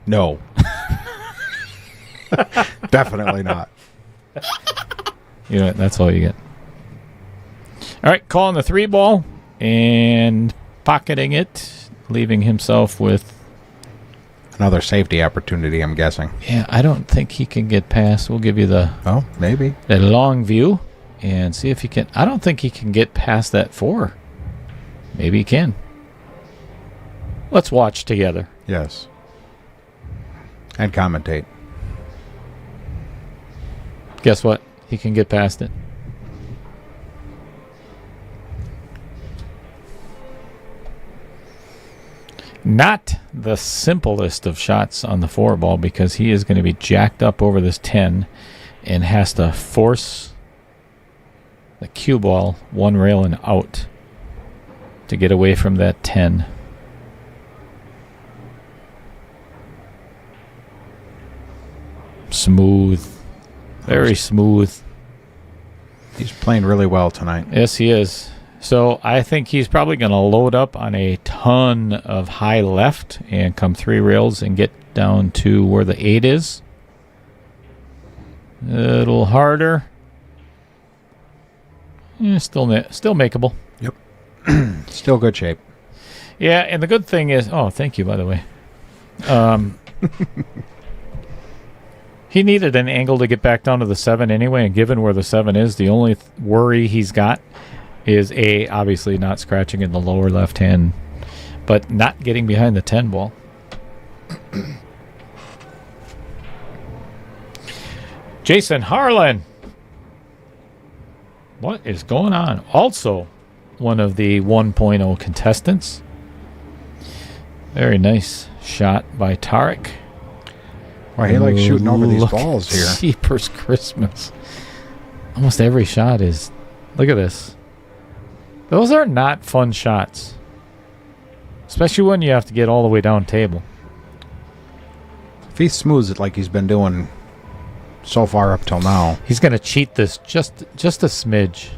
No. Definitely not. You know, that's all you get. All right, calling the 3 ball and pocketing it, leaving himself with another safety opportunity, I'm guessing. Yeah, I don't think he can get past. We'll give you the maybe the long view and see if he can. I don't think he can get past that 4. Maybe he can. Let's watch together. Yes. And commentate. Guess what? He can get past it. Not the simplest of shots on the 4 ball because he is going to be jacked up over this 10 and has to force the cue ball 1 rail and out to get away from that 10. Smooth. Very smooth. He's playing really well tonight. Yes, he is. So I think he's probably going to load up on a ton of high left and come 3 rails and get down to where the 8 is. A little harder. Still makeable. Yep. Still good shape. Yeah, and the good thing is... Oh, thank you, by the way. He needed an angle to get back down to the 7 anyway, and given where the 7 is, the only worry he's got is obviously not scratching in the lower left hand, but not getting behind the 10 ball. Jason Harlan. What is going on? Also, one of the 1.0 contestants. Very nice shot by Tarek. Well, he likes shooting over these balls here. Jeepers Christmas. Almost every shot is... Look at this. Those are not fun shots. Especially when you have to get all the way down table. If he smooths it like he's been doing so far up till now. He's going to cheat this just a smidge.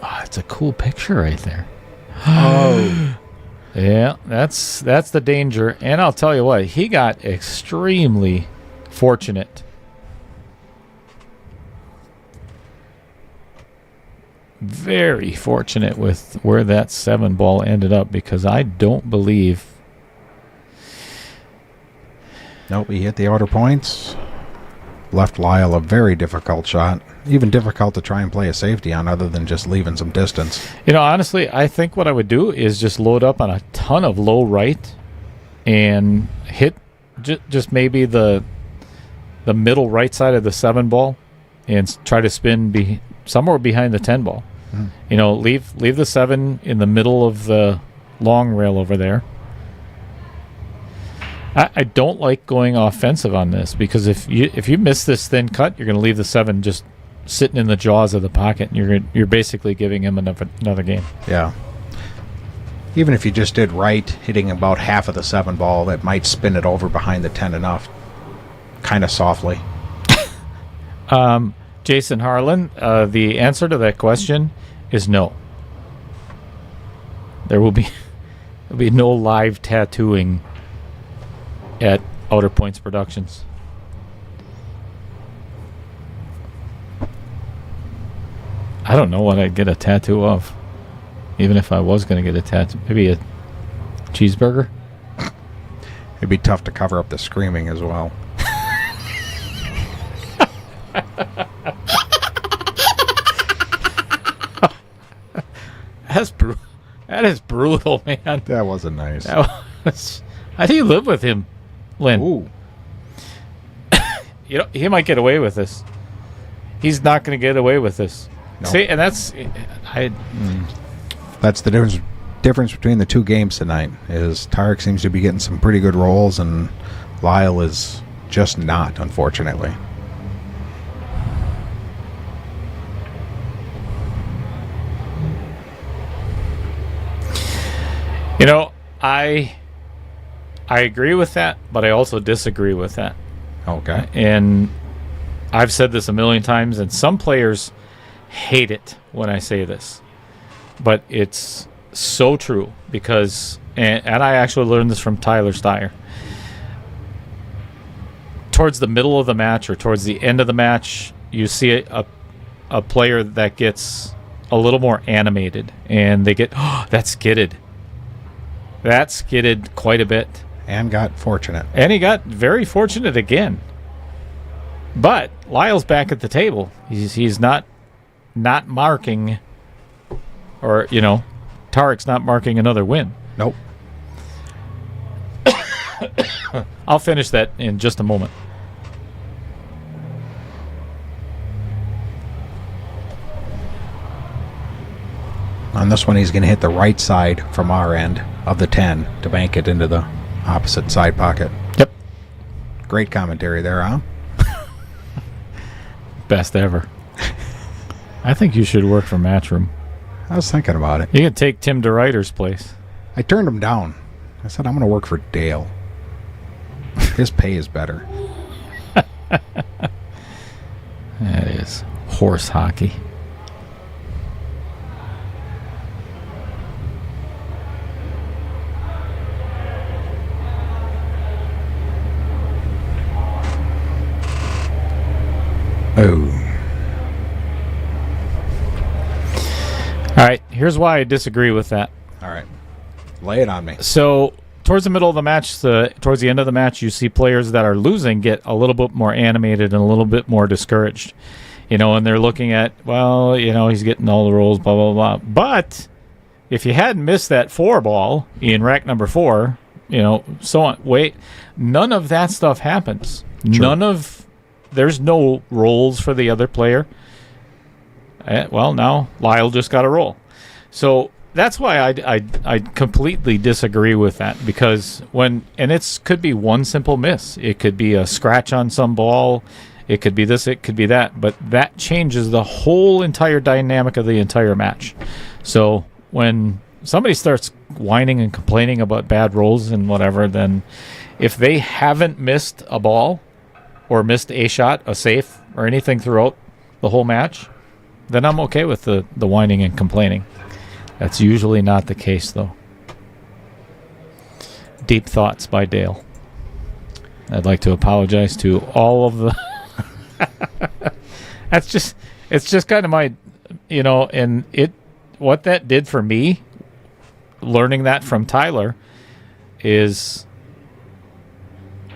Oh, it's a cool picture right there. Oh. Yeah, that's the danger. And I'll tell you what, he got extremely fortunate. very fortunate with where that 7 ball ended up, because I don't believe... Nope, he hit the outer points. Left Lyle a very difficult shot. Even difficult to try and play a safety on, other than just leaving some distance. Honestly, I think what I would do is just load up on a ton of low right and hit just maybe the middle right side of the 7 ball and try to spin somewhere behind the 10 ball. Leave the 7 in the middle of the long rail over there. I don't like going offensive on this, because if you miss this thin cut, you're going to leave the 7 just sitting in the jaws of the pocket, and you're basically giving him another game. Yeah. Even if you just did right, hitting about half of the 7 ball, that might spin it over behind the 10 enough, kind of softly. Jason Harlan, the answer to that question is no. There will be no live tattooing at Outer Points Productions. I don't know what I'd get a tattoo of. Even if I was going to get a tattoo. Maybe a cheeseburger? It'd be tough to cover up the screaming as well. That is brutal, man. That wasn't nice. How do you live with him, Lynn? Ooh. He might get away with this. He's not going to get away with this. No. See, and that's That's the difference between the two games tonight. Is Tarek seems to be getting some pretty good rolls, and Lyle is just not, unfortunately. I agree with that, but I also disagree with that. Okay. And I've said this a million times, and some players hate it when I say this, but it's so true, because and I actually learned this from Tyler Steyer. Towards the middle of the match or towards the end of the match, you see a player that gets a little more animated, and they get, that skidded. That skidded quite a bit. And got fortunate. And he got very fortunate again. But Lyle's back at the table. He's not marking, or, Tarek's not marking another win. Nope. I'll finish that in just a moment. On this one, he's going to hit the right side from our end of the 10 to bank it into the opposite side pocket. Yep. Great commentary there, huh? Best ever. I think you should work for Matchroom. I was thinking about it. You can take Tim DeRuyter's place. I turned him down. I said, I'm going to work for Dale. His pay is better. That is horse hockey. Oh. All right, here's why I disagree with that. All right. Lay it on me. So, towards the middle of the match, towards the end of the match, you see players that are losing get a little bit more animated and a little bit more discouraged. And they're looking at, he's getting all the rolls, blah, blah, blah. But if you hadn't missed that 4 ball in rack number 4, so on, none of that stuff happens. True. There's no rolls for the other player. Now Lyle just got a roll. So that's why I completely disagree with that, because it could be one simple miss. It could be a scratch on some ball. It could be this, it could be that. But that changes the whole entire dynamic of the entire match. So when somebody starts whining and complaining about bad rolls and whatever, then if they haven't missed a ball or missed a shot, a safe, or anything throughout the whole match, then I'm okay with the whining and complaining. That's usually not the case, though. Deep Thoughts by Dale. I'd like to apologize to all of the... it's just kind of and what that did for me, learning that from Tyler, is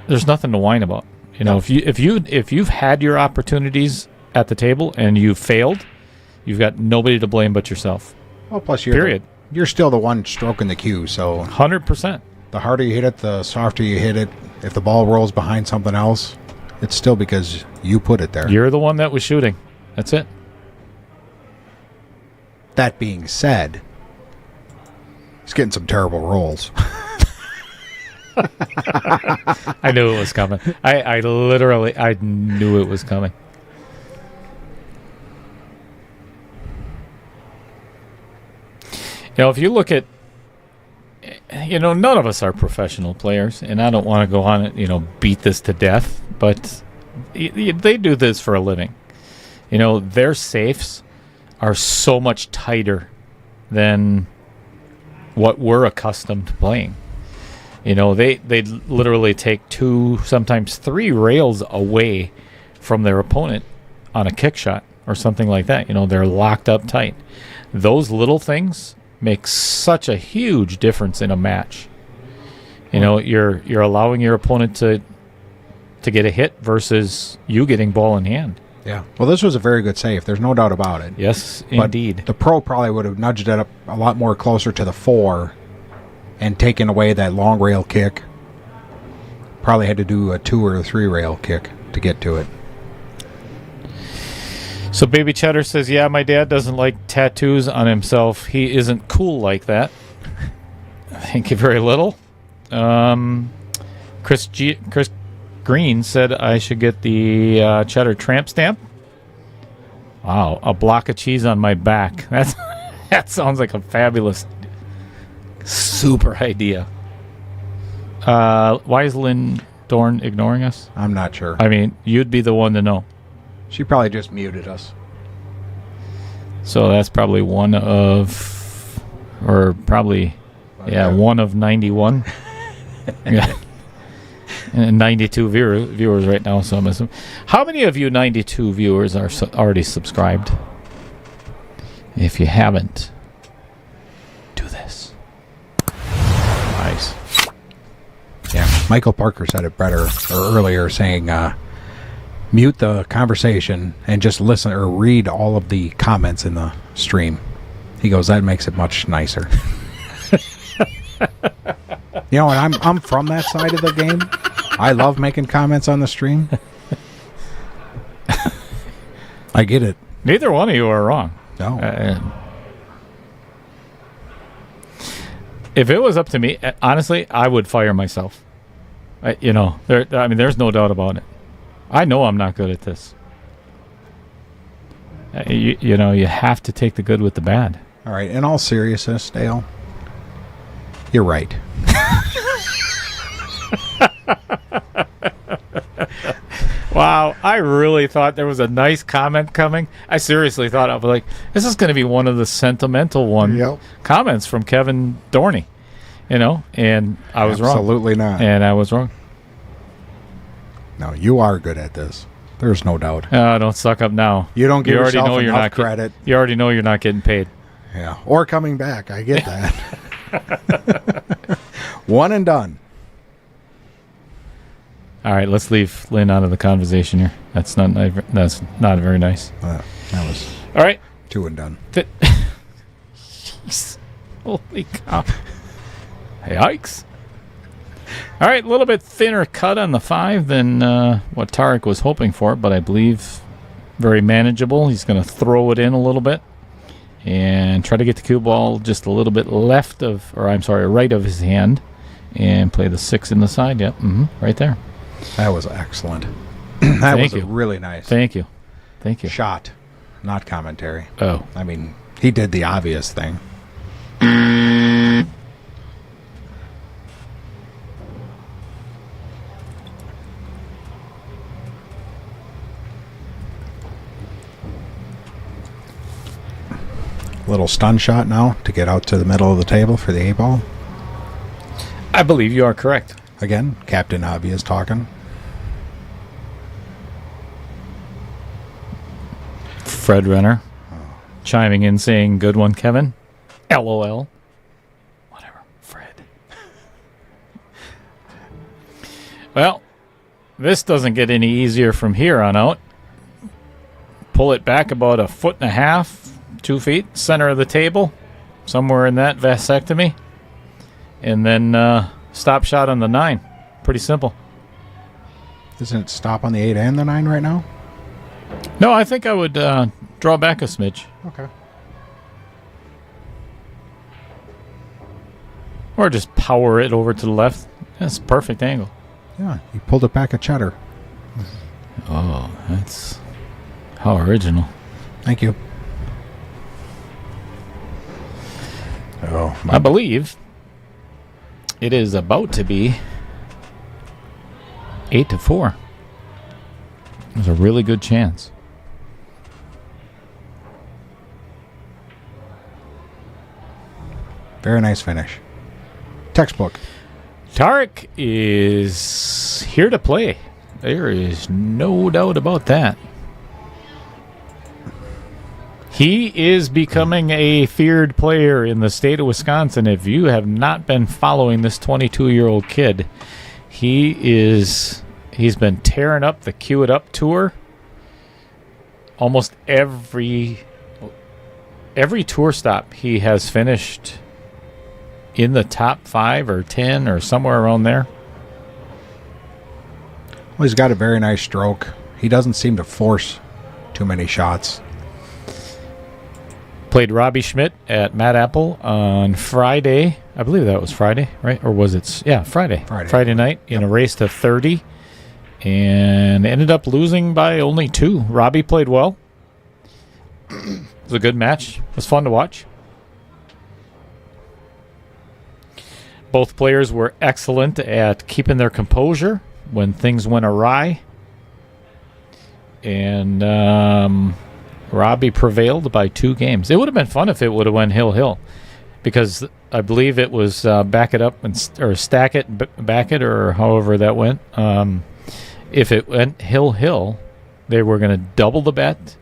there's nothing to whine about. If you've had your opportunities at the table and you've failed, you've got nobody to blame but yourself. Well, plus you're still the one stroking the cue, so 100%. The harder you hit it, the softer you hit it. If the ball rolls behind something else, it's still because you put it there. You're the one that was shooting. That's it. That being said, he's getting some terrible rolls. I knew it was coming. I knew it was coming. If you look at, none of us are professional players, and I don't want to go on and, beat this to death, but they do this for a living. Their safes are so much tighter than what we're accustomed to playing. They literally take 2, sometimes 3 rails away from their opponent on a kick shot or something like that. They're locked up tight. Those little things make such a huge difference in a match. You're allowing your opponent to get a hit versus you getting ball in hand. Yeah. Well, this was a very good save. There's no doubt about it. Yes, but indeed. The pro probably would have nudged it up a lot more closer to the 4 and taken away that long rail kick. Probably had to do a 2 or a 3 rail kick to get to it. So Baby Cheddar says, yeah, my dad doesn't like tattoos on himself. He isn't cool like that. Thank you very little. Chris Green said I should get the cheddar tramp stamp. Wow, a block of cheese on my back. That sounds like a fabulous, super idea. Why is Lynn Dorn ignoring us? I'm not sure. I mean, you'd be the one to know. She probably just muted us. So that's probably one of 91. Yeah. And 92 viewers right now, so I'm assuming. How many of you 92 viewers are already subscribed? If you haven't, do this. Nice. Yeah, Michael Parker said it better earlier, saying mute the conversation and just listen or read all of the comments in the stream. He goes, that makes it much nicer. And I'm from that side of the game. I love making comments on the stream. I get it. Neither one of you are wrong. No. If it was up to me, honestly, I would fire myself. There's no doubt about it. I know I'm not good at this. You have to take the good with the bad. All right. In all seriousness, Dale, you're right. Wow, I really thought there was a nice comment coming. I seriously thought, I was like, this is going to be one of the sentimental comments from Kevin Dorney. And I was wrong. Absolutely not. And I was wrong. No, you are good at this. There's no doubt. Don't suck up now. You don't give yourself enough credit. You already know you're not getting paid. Yeah, or coming back. I get that. One and done. All right, let's leave Lynn out of the conversation here. That's not very nice. That was all right. 2 and done. Jeez. Holy cow. Yikes. All right, a little bit thinner cut on the 5 than what Tarek was hoping for, but I believe very manageable. He's going to throw it in a little bit and try to get the cue ball just a little bit right of his hand and play the 6 in the side. Yep, right there. That was excellent. That was really nice. Thank you. Shot, not commentary. Oh. I mean, he did the obvious thing. Little stun shot now to get out to the middle of the table for the 8-ball. I believe you are correct. Again, Captain Obvious talking. Fred Renner. chiming in saying, good one, Kevin. LOL. Whatever. Fred. Well, this doesn't get any easier from here on out. Pull it back about 1.5 feet, 2 feet, center of the table, somewhere in that vasectomy. And then stop shot on the 9. Pretty simple. Doesn't it stop on the 8 and the 9 right now? No, I think I would draw back a smidge. Okay. Or just power it over to the left. That's a perfect angle. Yeah, you pulled it back a cheddar. Oh, that's how original. Thank you. Oh, I believe it is about to be 8-4. There's a really good chance. Very nice finish. Textbook. Tarek is here to play. There is no doubt about that. He is becoming a feared player in the state of Wisconsin. If you have not been following this 22-year-old kid, he's been tearing up the Cue It Up tour. Almost every tour stop he has finished in the top 5 or 10 or somewhere around there. Well, he's got a very nice stroke. He doesn't seem to force too many shots. Played Robbie Schmidt at Mad Apple on Friday. I believe that was Friday, right? Or was it? Yeah, Friday. Friday night in a race to 30. And ended up losing by only 2. Robbie played well. It was a good match. It was fun to watch. Both players were excellent at keeping their composure when things went awry. And Robbie prevailed by 2 games. It would have been fun if it would have went hill-hill, because I believe it was back it up or stack it, back it, or however that went. If it went hill-hill, they were going to double the bet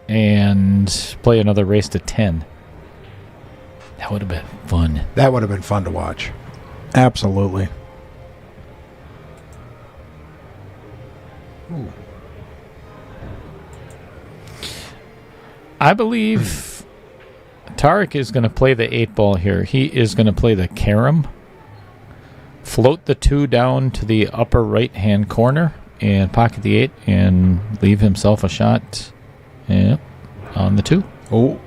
and play another race to 10. That would have been fun. That would have been fun to watch. Absolutely. Ooh. I believe Tarek is going to play the 8-ball here. He is going to play the carom, float the 2 down to the upper right-hand corner, and pocket the 8, and leave himself a shot on the 2. Oh.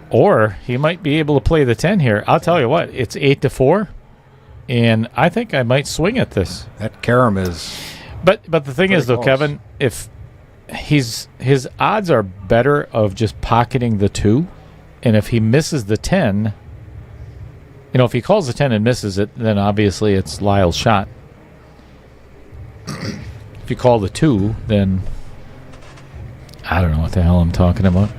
Or he might be able to play the 10 here. I'll tell you what, it's 8-4, and I think I might swing at this. That carom is... But the thing is, though, close. Kevin, if his odds are better of just pocketing the 2, and if he misses the 10, if he calls the 10 and misses it, then obviously it's Lyle's shot. If you call the 2, then I don't know what the hell I'm talking about.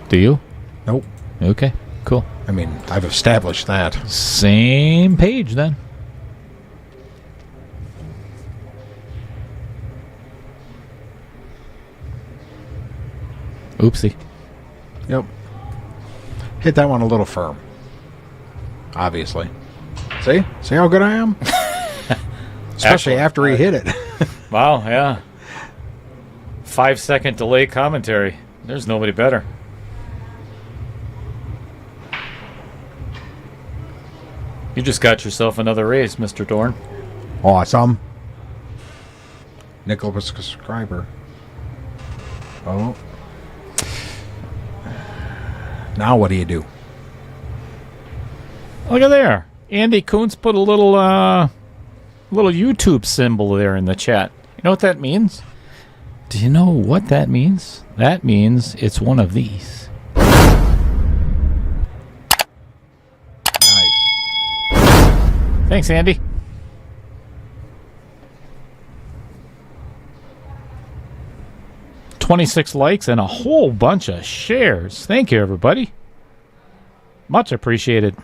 Do you? Nope. Okay, cool. I mean, I've established that. Same page then. Oopsie. Yep. Hit that one a little firm. Obviously. See? See how good I am? Especially after he hit it. Wow, yeah. 5-second delay commentary. There's nobody better. You just got yourself another raise, Mr. Dorn. Awesome. Nicholas subscriber. Oh. Now what do you do? Look at there. Andy Kuntz put a little YouTube symbol there in the chat. You know what that means? Do you know what that means? That means it's one of these. Nice. Thanks, Andy. $26 likes and a whole bunch of shares. Thank you, everybody. Much appreciated.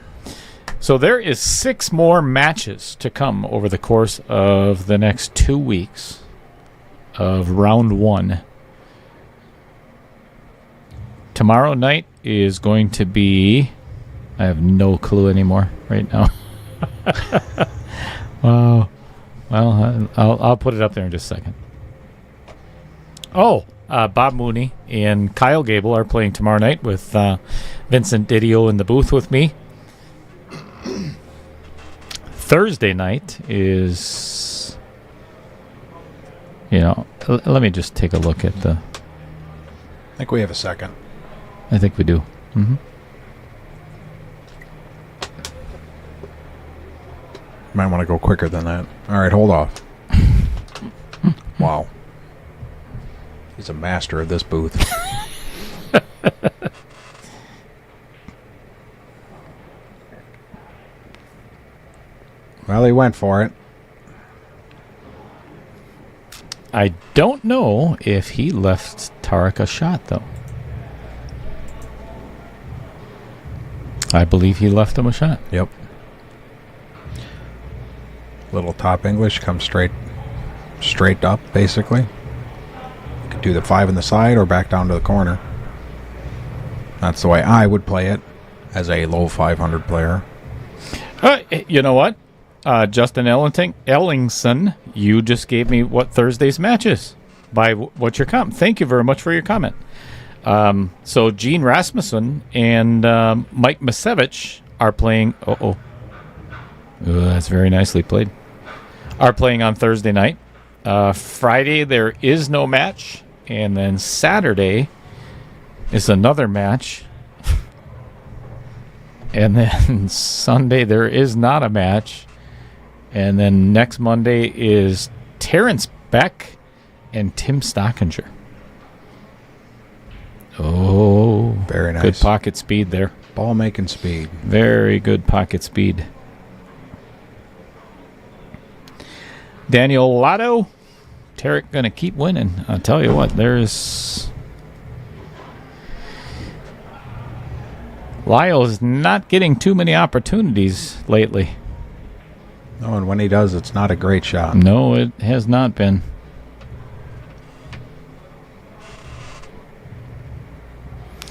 So there is 6 more matches to come over the course of the next 2 weeks of round 1. tomorrow night is going to be... I have no clue anymore right now. Wow. Well, I'll put it up there in just a second. Bob Mooney and Kyle Goebel are playing tomorrow night with Vincent Didio in the booth with me. Thursday night is... let me just take a look at the... I think we have a second. I think we do. Mm-hmm. Might want to go quicker than that. All right, hold off. Wow. He's a master of this booth. Well, he went for it. I don't know if he left Tarek a shot, though. I believe he left him a shot. Yep. Little top English comes straight up, basically. You could do the 5 in the side or back down to the corner. That's the way I would play it as a low 500 player. You know what? Justin Ellingson, you just gave me what Thursday's match is by what's your comment. Thank you very much for your comment. So Gene Rasmussen and Mike Masevich are playing. That's very nicely played. Are playing on Thursday night. Friday there is no match, and then Saturday is another match, and then Sunday there is not a match, and then next Monday is Terrence Beck and Tim Stockinger. Oh, very nice. Good pocket speed there. Ball making speed. Very good pocket speed. Daniel Lotto, Tarek going to keep winning. I'll tell you what, Lyle is not getting too many opportunities lately. No, and when he does, it's not a great shot. No, it has not been.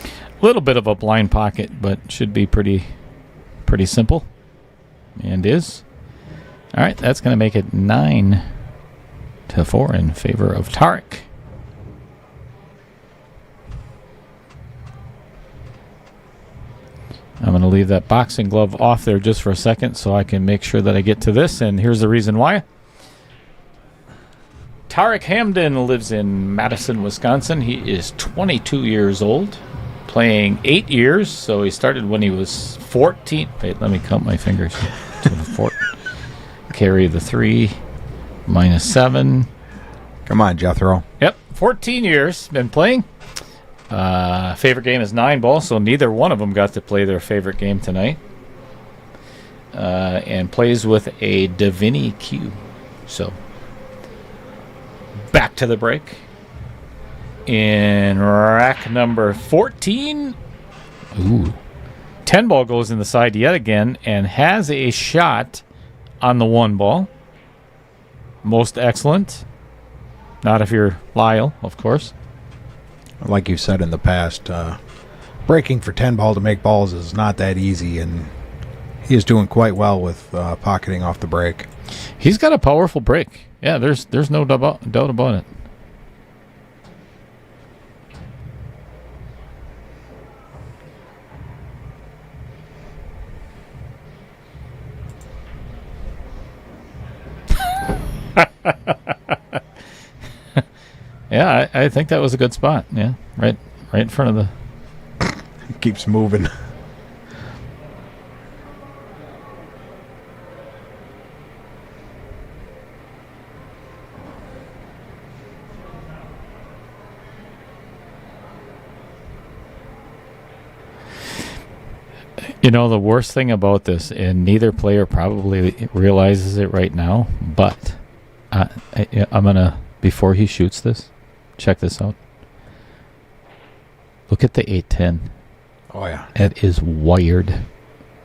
A little bit of a blind pocket, but should be pretty simple. And is. All right, that's going to make it 9-4 in favor of Tarek. I'm going to leave that boxing glove off there just for a second so I can make sure that I get to this, and here's the reason why. Tarek Hamdan lives in Madison, Wisconsin. He is 22 years old, playing 8 years, so he started when he was 14. Wait, let me count my fingers. Carry the 3, -7. Come on, Jethro. Yep, 14 years been playing. Favorite game is 9-ball, so neither one of them got to play their favorite game tonight. And plays with a Davini Q. So, back to the break. In rack number 14. Ooh. 10-ball goes in the side yet again and has a shot on the 1-ball. Most excellent. Not if you're Lyle, of course. Like you said in the past, breaking for 10-ball to make balls is not that easy, and he is doing quite well with pocketing off the break. He's got a powerful break. Yeah, there's no doubt about it. Yeah, I think that was a good spot. Yeah, right in front of the... It keeps moving. You know, the worst thing about this, and neither player probably realizes it right now, but I'm going to, before he shoots this, check this out. Look at the 8-10. Oh, yeah. It is wired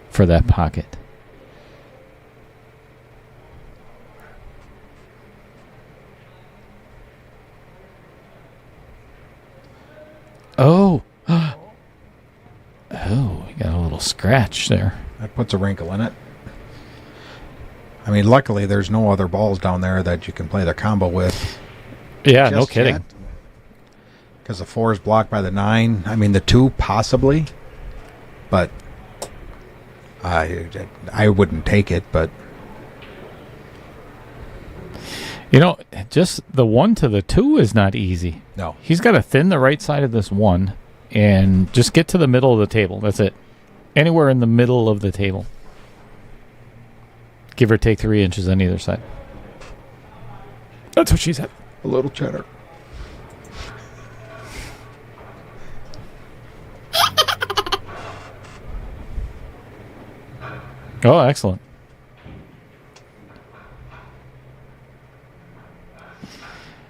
for that pocket. Oh. Ooh, you got a little scratch there. That puts a wrinkle in it. I mean, luckily there's no other balls down there that you can play the combo with. Yeah, no kidding. Because the 4 is blocked by the 9. I mean, the 2 possibly, but I wouldn't take it. But just the 1 to the 2 is not easy. no, He's got to thin the right side of this 1 and just get to the middle of the table. That's it. Anywhere in the middle of the table. Give or take 3 inches on either side. That's what she said. a little cheddar. Oh, excellent.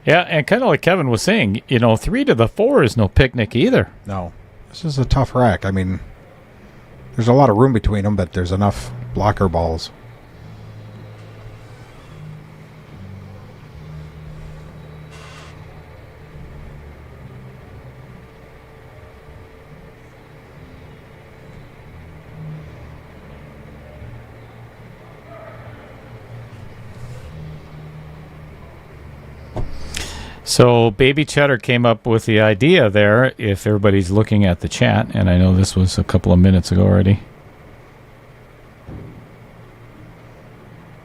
Yeah, and kind of like Kevin was saying, 3 to the 4 is no picnic either. No, this is a tough rack. I mean, there's a lot of room between them, but there's enough blocker balls. So Baby Cheddar came up with the idea there, if everybody's looking at the chat, and I know this was a couple of minutes ago already.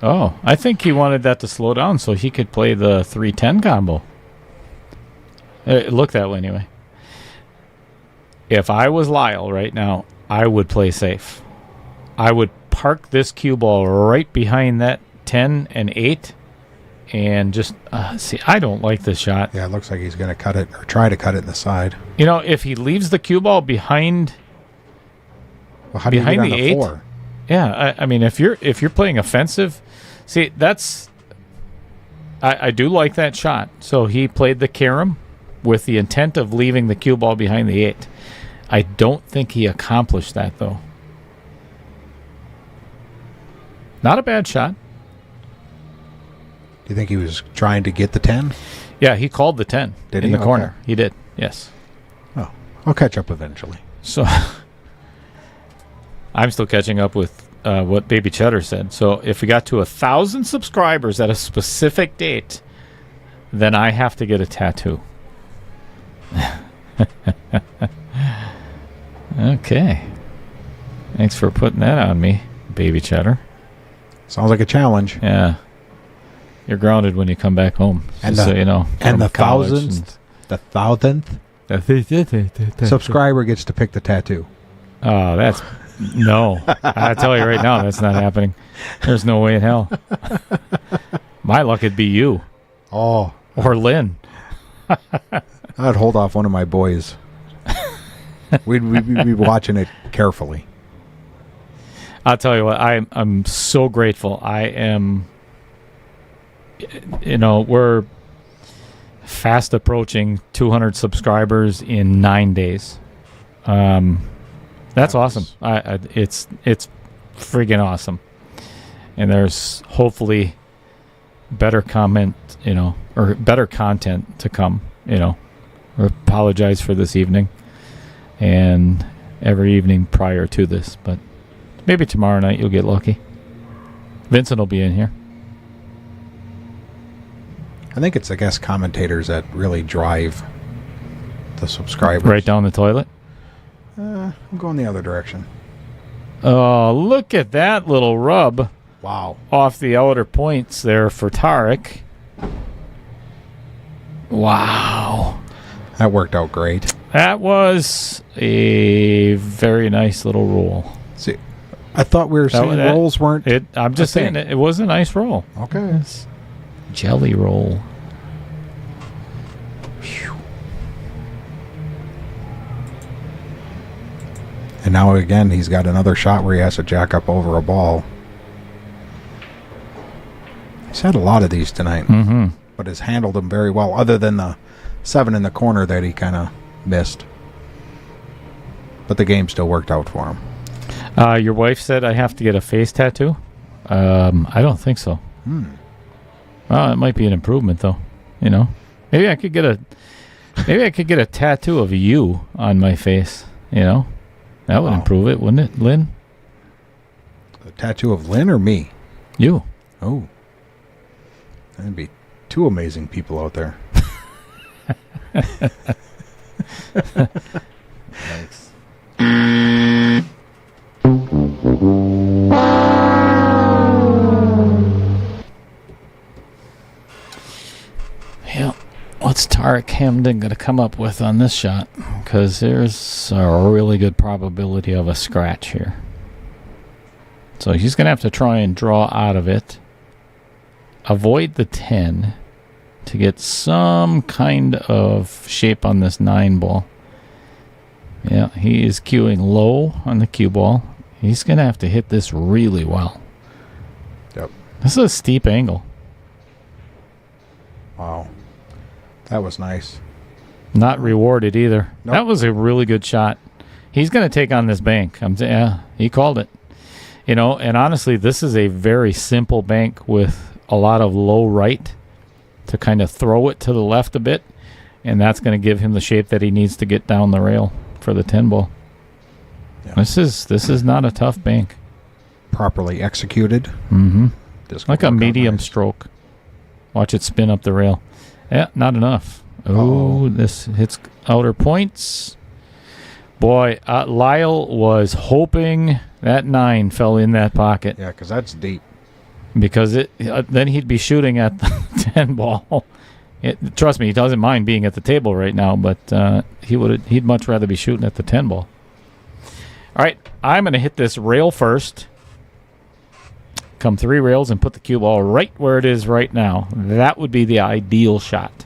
Oh, I think he wanted that to slow down so he could play the 310 combo. It looked that way anyway. If I was Lyle right now, I would play safe. I would park this cue ball right behind that 10 and 8 and just see. I don't like this shot. Yeah, it looks like he's going to cut it or try to cut it in the side. If he leaves the cue ball behind, How do behind you get on the 8, 4? yeah. I mean, if you're playing offensive, see, that's I do like that shot. So he played the carom with the intent of leaving the cue ball behind the 8. I don't think he accomplished that though. Not a bad shot. Do you think he was trying to get the 10? Yeah, he called the 10 Did in he? the corner. Okay. He did, yes. Oh, I'll catch up eventually. So I'm still catching up with what Baby Cheddar said. So if we got to 1,000 subscribers at a specific date, then I have to get a tattoo. Okay. Thanks for putting that on me, Baby Cheddar. Sounds like a challenge. Yeah. You're grounded when you come back home. And so you know. And the from college thousandth subscriber gets to pick the tattoo. Oh, that's no. I tell you right now, that's not happening. There's no way in hell. My luck would be you. Oh, or Lynn. I'd hold off one of my boys. We'd be watching it carefully. I'll tell you what, I'm so grateful. I am, we're fast approaching 200 subscribers in 9 days. That's awesome. It's friggin' awesome. And there's hopefully better comment, or better content to come, I apologize for this evening and every evening prior to this, but maybe tomorrow night you'll get lucky. Vincent will be in here. I think it's the guest commentators that really drive the subscribers. Right down the toilet? I'm going the other direction. Oh, look at that little rub. Wow. Off the outer points there for Tarek. Wow. That worked out great. That was a very nice little roll. See, I thought we were saying rolls weren't... I'm just saying it was a nice roll. Okay. It's jelly roll. Whew. And now again, he's got another shot where he has to jack up over a ball. He's had a lot of these tonight, but has handled them very well, other than the 7 in the corner that he kind of missed. But the game still worked out for him. Your wife said I have to get a face tattoo. I don't think so. Well, it might be an improvement, though. Maybe I could get a tattoo of you on my face. That would improve it, wouldn't it, Lynn? A tattoo of Lynn or me? You. Oh. That'd be two amazing people out there. Thanks. Yeah. What's Tarek Hamdan going to come up with on this shot? Because there's a really good probability of a scratch here. So he's going to have to try and draw out of it. Avoid the 10 to get some kind of shape on this 9 ball. Yeah, he is cueing low on the cue ball. He's going to have to hit this really well. Yep. This is a steep angle. Wow. That was nice. Not rewarded either. Nope. That was a really good shot. He's going to take on this bank. Yeah, he called it. You know, and honestly, this is a very simple bank with a lot of low right to kind of throw it to the left a bit, and that's going to give him the shape that he needs to get down the rail for the 10 ball. Yeah. This is not a tough bank. Properly executed. Mm-hmm. Like a medium stroke. Watch it spin up the rail. Yeah, not enough. Oh, this hits outer points. Boy, Lyle was hoping that 9 fell in that pocket. Yeah, because that's deep. Because then he'd be shooting at the 10 ball. Trust me, he doesn't mind being at the table right now, but he'd much rather be shooting at the 10 ball. All right, I'm going to hit this rail first. Come 3 rails and put the cue ball right where it is right now. That would be the ideal shot.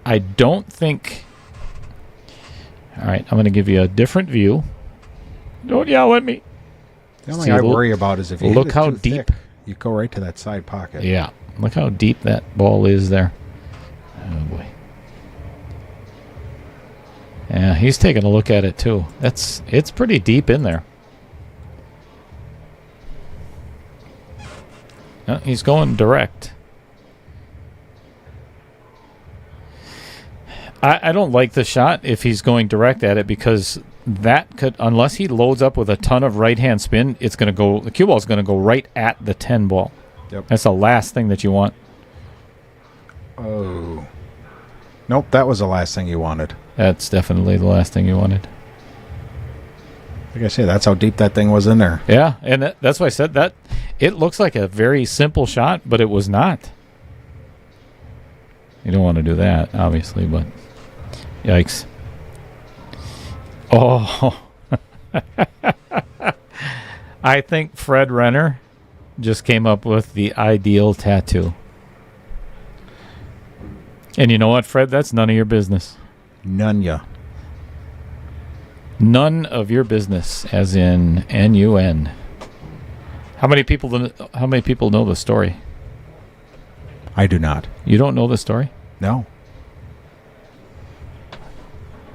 I don't think... All right, I'm going to give you a different view. Don't yell at me. The only thing I worry about is if you look hit it how too deep. Thick, you go right to that side pocket. Yeah, look how deep that ball is there. Oh boy. Yeah, he's taking a look at it too. It's pretty deep in there. He's going direct. I don't like the shot if he's going direct at it, because that could, unless he loads up with a ton of right-hand spin, it's going to go, the cue ball is going to go right at the 10 ball. Yep. That's the last thing that you want. Oh. Nope, that was the last thing you wanted. That's definitely the last thing you wanted. Like I say, that's how deep that thing was in there. Yeah, and that's why I said that. It looks like a very simple shot, but it was not. You don't want to do that, obviously, but yikes. Oh. I think Fred Renner just came up with the ideal tattoo. And you know what, Fred? That's none of your business. None ya. None of your business, as in N-U-N. How many people know the story? I do not. You don't know the story? No.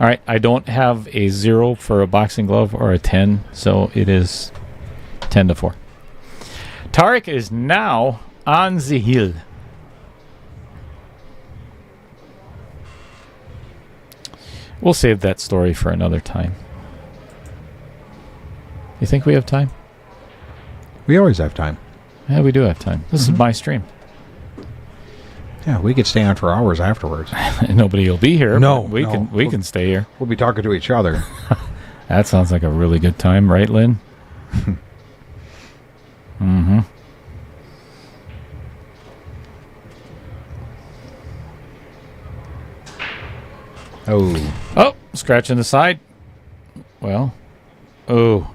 All right, I don't have a 0 for a boxing glove or a 10, so it is 10-4. Tarek is now on the hill. We'll save that story for another time. You think we have time? We always have time. Yeah, we do have time. This is my stream. Yeah, we could stay on for hours afterwards. Nobody will be here. No, we can stay here. We'll be talking to each other. That sounds like a really good time, right, Lynn? Mm-hmm. Oh, scratching the side. Well, oh.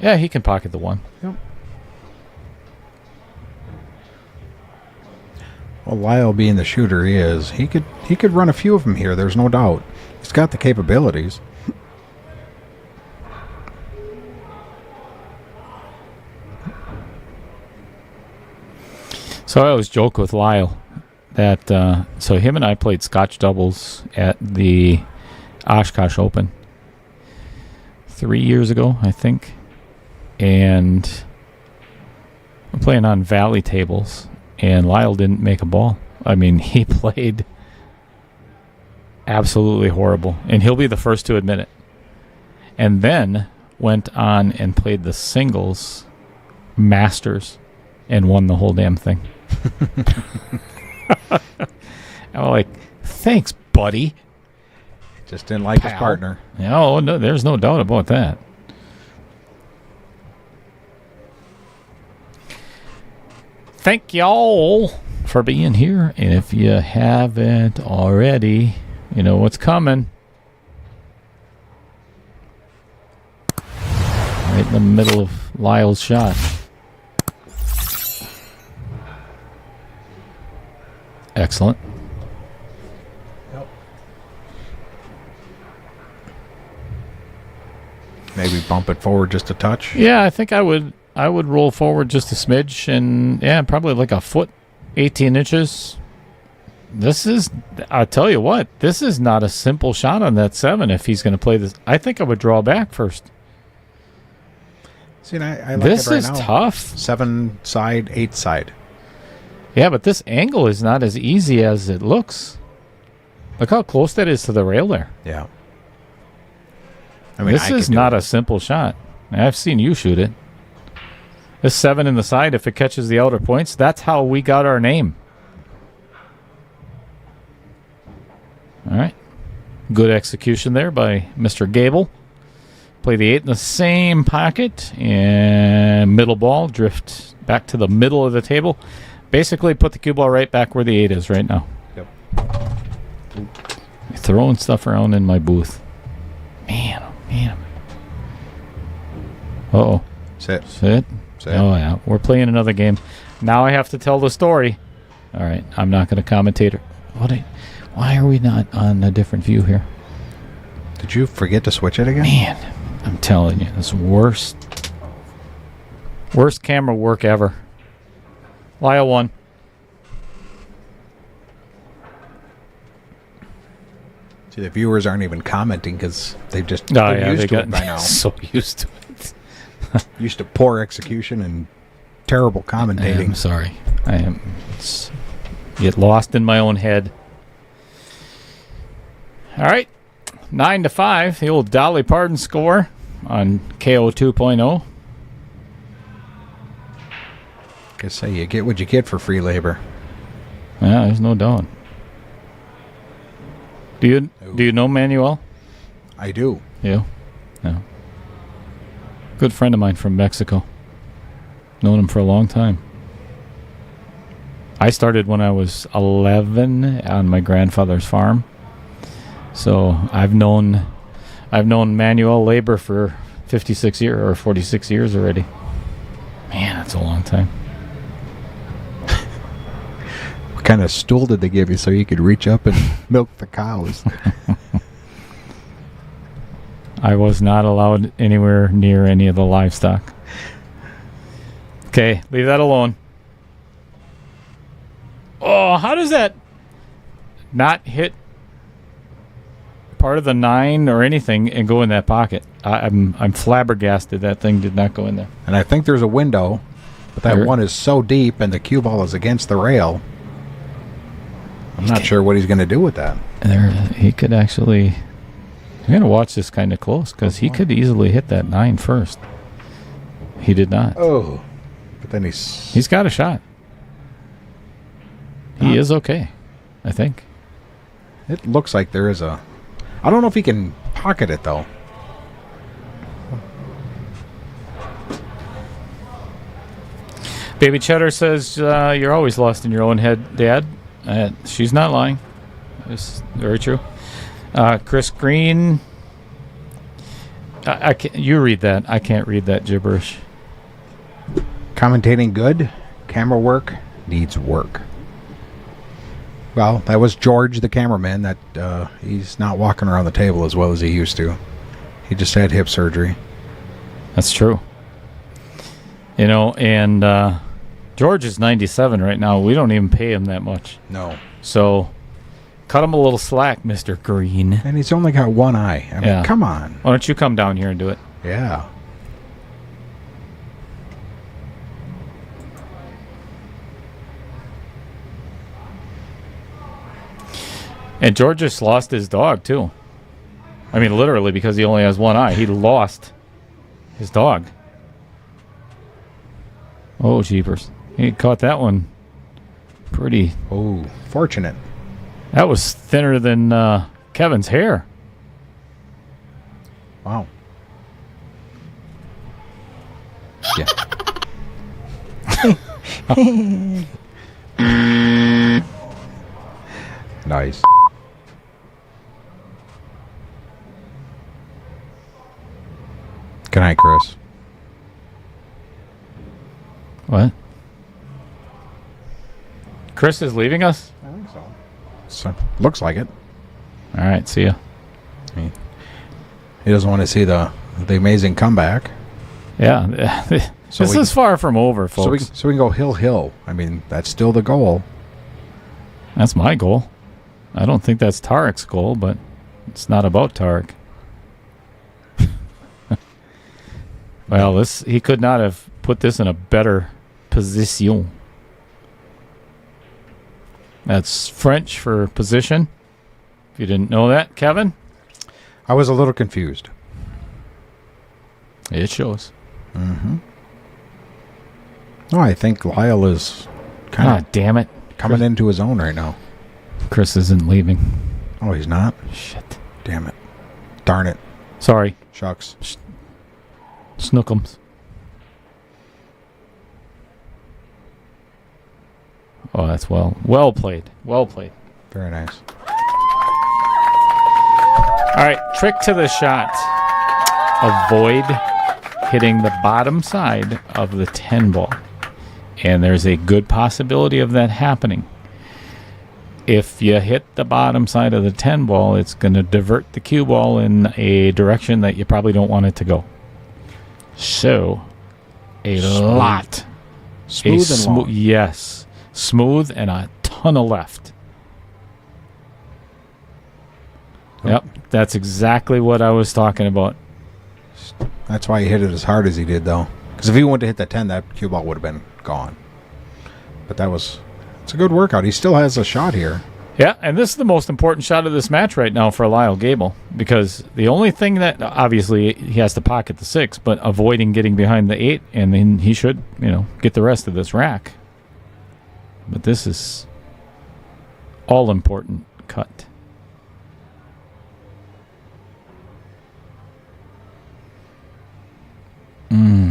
Yeah, he can pocket the 1. Yep. Well, Lyle being the shooter he is, he could run a few of them here, there's no doubt. He's got the capabilities. So I always joke with Lyle that so him and I played Scotch doubles at the Oshkosh Open 3 years ago, I think. And we're playing on valley tables, and Lyle didn't make a ball. I mean, he played absolutely horrible, and he'll be the first to admit it. and then went on and played the singles Masters and won the whole damn thing. I'm like, thanks, buddy. Just didn't like his Pal. partner. No, there's no doubt about that. Thank y'all for being here. And if you haven't already, you know what's coming. Right in the middle of Lyle's shot. Excellent. Yep. Maybe bump it forward just a touch. Yeah, I think I would roll forward just a smidge, and yeah, probably like a foot, 18 inches. This is, I'll tell you what, this is not a simple shot on that 7 if he's going to play this. I think I would draw back first. See, I like This it right is now. tough. 7 side, 8 side. Yeah, but this angle is not as easy as it looks. Look how close that is to the rail there. Yeah. I mean, This is not a simple shot. I've seen you shoot it. This 7 in the side, if it catches the outer points, that's how we got our name. All right. Good execution there by Mr. Goebel. Play the 8 in the same pocket, and middle ball, drift back to the middle of the table. Basically, put the cue ball right back where the 8 is right now. Yep. Throwing stuff around in my booth. Man, oh man. Uh-oh. Sit. Sit. Oh, yeah. We're playing another game. Now I have to tell the story. All right. I'm not going to commentate. Why are we not on a different view here? Did you forget to switch it again? Man, I'm telling you, this worst camera work ever. Lyle won. See, the viewers aren't even commenting because they've just been used to it by now. So used to it. Used to poor execution and terrible commentating. I'm sorry. I am get lost in my own head. All right. 9-5, the old Dolly Parton score on KO 2.0. I say you get what you get for free labor. Yeah, there's no doubt. Do you know Manuel? I do. You? No. Good friend of mine from Mexico. Known him for a long time. I started when I was 11 on my grandfather's farm. So I've known Manuel labor for 56 years or 46 years already. Man, that's a long time. What kind of stool did they give you so you could reach up and milk the cows? I was not allowed anywhere near any of the livestock. Okay, leave that alone. Oh, how does that not hit part of the 9 or anything and go in that pocket? I'm flabbergasted that thing did not go in there. And I think there's a window, but that one is so deep and the cue ball is against the rail. I'm not sure what he's going to do with that. He could actually... I'm going to watch this kind of close because he could easily hit that 9 first. He did not. Oh. But then he's got a shot. He is okay, I think. It looks like there is a... I don't know if he can pocket it, though. Baby Cheddar says, you're always lost in your own head, Dad. She's not lying. It's very true. Chris Green. I can't, you read that. I can't read that gibberish. Commentating good. Camera work needs work. Well, that was George, the cameraman. That he's not walking around the table as well as he used to. He just had hip surgery. That's true. You know, and George is 97 right now. We don't even pay him that much. No. So, cut him a little slack, Mr. Green. And he's only got one eye. I mean, come on. Why don't you come down here and do it? Yeah. And George just lost his dog, too. I mean, literally, because he only has one eye. He lost his dog. Oh, jeepers. He caught that one pretty. Oh, fortunate. That was thinner than Kevin's hair. Wow. Yeah. Nice. Good night, Chris. What? Chris is leaving us? I think so. So looks like it. All right, see ya. He doesn't want to see the amazing comeback. Yeah. So this is far from over, folks. So we can go hill. I mean, that's still the goal. That's my goal. I don't think that's Tarek's goal, but it's not about Tarek. Well, he could not have put this in a better position. That's French for position. If you didn't know that, Kevin. I was a little confused. It shows. Mm-hmm. No, I think Lyle is kind of damn it. coming into his own right now. Chris isn't leaving. Oh, he's not? Shit. Damn it. Darn it. Sorry. Shucks. Snookums. Oh, that's well played. Well played. Very nice. All right, trick to the shot. Avoid hitting the bottom side of the 10 ball. And there's a good possibility of that happening. If you hit the bottom side of the 10 ball, it's going to divert the cue ball in a direction that you probably don't want it to go. So, lot. Smooth and long. Yes. Smooth and a ton of left. Yep, that's exactly what I was talking about. That's why he hit it as hard as he did, though. Because if he wanted to hit that 10, that cue ball would have been gone. But it's a good workout. He still has a shot here. Yeah, and this is the most important shot of this match right now for Lyle Goebel, because the only thing that, obviously, he has to pocket the 6, but avoiding getting behind the 8, and then he should, get the rest of this rack. But this is all important cut.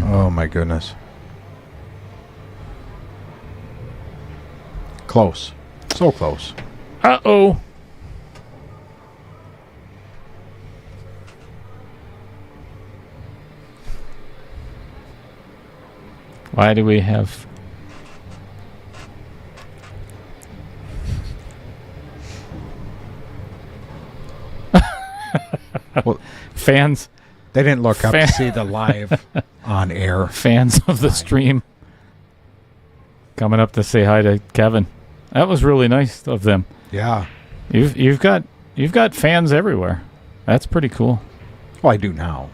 Oh, my goodness. Close. So close. Uh-oh. Why do we have... Well, fans... They didn't look up to see the live on air. Fans of the stream coming up to say hi to Kevin. That was really nice of them. Yeah. You've got fans everywhere. That's pretty cool. Well, I do now.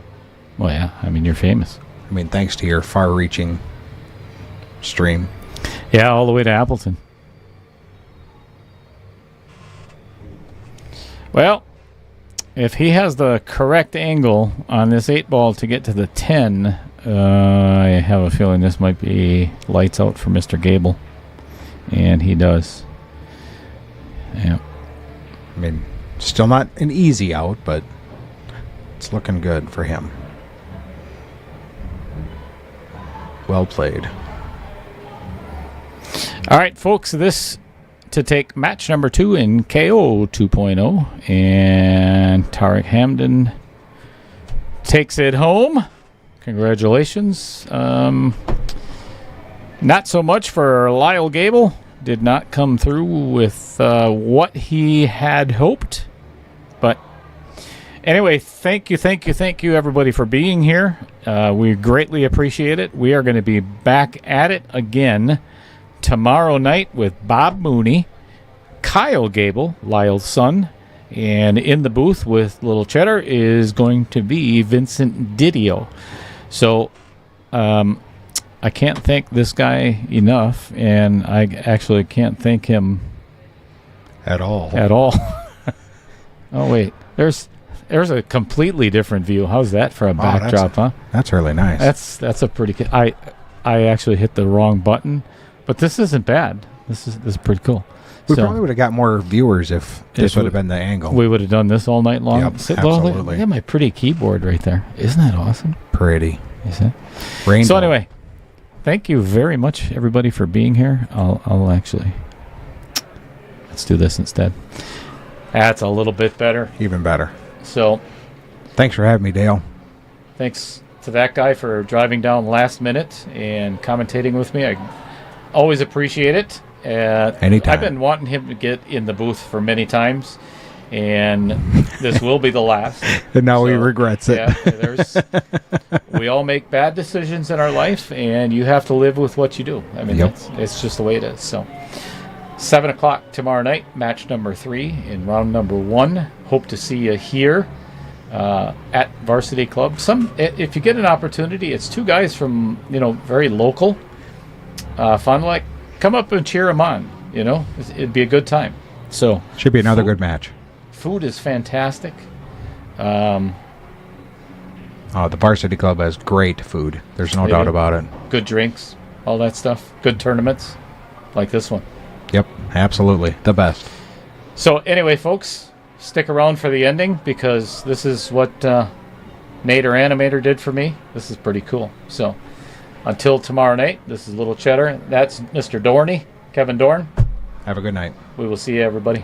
Well, yeah. I mean, you're famous. I mean, thanks to your far-reaching stream. Yeah, all the way to Appleton. Well, if he has the correct angle on this 8 ball to get to the 10, I have a feeling this might be lights out for Mr. Goebel. And he does. Yeah. I mean, still not an easy out, but it's looking good for him. Well played. All right, folks, this to take match number 2 in KO 2.0, and Tarek Hamdan takes it home. Congratulations. Not so much for Lyle Goebel. Did not come through with what he had hoped. But anyway, thank you, everybody, for being here. We greatly appreciate it. We are going to be back at it again tomorrow night with Bob Mooney, Kyle Goebel, Lyle's son, and in the booth with Little Cheddar is going to be Vincent Didio. So I can't thank this guy enough, and I actually can't thank him at all. Oh, wait. There's a completely different view. How's that for a backdrop, huh? That's really nice. That's a pretty good. I actually hit the wrong button, but this isn't bad. This is pretty cool. We probably would have got more viewers if this would have been the angle. We would have done this all night long. Yep, absolutely. Look at my pretty keyboard right there. Isn't that awesome? Pretty. Is it? Rainbow. So anyway, thank you very much, everybody, for being here. I'll actually let's do this instead. That's a little bit better. Even better. So, thanks for having me, Dale. Thanks to that guy for driving down last minute and commentating with me. I always appreciate it. Anytime. I've been wanting him to get in the booth for many times, and this will be the last. And now he regrets it. Yeah, we all make bad decisions in our life, and you have to live with what you do. I mean, it's just the way it is. So, 7 o'clock tomorrow night, match number 3 in round number 1. Hope to see you here at Varsity Club. If you get an opportunity, it's 2 guys from very local. Fun like. Come up and cheer them on. It'd be a good time. So should be another good match. Food is fantastic. The Varsity Club has great food. There's no doubt about it. Good drinks, all that stuff. Good tournaments, like this one. Yep, absolutely. The best. So anyway, folks, stick around for the ending because this is what Nate or Animator did for me. This is pretty cool. So until tomorrow night, this is Little Cheddar. That's Mr. Dorney, Kevin Dorn. Have a good night. We will see you, everybody.